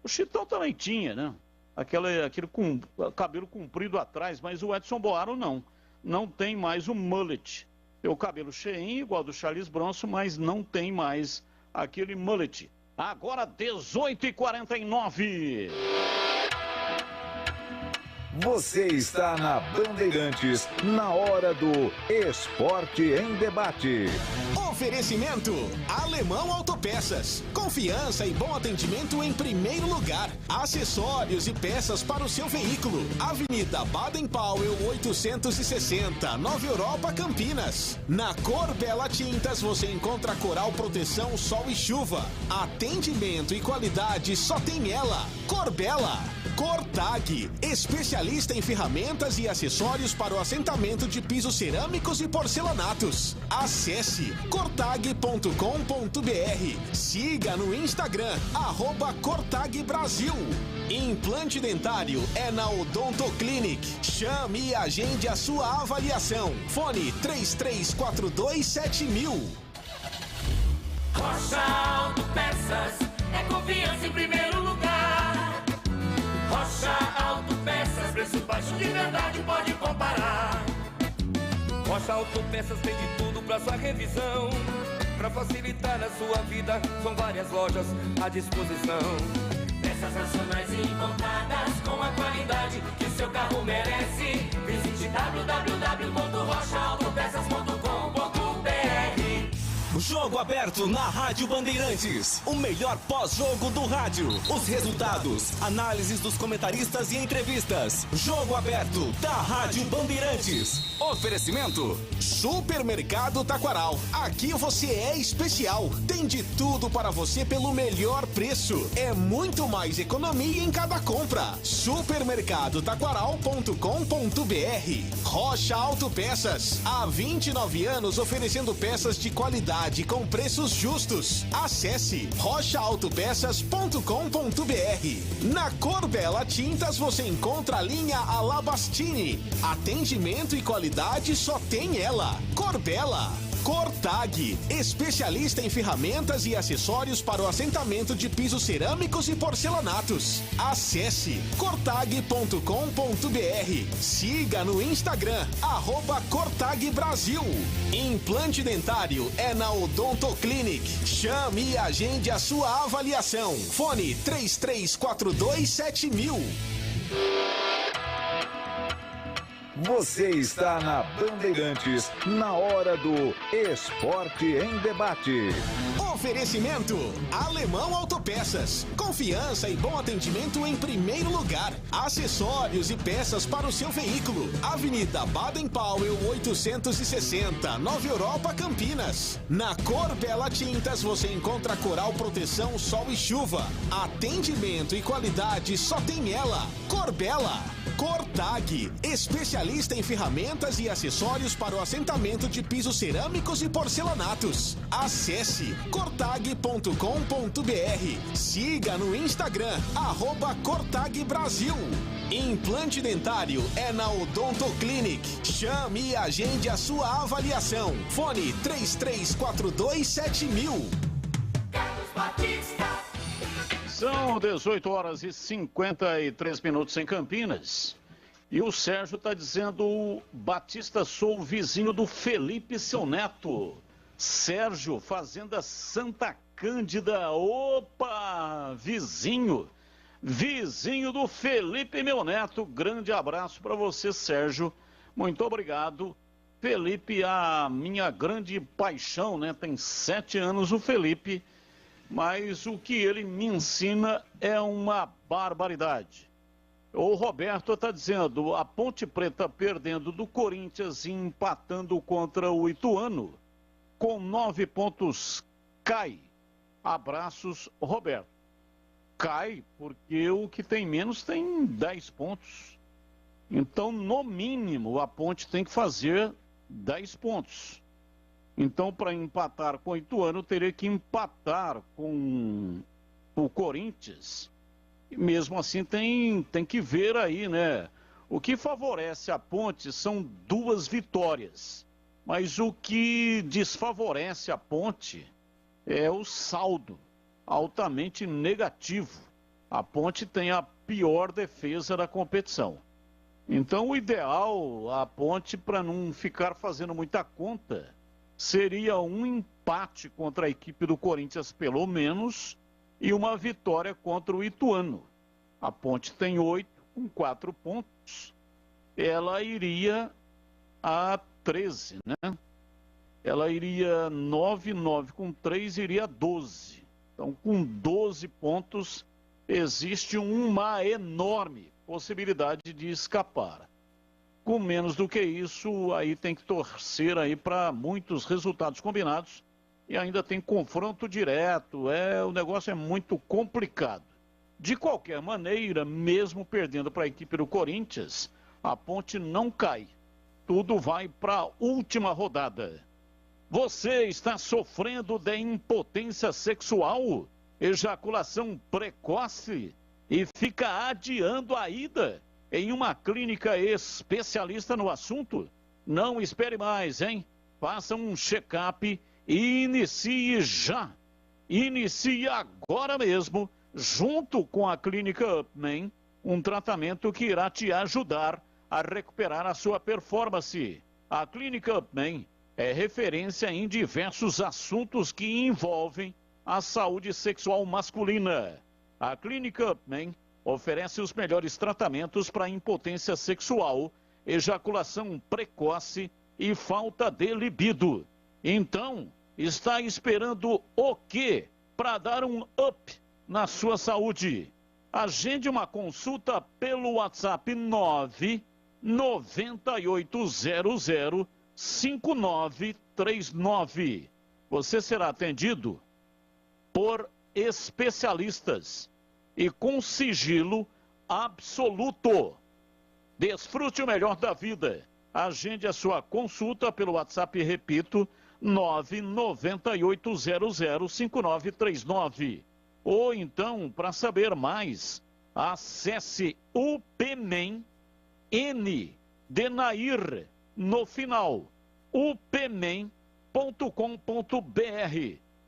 [SPEAKER 5] O Chitão também tinha, né? Aquele com cabelo comprido atrás, mas o Edson Boaro não. Não tem mais o mullet. Tem o cabelo cheinho, igual do Charles Bronson, mas não tem mais aquele mullet. Agora 18h49.
[SPEAKER 3] Você está na Bandeirantes, na hora do Esporte em Debate.
[SPEAKER 4] Oferecimento Alemão Autopeças. Confiança e bom atendimento em primeiro lugar. Acessórios e peças para o seu veículo. Avenida Baden-Powell 860, Nova Europa, Campinas. Na Cor Bela Tintas você encontra Coral Proteção Sol e Chuva. Atendimento e qualidade só tem ela. Cor Bela. Cortag, especialista em ferramentas e acessórios para o assentamento de pisos cerâmicos e porcelanatos. Acesse cortag.com.br. Siga no Instagram, @Cortag Brasil. Implante dentário é na Odontoclinic. Chame e agende a sua avaliação. Fone 33427000.
[SPEAKER 1] Rocha Autopeças é confiança em primeiro lugar. Rocha Autopeças, preço baixo de verdade, pode comparar. Rocha Autopeças tem de tudo pra sua revisão. Pra facilitar a sua vida, são várias lojas à disposição. Peças nacionais e importadas com a qualidade que o seu carro merece. Visite www.rochaautopeças.com.br.
[SPEAKER 18] Jogo aberto na Rádio Bandeirantes. O melhor pós-jogo do rádio. Os resultados, análises dos comentaristas e entrevistas. Jogo aberto da Rádio Bandeirantes. Oferecimento
[SPEAKER 4] Supermercado Taquaral. Aqui você é especial. Tem de tudo para você pelo melhor preço. É muito mais economia em cada compra. Supermercadotaquaral.com.br. Rocha Autopeças. Há 29 anos oferecendo peças de qualidade com preços justos. Acesse rochaautopeças.com.br. Na Cor Bela Tintas você encontra a linha Alabastini. Atendimento e qualidade só tem ela. Cor Bela. Cortag, especialista em ferramentas e acessórios para o assentamento de pisos cerâmicos e porcelanatos. Acesse cortag.com.br. Siga no Instagram, @Cortag Brasil. Implante dentário é na Odontoclinic. Chame e agende a sua avaliação. Fone 33427000.
[SPEAKER 3] Você está na Bandeirantes, na hora do Esporte em Debate.
[SPEAKER 4] Oferecimento Alemão Autopeças. Confiança e bom atendimento em primeiro lugar. Acessórios e peças para o seu veículo. Avenida Baden-Powell 860, Nova Europa, Campinas. Na Cor Bela Tintas você encontra Coral Proteção Sol e Chuva. Atendimento e qualidade só tem ela. Cor Bela. Cortag, especialista em ferramentas e acessórios para o assentamento de pisos cerâmicos e porcelanatos. Acesse cortag.com.br. Siga no Instagram, @Cortag Brasil. Implante dentário é na Odontoclinic. Chame e agende a sua avaliação. Fone 33427000.
[SPEAKER 1] Carlos Batista.
[SPEAKER 5] São 18h53 em Campinas. E o Sérgio está dizendo: Batista, sou o vizinho do Felipe, seu neto. Sérgio, Fazenda Santa Cândida. Opa, vizinho. Vizinho do Felipe, meu neto. Grande abraço para você, Sérgio. Muito obrigado. Felipe, a minha grande paixão, né? Tem 7 anos o Felipe. Mas o que ele me ensina é uma barbaridade. O Roberto está dizendo: a Ponte Preta perdendo do Corinthians e empatando contra o Ituano. Com 9 pontos, cai. Abraços, Roberto. Cai porque o que tem menos tem 10 pontos. Então, no mínimo, a Ponte tem que fazer 10 pontos. Então, para empatar com o Ituano, teria que empatar com o Corinthians. E mesmo assim, tem que ver aí, né? O que favorece a Ponte são 2 vitórias. Mas o que desfavorece a Ponte é o saldo altamente negativo. A Ponte tem a pior defesa da competição. Então, o ideal, a Ponte, para não ficar fazendo muita conta, seria um empate contra a equipe do Corinthians, pelo menos, e uma vitória contra o Ituano. A Ponte tem 8, com 4 pontos. Ela iria a 13, né? Ela iria 9 com 3, iria 12. Então, com 12 pontos, existe uma enorme possibilidade de escapar. Com menos do que isso, aí tem que torcer aí para muitos resultados combinados e ainda tem confronto direto. O negócio é muito complicado. De qualquer maneira, mesmo perdendo para a equipe do Corinthians, a Ponte não cai. Tudo vai para a última rodada. Você está sofrendo de impotência sexual, ejaculação precoce e fica adiando a ida em uma clínica especialista no assunto? Não espere mais, hein? Faça um check-up e inicie já. Inicie agora mesmo, junto com a Clínica Upman, um tratamento que irá te ajudar a recuperar a sua performance. A Clínica Upman é referência em diversos assuntos que envolvem a saúde sexual masculina. A Clínica Upman oferece os melhores tratamentos para impotência sexual, ejaculação precoce e falta de libido. Então, está esperando o quê para dar um up na sua saúde? Agende uma consulta pelo WhatsApp 998005939. Você será atendido por especialistas e com sigilo absoluto. Desfrute o melhor da vida. Agende a sua consulta pelo WhatsApp, repito, 998005939. Ou então, para saber mais, acesse upmen, N de Nair, no final, upmen.com.br.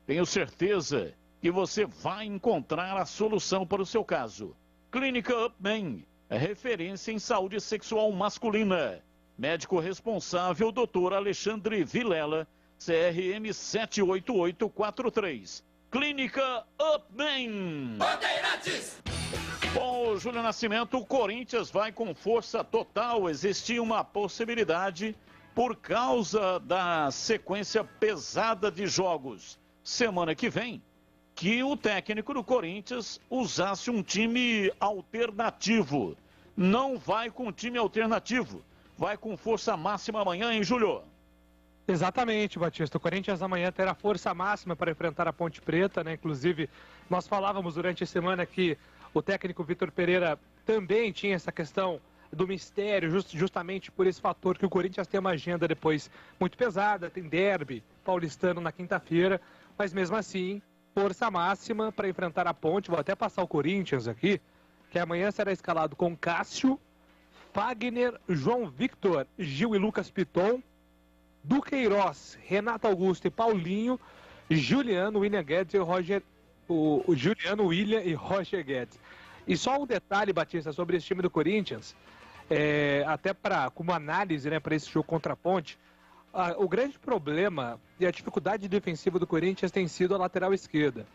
[SPEAKER 5] Tenho certeza que você vai encontrar a solução para o seu caso. Clínica Upman, referência em saúde sexual masculina. Médico responsável, Dr. Alexandre Vilela, CRM 78843. Clínica Upman.
[SPEAKER 1] Bandeirantes!
[SPEAKER 5] Bom, Júlio Nascimento, o Corinthians vai com força total. Existia uma possibilidade, por causa da sequência pesada de jogos semana que vem, que o técnico do Corinthians usasse um time alternativo. Não vai com time alternativo, vai com força máxima amanhã, hein, Júlio?
[SPEAKER 6] Exatamente, Batista. O Corinthians amanhã terá força máxima para enfrentar a Ponte Preta, né? Inclusive, nós falávamos durante a semana que o técnico Vitor Pereira também tinha essa questão do mistério, justamente por esse fator que o Corinthians tem uma agenda depois muito pesada, tem derby paulistano na quinta-feira, mas mesmo assim, força máxima para enfrentar a Ponte. Vou até passar o Corinthians aqui, que amanhã será escalado com Cássio, Fagner, João Victor, Gil e Lucas Piton, Duqueiroz, Renato Augusto e Paulinho, Juliano, William Guedes e o Juliano, William e Roger Guedes. E só um detalhe, Batista, sobre esse time do Corinthians, até como análise, né, para esse jogo contra a Ponte, o grande problema e a dificuldade defensiva do Corinthians tem sido a lateral esquerda.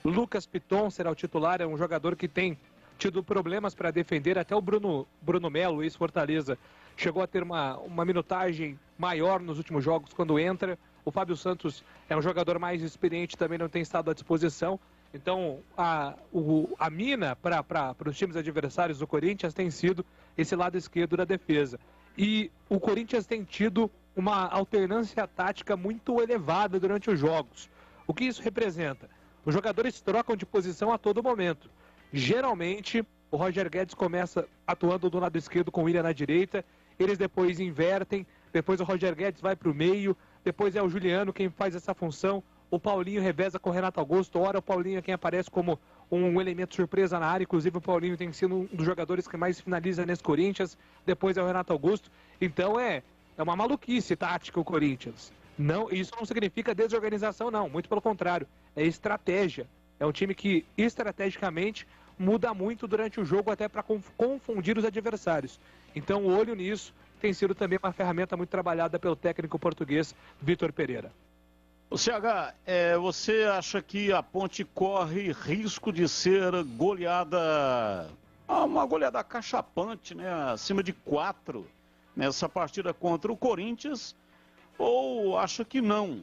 [SPEAKER 6] Lucas Piton será o titular, é um jogador que tem tido problemas para defender, até o Bruno Melo, ex-Fortaleza, chegou a ter uma minutagem maior nos últimos jogos quando entra. O Fábio Santos é um jogador mais experiente, também não tem estado à disposição. Então, a mina para os times adversários do Corinthians tem sido esse lado esquerdo da defesa. E o Corinthians tem tido uma alternância tática muito elevada durante os jogos. O que isso representa? Os jogadores trocam de posição a todo momento. Geralmente, o Roger Guedes começa atuando do lado esquerdo com o William na direita, eles depois invertem, depois o Roger Guedes vai para o meio, depois é o Juliano quem faz essa função, o Paulinho reveza com o Renato Augusto, ora o Paulinho é quem aparece como um elemento surpresa na área, inclusive o Paulinho tem sido um dos jogadores que mais finaliza nesse Corinthians, depois é o Renato Augusto, então é uma maluquice tática o Corinthians. Não, isso não significa desorganização não, muito pelo contrário, é estratégia, é um time que estrategicamente muda muito durante o jogo até para confundir os adversários. Então, o olho nisso tem sido também uma ferramenta muito trabalhada pelo técnico português Vitor Pereira.
[SPEAKER 5] O CH, você acha que a Ponte corre risco de ser goleada, uma goleada acachapante, né, acima de 4 nessa partida contra o Corinthians? Ou acha que não,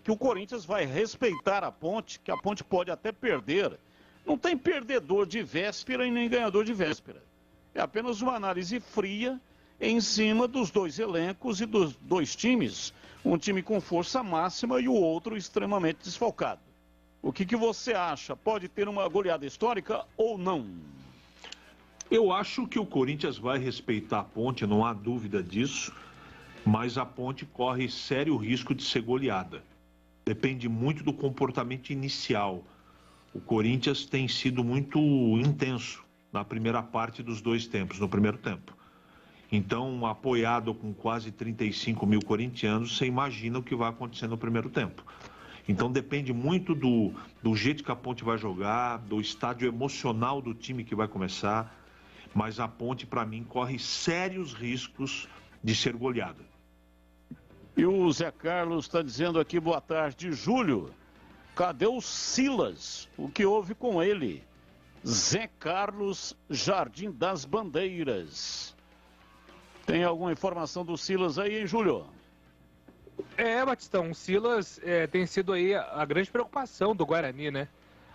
[SPEAKER 5] que o Corinthians vai respeitar a Ponte, que a Ponte pode até perder? Não tem perdedor de véspera e nem ganhador de véspera. É apenas uma análise fria em cima dos dois elencos e dos dois times. Um time com força máxima e o outro extremamente desfalcado. O que você acha? Pode ter uma goleada histórica ou não?
[SPEAKER 7] Eu acho que o Corinthians vai respeitar a Ponte, não há dúvida disso. Mas a Ponte corre sério risco de ser goleada. Depende muito do comportamento inicial. O Corinthians tem sido muito intenso na primeira parte dos dois tempos, no primeiro tempo. Então, apoiado com quase 35 mil corintianos, você imagina o que vai acontecer no primeiro tempo. Então, depende muito do jeito que a Ponte vai jogar, do estádio emocional do time que vai começar. Mas a Ponte, para mim, corre sérios riscos de ser goleada.
[SPEAKER 5] E o Zé Carlos está dizendo aqui, boa tarde, Júlio. Cadê o Silas? O que houve com ele? Zé Carlos, Jardim das Bandeiras. Tem alguma informação do Silas aí, hein, Júlio?
[SPEAKER 6] Batistão, o Silas tem sido aí a grande preocupação do Guarani, né?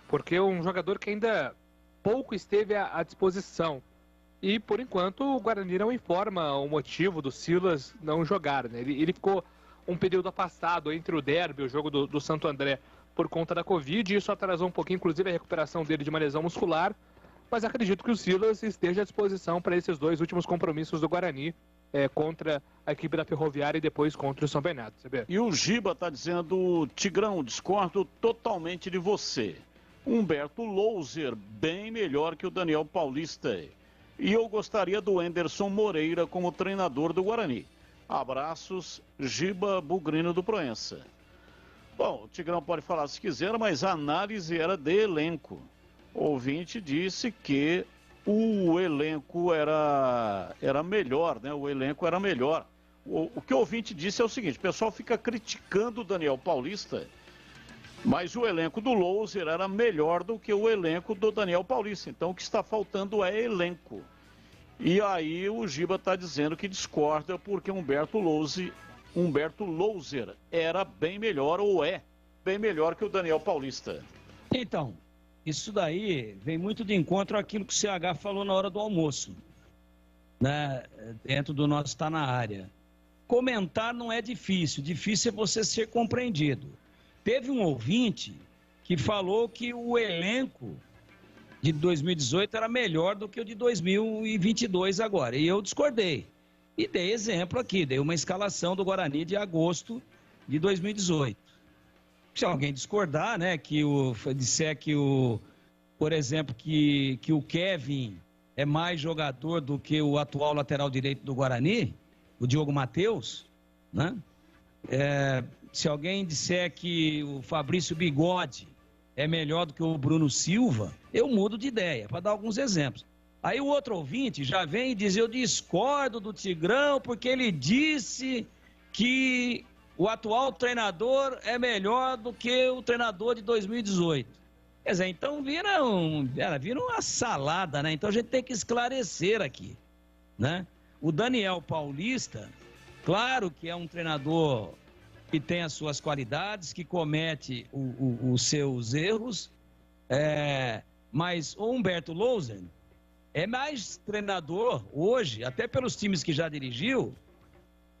[SPEAKER 6] Porque é um jogador que ainda pouco esteve à disposição. E, por enquanto, o Guarani não informa o motivo do Silas não jogar, né? Ele ficou um período afastado entre o derby e o jogo do Santo André por conta da Covid, e isso atrasou um pouquinho, inclusive, a recuperação dele de uma lesão muscular, mas acredito que o Silas esteja à disposição para esses dois últimos compromissos do Guarani, contra a equipe da Ferroviária e depois contra o São Bernardo.
[SPEAKER 5] E o Giba está dizendo, Tigrão, discordo totalmente de você. Humberto Louser, bem melhor que o Daniel Paulista. E eu gostaria do Anderson Moreira como treinador do Guarani. Abraços, Giba Bugrino do Proença. Bom, o Tigrão pode falar se quiser, mas a análise era de elenco. O ouvinte disse que o elenco era melhor, né? O elenco era melhor. O que o ouvinte disse é o seguinte, o pessoal fica criticando o Daniel Paulista, mas o elenco do Louser era melhor do que o elenco do Daniel Paulista. Então o que está faltando é elenco. E aí o Giba está dizendo que discorda porque Humberto Louser era bem melhor, ou é bem melhor que o Daniel Paulista.
[SPEAKER 9] Então, isso daí vem muito de encontro àquilo que o CH falou na hora do almoço, né? Dentro do nosso Tá Na Área. Comentar não é difícil é você ser compreendido. Teve um ouvinte que falou que o elenco de 2018 era melhor do que o de 2022 agora. E eu discordei. E dei exemplo aqui, dei uma escalação do Guarani de agosto de 2018. Se alguém discordar, né, disser que por exemplo, que o Kevin é mais jogador do que o atual lateral direito do Guarani, o Diogo Matheus, né? Se alguém disser que o Fabrício Bigode é melhor do que o Bruno Silva, eu mudo de ideia, para dar alguns exemplos. Aí o outro ouvinte já vem e diz, eu discordo do Tigrão, porque ele disse que o atual treinador é melhor do que o treinador de 2018. Quer dizer, então vira uma salada, né? Então a gente tem que esclarecer aqui, né? O Daniel Paulista, claro que é um treinador que tem as suas qualidades, que comete os seus erros, mas o Humberto Louser é mais treinador hoje, até pelos times que já dirigiu,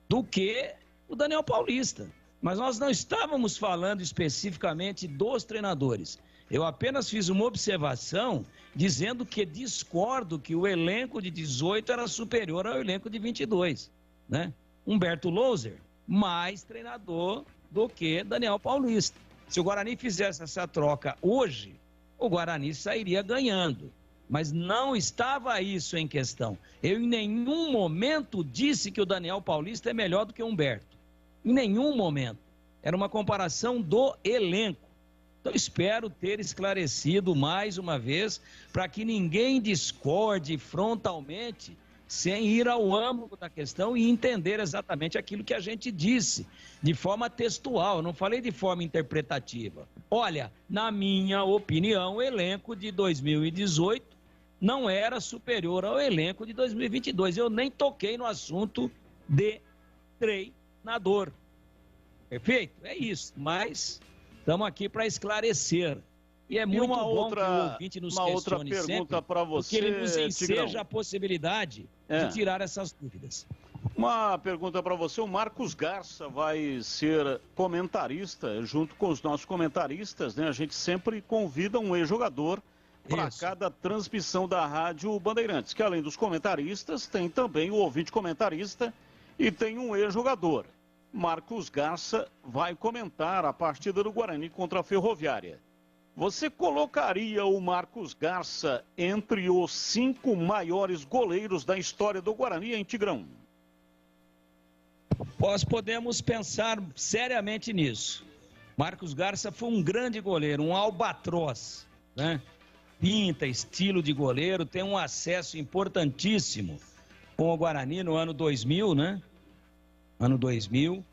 [SPEAKER 9] do que o Daniel Paulista. Mas nós não estávamos falando especificamente dos treinadores. Eu apenas fiz uma observação dizendo que discordo que o elenco de 18 era superior ao elenco de 22, né? Humberto Louser, mais treinador do que Daniel Paulista. Se o Guarani fizesse essa troca hoje, o Guarani sairia ganhando. Mas não estava isso em questão. Eu em nenhum momento disse que o Daniel Paulista é melhor do que o Humberto. Em nenhum momento. Era uma comparação do elenco. Então, espero ter esclarecido mais uma vez, para que ninguém discorde frontalmente, sem ir ao âmago da questão e entender exatamente aquilo que a gente disse, de forma textual, eu não falei de forma interpretativa. Olha, na minha opinião, o elenco de 2018 não era superior ao elenco de 2022. Eu nem toquei no assunto de treinador. Perfeito? É isso, mas estamos aqui para esclarecer. E é muito bom que o ouvinte nos questione sempre, porque ele nos enseja a possibilidade de tirar essas dúvidas.
[SPEAKER 5] Uma pergunta para você. O Marcos Garça vai ser comentarista, junto com os nossos comentaristas, né? A gente sempre convida um ex-jogador para cada transmissão da Rádio Bandeirantes, que além dos comentaristas, tem também o ouvinte comentarista e tem um ex-jogador. Marcos Garça vai comentar a partida do Guarani contra a Ferroviária. Você colocaria o Marcos Garça entre os 5 maiores goleiros da história do Guarani, em Tigrão?
[SPEAKER 9] Nós podemos pensar seriamente nisso. Marcos Garça foi um grande goleiro, um albatroz, né? Pinta, estilo de goleiro, tem um acesso importantíssimo com o Guarani no ano 2000, né? Ano 2000,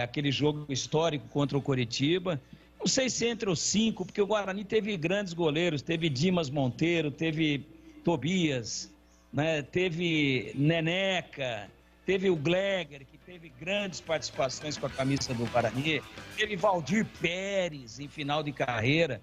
[SPEAKER 9] aquele jogo histórico contra o Coritiba. Não sei se entre os 5, porque o Guarani teve grandes goleiros, teve Dimas Monteiro, teve Tobias, né? Teve Neneca, teve o Gleger, que teve grandes participações com a camisa do Guarani, teve Valdir Pérez em final de carreira.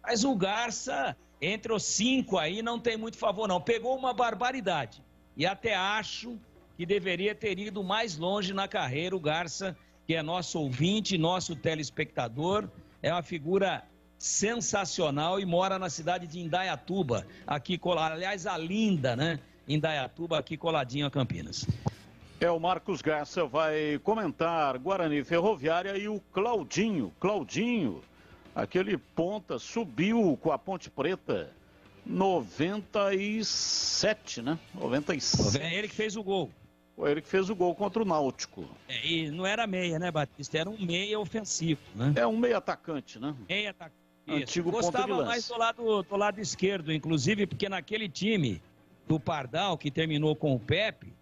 [SPEAKER 9] Mas o Garça, entre os 5 aí, não tem muito favor não. Pegou uma barbaridade. E até acho que deveria ter ido mais longe na carreira o Garça, que é nosso ouvinte, nosso telespectador. É uma figura sensacional e mora na cidade de Indaiatuba, aqui aliás, a linda, né? Indaiatuba, aqui coladinho a Campinas.
[SPEAKER 5] O Marcos Garça vai comentar Guarani Ferroviária e o Claudinho. Claudinho, aquele ponta, subiu com a Ponte Preta 97, né? 97.
[SPEAKER 9] Ele que fez o gol.
[SPEAKER 5] Foi ele que fez o gol contra o Náutico.
[SPEAKER 9] E não era meia, né, Batista? Era um meia ofensivo, né?
[SPEAKER 5] É um meia atacante, né?
[SPEAKER 9] Meia atacante.
[SPEAKER 5] Antigo
[SPEAKER 9] Gostava
[SPEAKER 5] ponta de
[SPEAKER 9] mais
[SPEAKER 5] lança.
[SPEAKER 9] do lado esquerdo, inclusive, porque naquele time do Pardal, que terminou com o Pepe,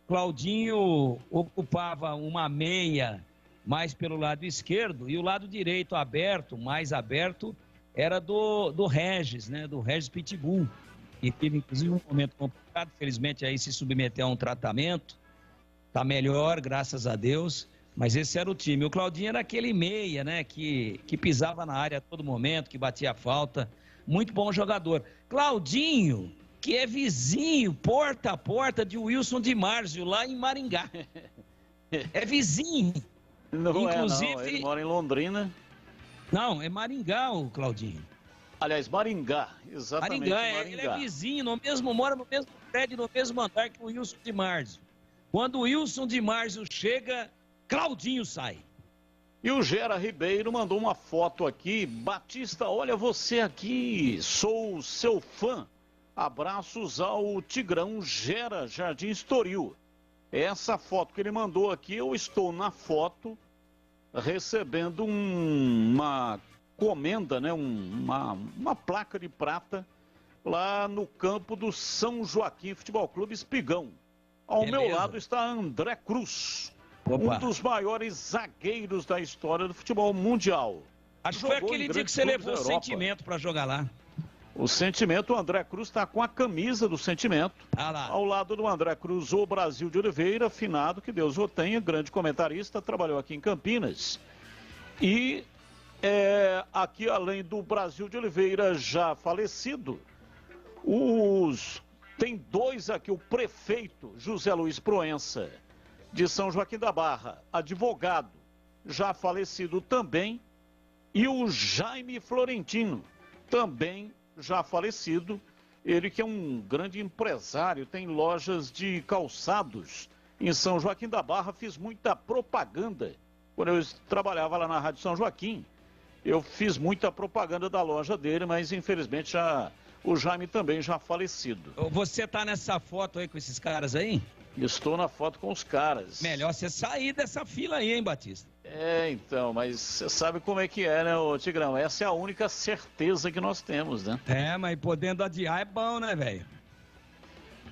[SPEAKER 9] Claudinho ocupava uma meia mais pelo lado esquerdo e o lado direito aberto, mais aberto, era do Regis, né? Do Regis Pitbull. E teve, inclusive, um momento complicado, felizmente aí se submeteu a um tratamento. Tá melhor, graças a Deus, mas esse era o time. O Claudinho era aquele meia, né, que pisava na área a todo momento, que batia falta. Muito bom jogador. Claudinho, que é vizinho, porta a porta de Wilson de Márzio, lá em Maringá. É vizinho.
[SPEAKER 5] Não
[SPEAKER 9] inclusive,
[SPEAKER 5] não. Ele mora em Londrina.
[SPEAKER 9] Não, é Maringá o Claudinho.
[SPEAKER 5] Aliás, Maringá, exatamente.
[SPEAKER 9] Maringá. Ele é vizinho, mora no mesmo prédio, no mesmo andar que o Wilson de Márzio. Quando o Wilson de Márzio chega, Claudinho sai.
[SPEAKER 5] E o Gera Ribeiro mandou uma foto aqui. Batista, olha você aqui, sou seu fã. Abraços ao Tigrão Gera, Jardim Estoril. Essa foto que ele mandou aqui, eu estou na foto recebendo uma comenda, né? Uma placa de prata lá no campo do São Joaquim Futebol Clube Espigão. Ao meu lado está André Cruz, um dos maiores zagueiros da história do futebol mundial.
[SPEAKER 9] Acho que foi aquele dia que você levou o Sentimento para jogar lá.
[SPEAKER 5] O Sentimento, o André Cruz está com a camisa do Sentimento. Ao lado do André Cruz, o Brasil de Oliveira, finado, que Deus o tenha, grande comentarista, trabalhou aqui em Campinas. E aqui, além do Brasil de Oliveira já falecido, tem 2 aqui, o prefeito José Luiz Proença, de São Joaquim da Barra, advogado, já falecido também, E o Jaime Florentino, também já falecido, ele que é um grande empresário, tem lojas de calçados em São Joaquim da Barra, fiz muita propaganda. Quando eu trabalhava lá na Rádio São Joaquim, eu fiz muita propaganda da loja dele, mas infelizmente o Jaime também já falecido.
[SPEAKER 9] Você tá nessa foto aí com esses caras aí?
[SPEAKER 5] Estou na foto com os caras.
[SPEAKER 9] Melhor você sair dessa fila aí, hein, Batista?
[SPEAKER 5] Então, mas você sabe como é que é, né, ô Tigrão? Essa é a única certeza que nós temos, né?
[SPEAKER 9] Mas podendo adiar é bom, né, velho?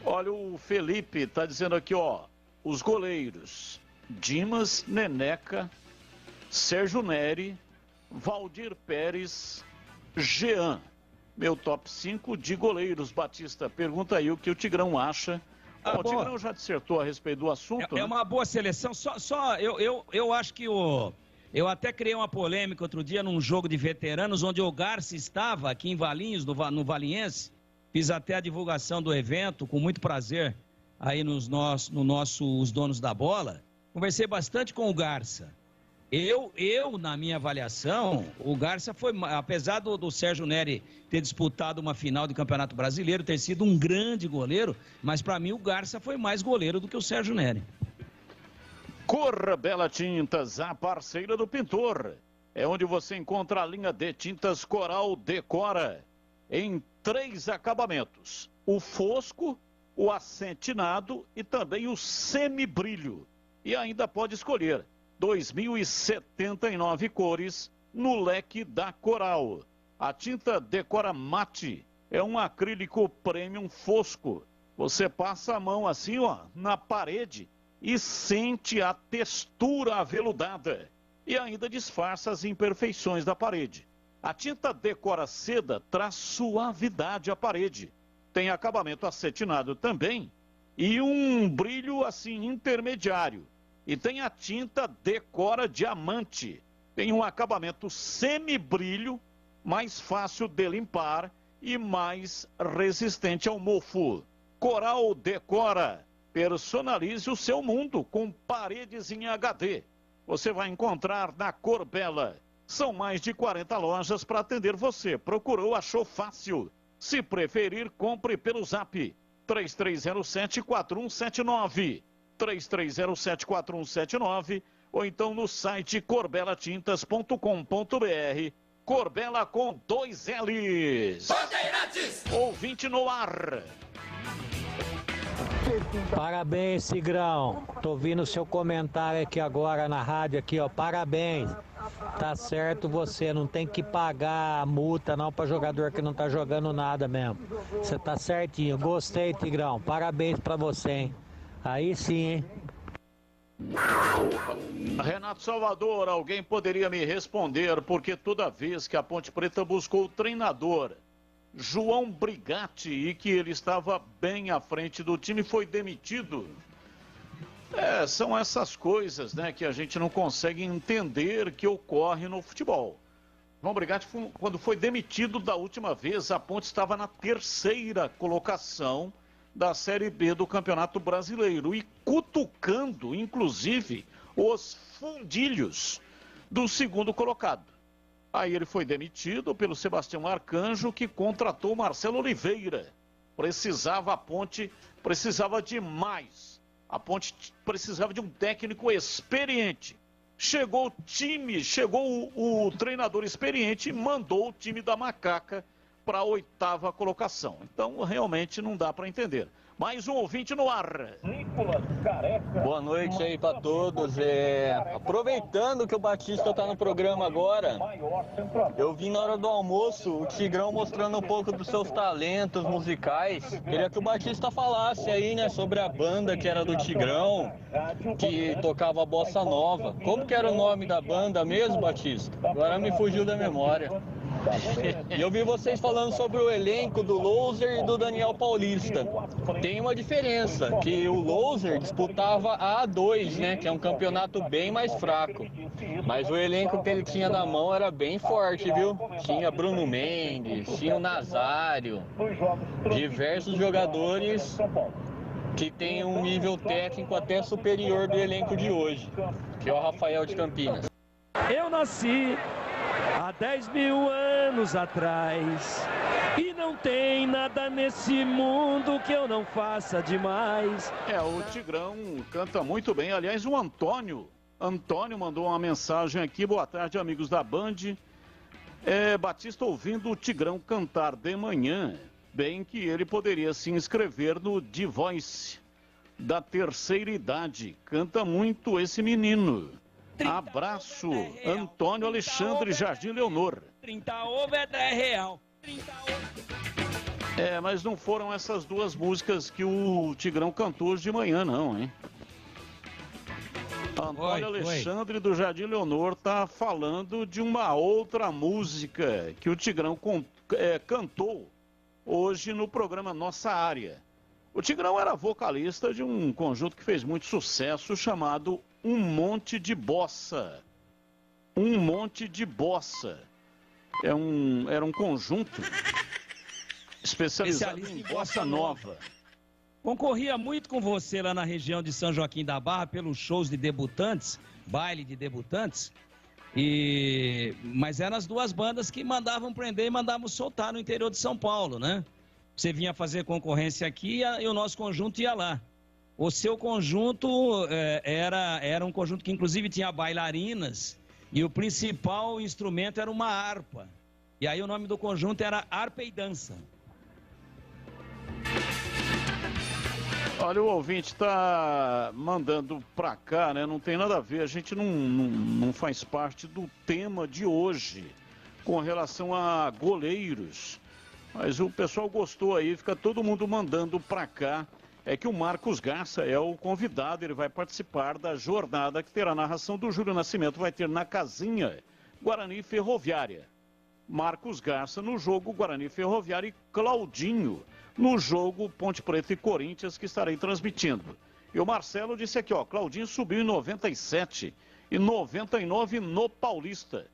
[SPEAKER 5] Olha, o Felipe tá dizendo aqui, ó, os goleiros: Dimas, Neneca, Sérgio Neri, Valdir Pérez, Jean. Meu top 5 de goleiros, Batista. Pergunta aí o que o Tigrão acha. O Tigrão já dissertou a respeito do assunto.
[SPEAKER 9] É uma boa seleção. Eu acho que eu até criei uma polêmica outro dia num jogo de veteranos, onde o Garcia estava aqui em Valinhos, no Valiense. Fiz até a divulgação do evento, com muito prazer, aí Os Donos da Bola. Conversei bastante com o Garcia. Na minha avaliação, o Garcia foi, apesar do Sérgio Neri ter disputado uma final de Campeonato Brasileiro, ter sido um grande goleiro, mas para mim o Garcia foi mais goleiro do que o Sérgio Neri.
[SPEAKER 5] Corra Bela Tintas, a parceira do pintor. É onde você encontra a linha de tintas Coral Decora, em 3 acabamentos: o fosco, o acetinado e também o semibrilho. E ainda pode escolher 2.079 cores no leque da Coral. A tinta Decora Mate é um acrílico premium fosco. Você passa a mão assim, ó, na parede e sente a textura aveludada. E ainda disfarça as imperfeições da parede. A tinta Decora Seda traz suavidade à parede. Tem acabamento acetinado também e um brilho assim intermediário. E tem a tinta Decora Diamante. Tem um acabamento semibrilho, mais fácil de limpar e mais resistente ao mofo. Coral Decora. Personalize o seu mundo com paredes em HD. Você vai encontrar na Cor Bela. São mais de 40 lojas para atender você. Procurou, achou fácil. Se preferir, compre pelo Zap. 3307-4179. 3307-4179 ou então no site corbelatintas.com.br. Corbela com 2 L's.
[SPEAKER 1] Bandeirantes!
[SPEAKER 5] Ouvinte no ar.
[SPEAKER 8] Parabéns, Tigrão. Tô ouvindo o seu comentário aqui agora na rádio aqui, ó. Parabéns. Tá certo, você não tem que pagar a multa não para jogador que não tá jogando nada mesmo. Você tá certinho. Gostei, Tigrão. Parabéns para você, hein? Aí sim, hein?
[SPEAKER 5] Renato Salvador, alguém poderia me responder porque toda vez que a Ponte Preta buscou o treinador João Brigatti e que ele estava bem à frente do time, foi demitido? São essas coisas, né, que a gente não consegue entender que ocorre no futebol. João Brigatti, quando foi demitido da última vez, a Ponte estava na 3ª colocação da Série B do Campeonato Brasileiro e cutucando, inclusive, os fundilhos do 2º colocado. Aí ele foi demitido pelo Sebastião Arcanjo, que contratou Marcelo Oliveira. A Ponte precisava de mais. A Ponte precisava de um técnico experiente. Chegou o treinador experiente e mandou o time da Macaca para a 8ª colocação. Então, realmente não dá para entender. Mais um ouvinte no ar.
[SPEAKER 22] Boa noite aí para todos. Aproveitando que o Batista está no programa agora, eu vim na hora do almoço, o Tigrão mostrando um pouco dos seus talentos musicais. Queria que o Batista falasse aí, né, sobre a banda que era do Tigrão, que tocava bossa nova. Como que era o nome da banda mesmo, Batista? Agora me fugiu da memória. E eu vi vocês falando sobre o elenco do Loser e do Daniel Paulista. Tem uma diferença, que o Loser disputava a A2, né, que é um campeonato bem mais fraco. Mas o elenco que ele tinha na mão era bem forte, viu? Tinha Bruno Mendes, tinha o Nazário, diversos jogadores que tem um nível técnico até superior do elenco de hoje, que é o Rafael de Campinas.
[SPEAKER 23] Eu nasci
[SPEAKER 10] há 10 mil anos atrás. E não tem nada nesse mundo que eu não faça demais.
[SPEAKER 5] O Tigrão canta muito bem. Aliás, o Antônio mandou uma mensagem aqui. Boa tarde, amigos da Band. Batista ouvindo o Tigrão cantar de manhã, bem que ele poderia se inscrever no The Voice da terceira idade. Canta muito esse menino. Abraço, Antônio Alexandre Jardim Leonor.
[SPEAKER 9] 30 over é real.
[SPEAKER 5] Mas não foram essas duas músicas que o Tigrão cantou hoje de manhã, não, hein? Antônio Alexandre do Jardim Leonor tá falando de uma outra música que o Tigrão cantou hoje no programa Nossa Área. O Tigrão era vocalista de um conjunto que fez muito sucesso chamado Um Monte de Bossa. Um Monte de Bossa. Era um conjunto especializado em bossa nova.
[SPEAKER 9] Concorria muito com você lá na região de São Joaquim da Barra pelos shows de debutantes, baile de debutantes. Mas eram as duas bandas que mandavam prender e mandavam soltar no interior de São Paulo, né? Você vinha fazer concorrência aqui e o nosso conjunto ia lá. O seu conjunto era um conjunto que inclusive tinha bailarinas e o principal instrumento era uma harpa. E aí o nome do conjunto era Harpa e Dança.
[SPEAKER 5] Olha, o ouvinte está mandando para cá, né? Não tem nada a ver, a gente não faz parte do tema de hoje com relação a goleiros. Mas o pessoal gostou aí, fica todo mundo mandando para cá. É que o Marcos Garça é o convidado, ele vai participar da jornada que terá a narração do Júlio Nascimento, vai ter na casinha Guarani Ferroviária. Marcos Garça no jogo Guarani Ferroviária e Claudinho no jogo Ponte Preta e Corinthians, que estarei transmitindo. E o Marcelo disse aqui, Claudinho subiu em 97 e 99 no Paulista.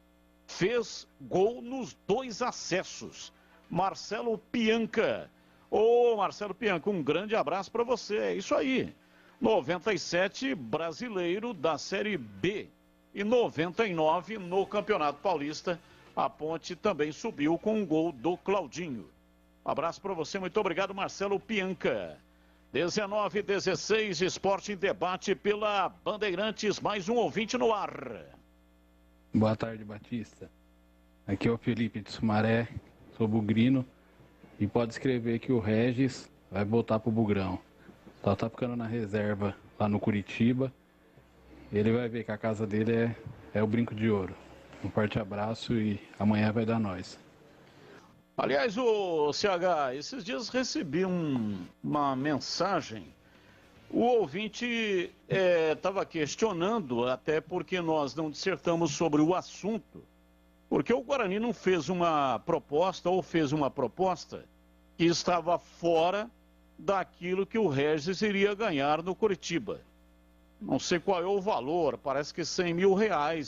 [SPEAKER 5] Fez gol nos 2 acessos. Marcelo Pianca. Marcelo Pianca, um grande abraço para você. É isso aí. 97 brasileiro da Série B e 99 no Campeonato Paulista. A Ponte também subiu com um gol do Claudinho. Abraço para você, muito obrigado, Marcelo Pianca. 19:16, Esporte em Debate pela Bandeirantes, mais um ouvinte no ar.
[SPEAKER 11] Boa tarde, Batista. Aqui é o Felipe de Sumaré, sou bugrino, e pode escrever que o Regis vai voltar pro Bugrão. Só tá ficando na reserva lá no Curitiba. Ele vai ver que a casa dele é o Brinco de Ouro. Um forte abraço e amanhã vai dar nós.
[SPEAKER 5] Aliás, o CH, esses dias recebi uma mensagem. O ouvinte estava questionando, até porque nós não dissertamos sobre o assunto, porque o Guarani não fez uma proposta, ou fez uma proposta que estava fora daquilo que o Regis iria ganhar no Curitiba. Não sei qual é o valor, parece que R$100 mil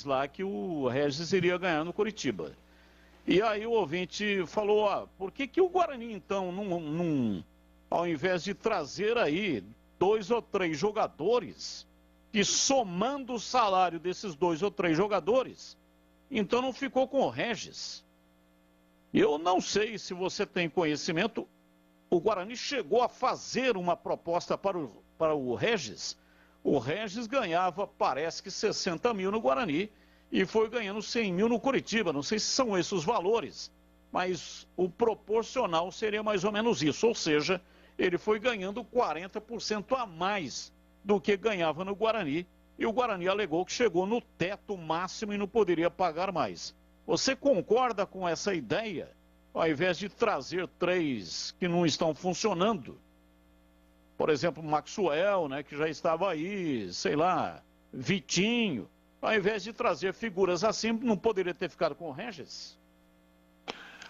[SPEAKER 5] lá que o Regis iria ganhar no Curitiba. E aí o ouvinte falou, por que o Guarani, então, ao invés de trazer aí 2 ou 3 jogadores, que somando o salário desses 2 ou 3 jogadores, então não ficou com o Regis? Eu não sei se você tem conhecimento, o Guarani chegou a fazer uma proposta para o Regis. O Regis ganhava, parece que 60 mil no Guarani, e foi ganhando 100 mil no Curitiba. Não sei se são esses os valores, mas o proporcional seria mais ou menos isso. Ou seja, ele foi ganhando 40% a mais do que ganhava no Guarani. E o Guarani alegou que chegou no teto máximo e não poderia pagar mais. Você concorda com essa ideia? Ao invés de trazer 3 que não estão funcionando, por exemplo, Maxwell, né, que já estava aí, sei lá, Vitinho, ao invés de trazer figuras assim, não poderia ter ficado com o Regis?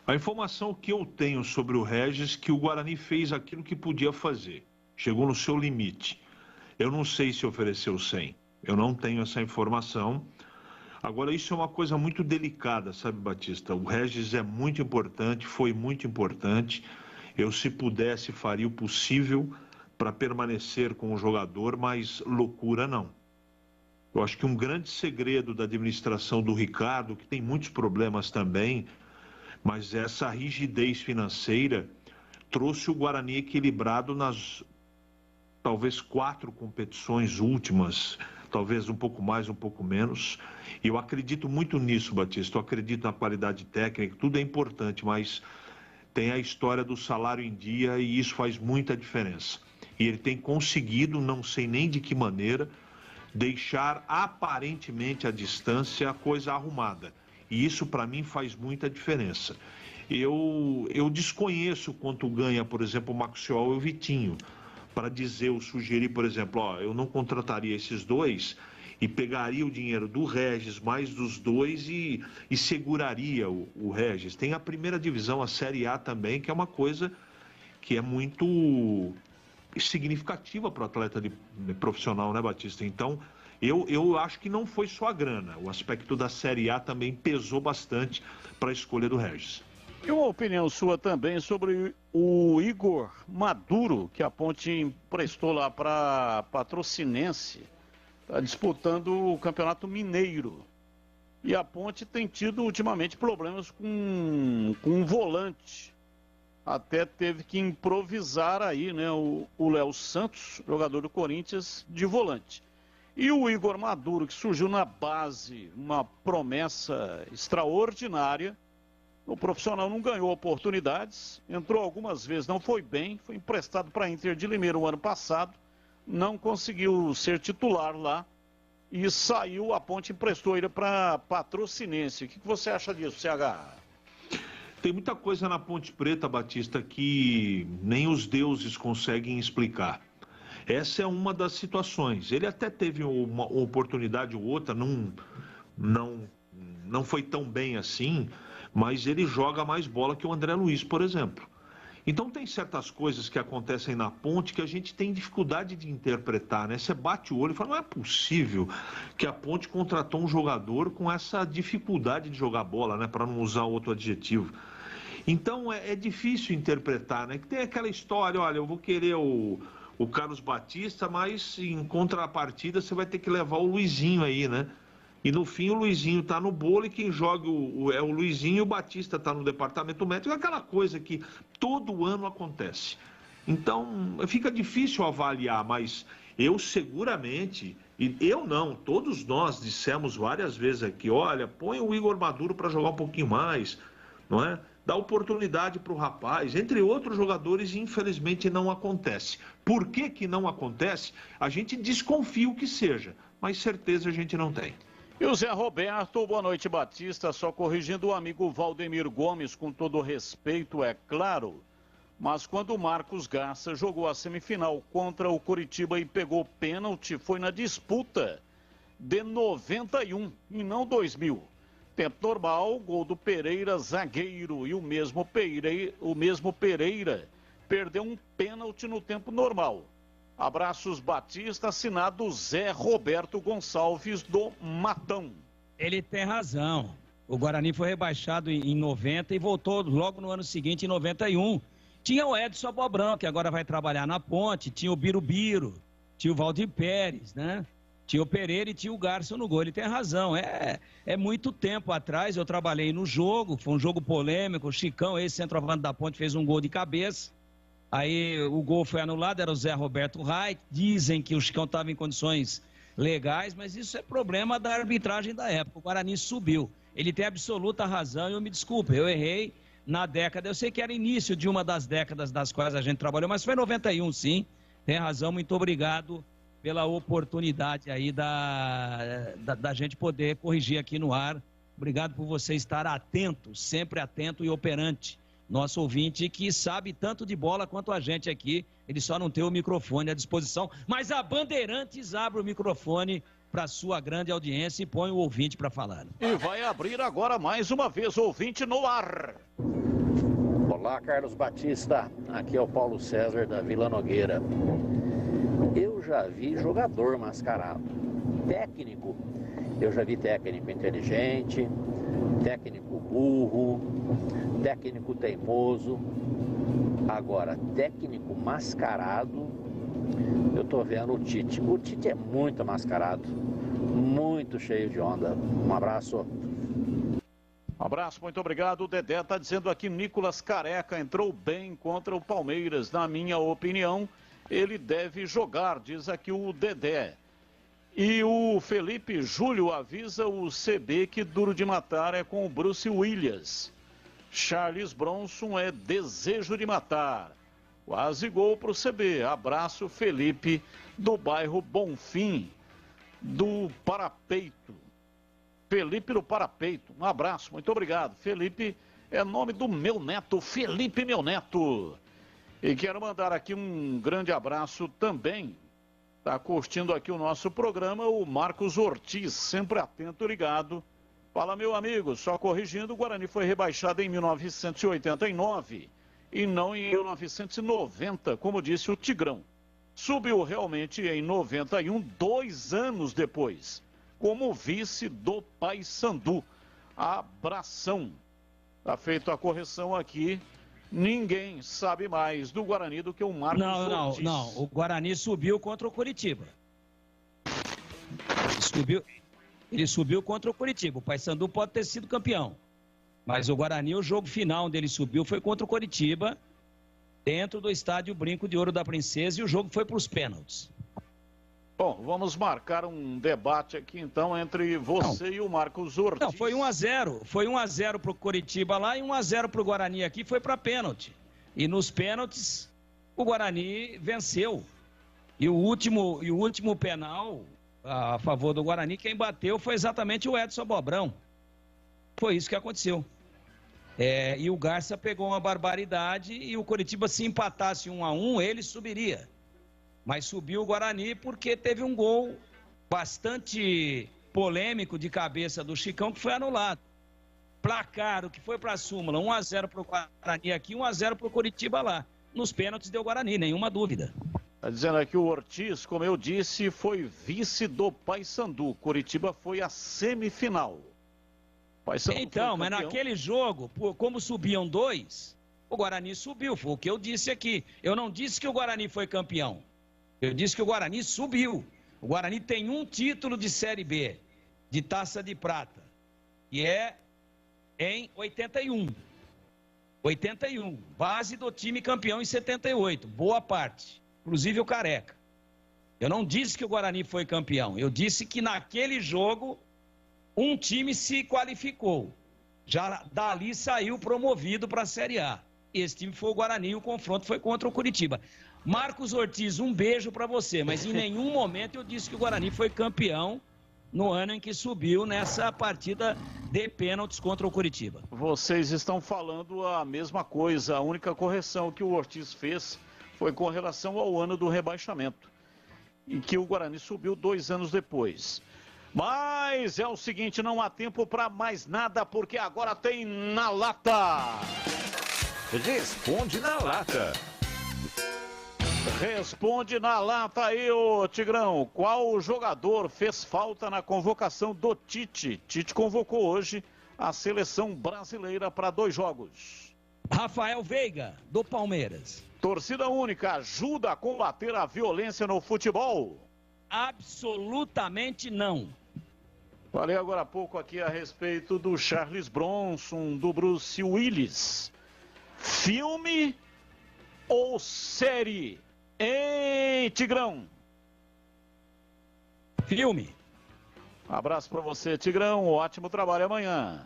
[SPEAKER 7] A informação que eu tenho sobre o Regis é que o Guarani fez aquilo que podia fazer. Chegou no seu limite. Eu não sei se ofereceu 100. Eu não tenho essa informação. Agora, isso é uma coisa muito delicada, sabe, Batista? O Regis é muito importante, foi muito importante. Eu, se pudesse, faria o possível para permanecer com o jogador, mas loucura não. Eu acho que um grande segredo da administração do Ricardo, que tem muitos problemas também, mas essa rigidez financeira trouxe o Guarani equilibrado nas talvez 4 competições últimas, talvez um pouco mais, um pouco menos. E eu acredito muito nisso, Batista. Eu acredito na qualidade técnica, tudo é importante, mas tem a história do salário em dia e isso faz muita diferença. E ele tem conseguido, não sei nem de que maneira, deixar aparentemente à distância a coisa arrumada. E isso para mim faz muita diferença. Eu desconheço quanto ganha, por exemplo, o Maxiol e o Vitinho. Para dizer, eu sugeri, por exemplo, eu não contrataria esses dois e pegaria o dinheiro do Regis mais dos dois e seguraria o Regis. Tem a primeira divisão, a Série A também, que é uma coisa que é muito significativa para o atleta profissional, né, Batista? Então, eu acho que não foi só a grana. O aspecto da Série A também pesou bastante para a escolha do Regis.
[SPEAKER 5] E uma opinião sua também sobre o Igor Maduro, que a Ponte emprestou lá para Patrocinense. Está disputando o Campeonato Mineiro. E a Ponte tem tido ultimamente problemas com um volante. Até teve que improvisar aí, né, o Léo Santos, jogador do Corinthians, de volante. E o Igor Maduro, que surgiu na base, uma promessa extraordinária. O profissional não ganhou oportunidades, entrou algumas vezes, não foi bem, foi emprestado para a Inter de Limeira o ano passado, não conseguiu ser titular lá e saiu, a Ponte emprestou ele para Patrocinense. O que você acha disso, CH?
[SPEAKER 7] Tem muita coisa na Ponte Preta, Batista, que nem os deuses conseguem explicar. Essa é uma das situações. Ele até teve uma oportunidade ou outra, não foi tão bem assim, mas ele joga mais bola que o André Luiz, por exemplo. Então tem certas coisas que acontecem na Ponte que a gente tem dificuldade de interpretar, né? Você bate o olho e fala, não é possível que a Ponte contratou um jogador com essa dificuldade de jogar bola, né? Para não usar outro adjetivo. Então é difícil interpretar, né? Que tem aquela história, olha, eu vou querer o Carlos Batista, mas em contrapartida você vai ter que levar o Luizinho aí, né? E no fim o Luizinho está no bolo e quem joga é o Luizinho e o Batista está no departamento médico. É aquela coisa que todo ano acontece. Então fica difícil avaliar, mas eu seguramente, e eu não, todos nós dissemos várias vezes aqui, olha, põe o Igor Maduro para jogar um pouquinho mais, não é? Dá oportunidade para o rapaz, entre outros jogadores, e infelizmente não acontece. Por que não acontece? A gente desconfia o que seja, mas certeza a gente não tem.
[SPEAKER 5] E o Zé Roberto, boa noite, Batista, só corrigindo o amigo Valdemir Gomes, com todo respeito, é claro, mas quando o Marcos Garça jogou a semifinal contra o Coritiba e pegou pênalti, foi na disputa de 91 e não 2000. Tempo normal, gol do Pereira, zagueiro, e o mesmo Pereira perdeu um pênalti no tempo normal. Abraços, Batista, assinado Zé Roberto Gonçalves do Matão.
[SPEAKER 9] Ele tem razão. O Guarani foi rebaixado em 90 e voltou logo no ano seguinte, em 91. Tinha o Edson Abobrão, que agora vai trabalhar na Ponte, tinha o Birubiru, tinha o Valdir Pérez, né? Tinha o Pereira e tinha o Garça no gol. Ele tem razão. É muito tempo atrás, eu trabalhei no jogo, foi um jogo polêmico. O Chicão, esse centroavante da Ponte, fez um gol de cabeça. Aí o gol foi anulado, era o Zé Roberto Reit. Dizem que o Chicão estava em condições legais, mas isso é problema da arbitragem da época. O Guarani subiu. Ele tem absoluta razão e eu me desculpe, eu errei na década. Eu sei que era início de uma das décadas das quais a gente trabalhou, mas foi 91 sim. Tem razão, muito obrigado pela oportunidade aí da gente poder corrigir aqui no ar. Obrigado por você estar atento, sempre atento e operante. Nosso ouvinte que sabe tanto de bola quanto a gente aqui, ele só não tem o microfone à disposição, mas a Bandeirantes abre o microfone para sua grande audiência e põe o ouvinte para falar.
[SPEAKER 5] E vai abrir agora mais uma vez o ouvinte no ar.
[SPEAKER 12] Olá, Carlos Batista, aqui é o Paulo César da Vila Nogueira. Eu já vi jogador mascarado, técnico, eu já vi técnico inteligente, técnico burro, técnico teimoso. Agora, técnico mascarado, eu tô vendo o Tite. O Tite é muito mascarado, muito cheio de onda. Um abraço.
[SPEAKER 5] Abraço, muito obrigado. O Dedé está dizendo aqui, Nicolas Careca entrou bem contra o Palmeiras. Na minha opinião, ele deve jogar, diz aqui o Dedé. E o Felipe Júlio avisa o CB que duro de matar é com o Bruce Willis. Charles Bronson é desejo de matar. Quase gol para o CB. Abraço, Felipe, do bairro Bonfim, do Parapeito. Felipe do Parapeito, um abraço, muito obrigado. Felipe é nome do meu neto, Felipe, meu neto. E quero mandar aqui um grande abraço também. Está curtindo aqui o nosso programa, o Marcos Ortiz, sempre atento, ligado. Fala, meu amigo, só corrigindo, o Guarani foi rebaixado em 1989 e não em 1990, como disse o Tigrão. Subiu realmente em 91, 2 anos depois, como vice do Paysandu. Abração. Está feita a correção aqui. Ninguém sabe mais do Guarani do que o Marcos Ortiz.
[SPEAKER 9] Não. O Guarani subiu contra o Coritiba. Ele subiu contra o Coritiba. O Paysandu pode ter sido campeão. Mas o Guarani, o jogo final onde ele subiu foi contra o Coritiba, dentro do estádio Brinco de Ouro da Princesa, e o jogo foi para os pênaltis.
[SPEAKER 5] Bom, vamos marcar um debate aqui então entre você e o Marcos Ortiz.
[SPEAKER 9] Não, foi 1-0. Foi 1-0 pro Coritiba lá e 1-0 pro Guarani aqui, foi para pênalti. E nos pênaltis, o Guarani venceu. E o último penal a favor do Guarani, quem bateu foi exatamente o Edson Bobrão. Foi isso que aconteceu. E o Garça pegou uma barbaridade e o Coritiba, se empatasse 1-1, ele subiria. Mas subiu o Guarani porque teve um gol bastante polêmico de cabeça do Chicão que foi anulado. Placar, o que foi para a súmula, 1-0 para o Guarani aqui, 1-0 para o Coritiba lá. Nos pênaltis deu Guarani, nenhuma dúvida.
[SPEAKER 5] Está dizendo aqui o Ortiz, como eu disse, foi vice do Paysandu. Coritiba foi a semifinal. Paysandu
[SPEAKER 9] então, mas naquele jogo, como subiam 2, o Guarani subiu. Foi o que eu disse aqui. Eu não disse que o Guarani foi campeão. Eu disse que o Guarani subiu. O Guarani tem um título de Série B, de Taça de Prata, e é em 81. 81, base do time campeão em 78, boa parte, inclusive o Careca. Eu não disse que o Guarani foi campeão, eu disse que naquele jogo um time se qualificou. Já dali saiu promovido para a Série A. Esse time foi o Guarani e o confronto foi contra o Coritiba. Marcos Ortiz, um beijo para você, mas em nenhum momento eu disse que o Guarani foi campeão no ano em que subiu nessa partida de pênaltis contra o Coritiba.
[SPEAKER 5] Vocês estão falando a mesma coisa, a única correção que o Ortiz fez foi com relação ao ano do rebaixamento, e que o Guarani subiu 2 anos depois. Mas é o seguinte, não há tempo para mais nada, porque agora tem Na Lata.
[SPEAKER 3] Responde na Lata.
[SPEAKER 5] Responde na lata aí, ô Tigrão. Qual jogador fez falta na convocação do Tite? Tite convocou hoje a seleção brasileira para 2 jogos.
[SPEAKER 9] Rafael Veiga, do Palmeiras.
[SPEAKER 5] Torcida única ajuda a combater a violência no futebol?
[SPEAKER 9] Absolutamente não.
[SPEAKER 5] Falei agora há pouco aqui a respeito do Charles Bronson, do Bruce Willis. Filme ou série? Ei, Tigrão.
[SPEAKER 9] Filme.
[SPEAKER 5] Abraço para você, Tigrão. Ótimo trabalho amanhã.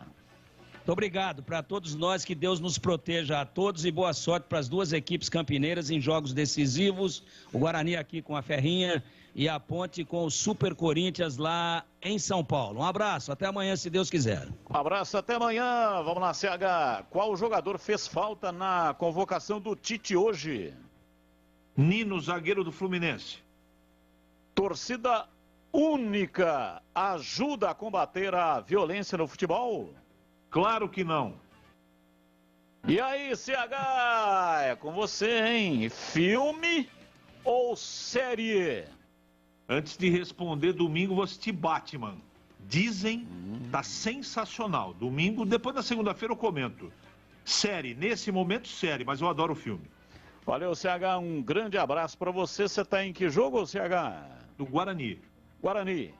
[SPEAKER 9] Muito obrigado para todos nós, que Deus nos proteja a todos e boa sorte para as 2 equipes campineiras em jogos decisivos. O Guarani aqui com a Ferrinha e a Ponte com o Super Corinthians lá em São Paulo. Um abraço, até amanhã, se Deus quiser.
[SPEAKER 5] Um abraço, até amanhã. Vamos lá, CH. Qual jogador fez falta na convocação do Tite hoje?
[SPEAKER 7] Nino, zagueiro do Fluminense.
[SPEAKER 5] Torcida única ajuda a combater a violência no futebol?
[SPEAKER 7] Claro que não.
[SPEAKER 5] E aí, CH, é com você, hein? Filme ou série?
[SPEAKER 7] Antes de responder, domingo vou assistir Batman. Dizem, tá sensacional. Domingo, depois da segunda-feira eu comento. Série, nesse momento série, mas eu adoro o filme.
[SPEAKER 5] Valeu, CH, um grande abraço para você. Você tá em que jogo, CH?
[SPEAKER 7] Do Guarani.
[SPEAKER 5] Guarani.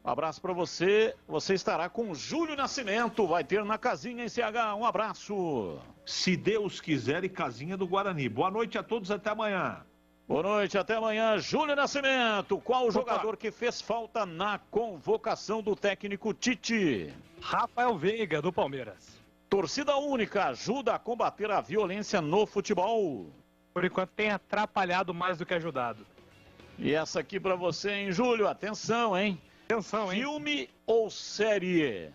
[SPEAKER 5] Um abraço para você. Você estará com o Júlio Nascimento. Vai ter na casinha em CH. Um abraço.
[SPEAKER 7] Se Deus quiser, e casinha do Guarani. Boa noite a todos, até amanhã.
[SPEAKER 5] Boa noite, até amanhã. Júlio Nascimento, qual o jogador que fez falta na convocação do técnico Tite?
[SPEAKER 6] Rafael Veiga, do Palmeiras.
[SPEAKER 5] Torcida única ajuda a combater a violência no futebol.
[SPEAKER 6] Por enquanto tem atrapalhado mais do que ajudado.
[SPEAKER 5] E essa aqui para você, hein, Júlio? Atenção, hein?
[SPEAKER 6] Atenção, hein?
[SPEAKER 5] Filme ou série?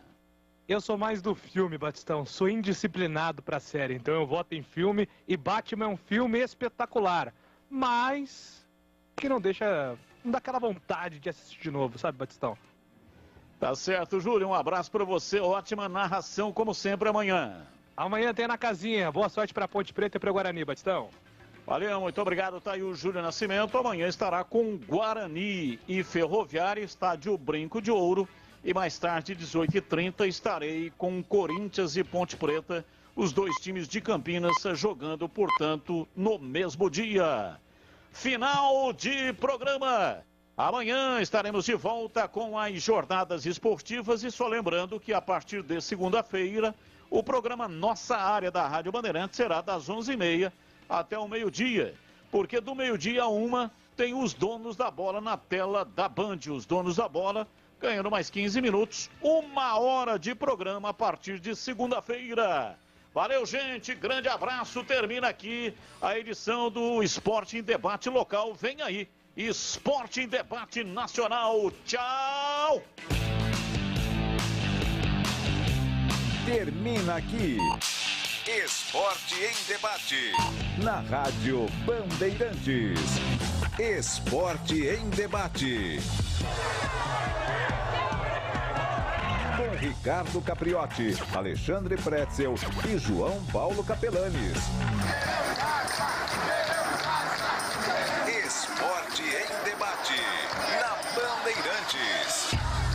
[SPEAKER 6] Eu sou mais do filme, Batistão. Sou indisciplinado pra série, então eu voto em filme. E Batman é um filme espetacular. Mas que não dá aquela vontade de assistir de novo, sabe, Batistão?
[SPEAKER 5] Tá certo, Júlio. Um abraço pra você. Ótima narração, como sempre, amanhã.
[SPEAKER 6] Amanhã tem na casinha. Boa sorte pra Ponte Preta e pra Guarani, Batistão.
[SPEAKER 5] Valeu, muito obrigado. Tá aí o Júlio Nascimento. Amanhã estará com Guarani e Ferroviária, estádio Brinco de Ouro. E mais tarde, 18h30, estarei com Corinthians e Ponte Preta, os dois times de Campinas jogando, portanto, no mesmo dia. Final de programa. Amanhã estaremos de volta com as jornadas esportivas e só lembrando que a partir de segunda-feira, o programa Nossa Área da Rádio Bandeirantes será das 11h30 até o meio-dia, porque do meio-dia a 1 tem os donos da bola na tela da Band. Os donos da bola ganhando mais 15 minutos, 1 hora de programa a partir de segunda-feira. Valeu, gente, grande abraço. Termina aqui a edição do Esporte em Debate Local. Vem aí, Esporte em Debate Nacional. Tchau!
[SPEAKER 3] Termina aqui Esporte em Debate, na Rádio Bandeirantes. Esporte em Debate. Com Ricardo Capriotti, Alexandre Pretzel e João Paulo Capelanes.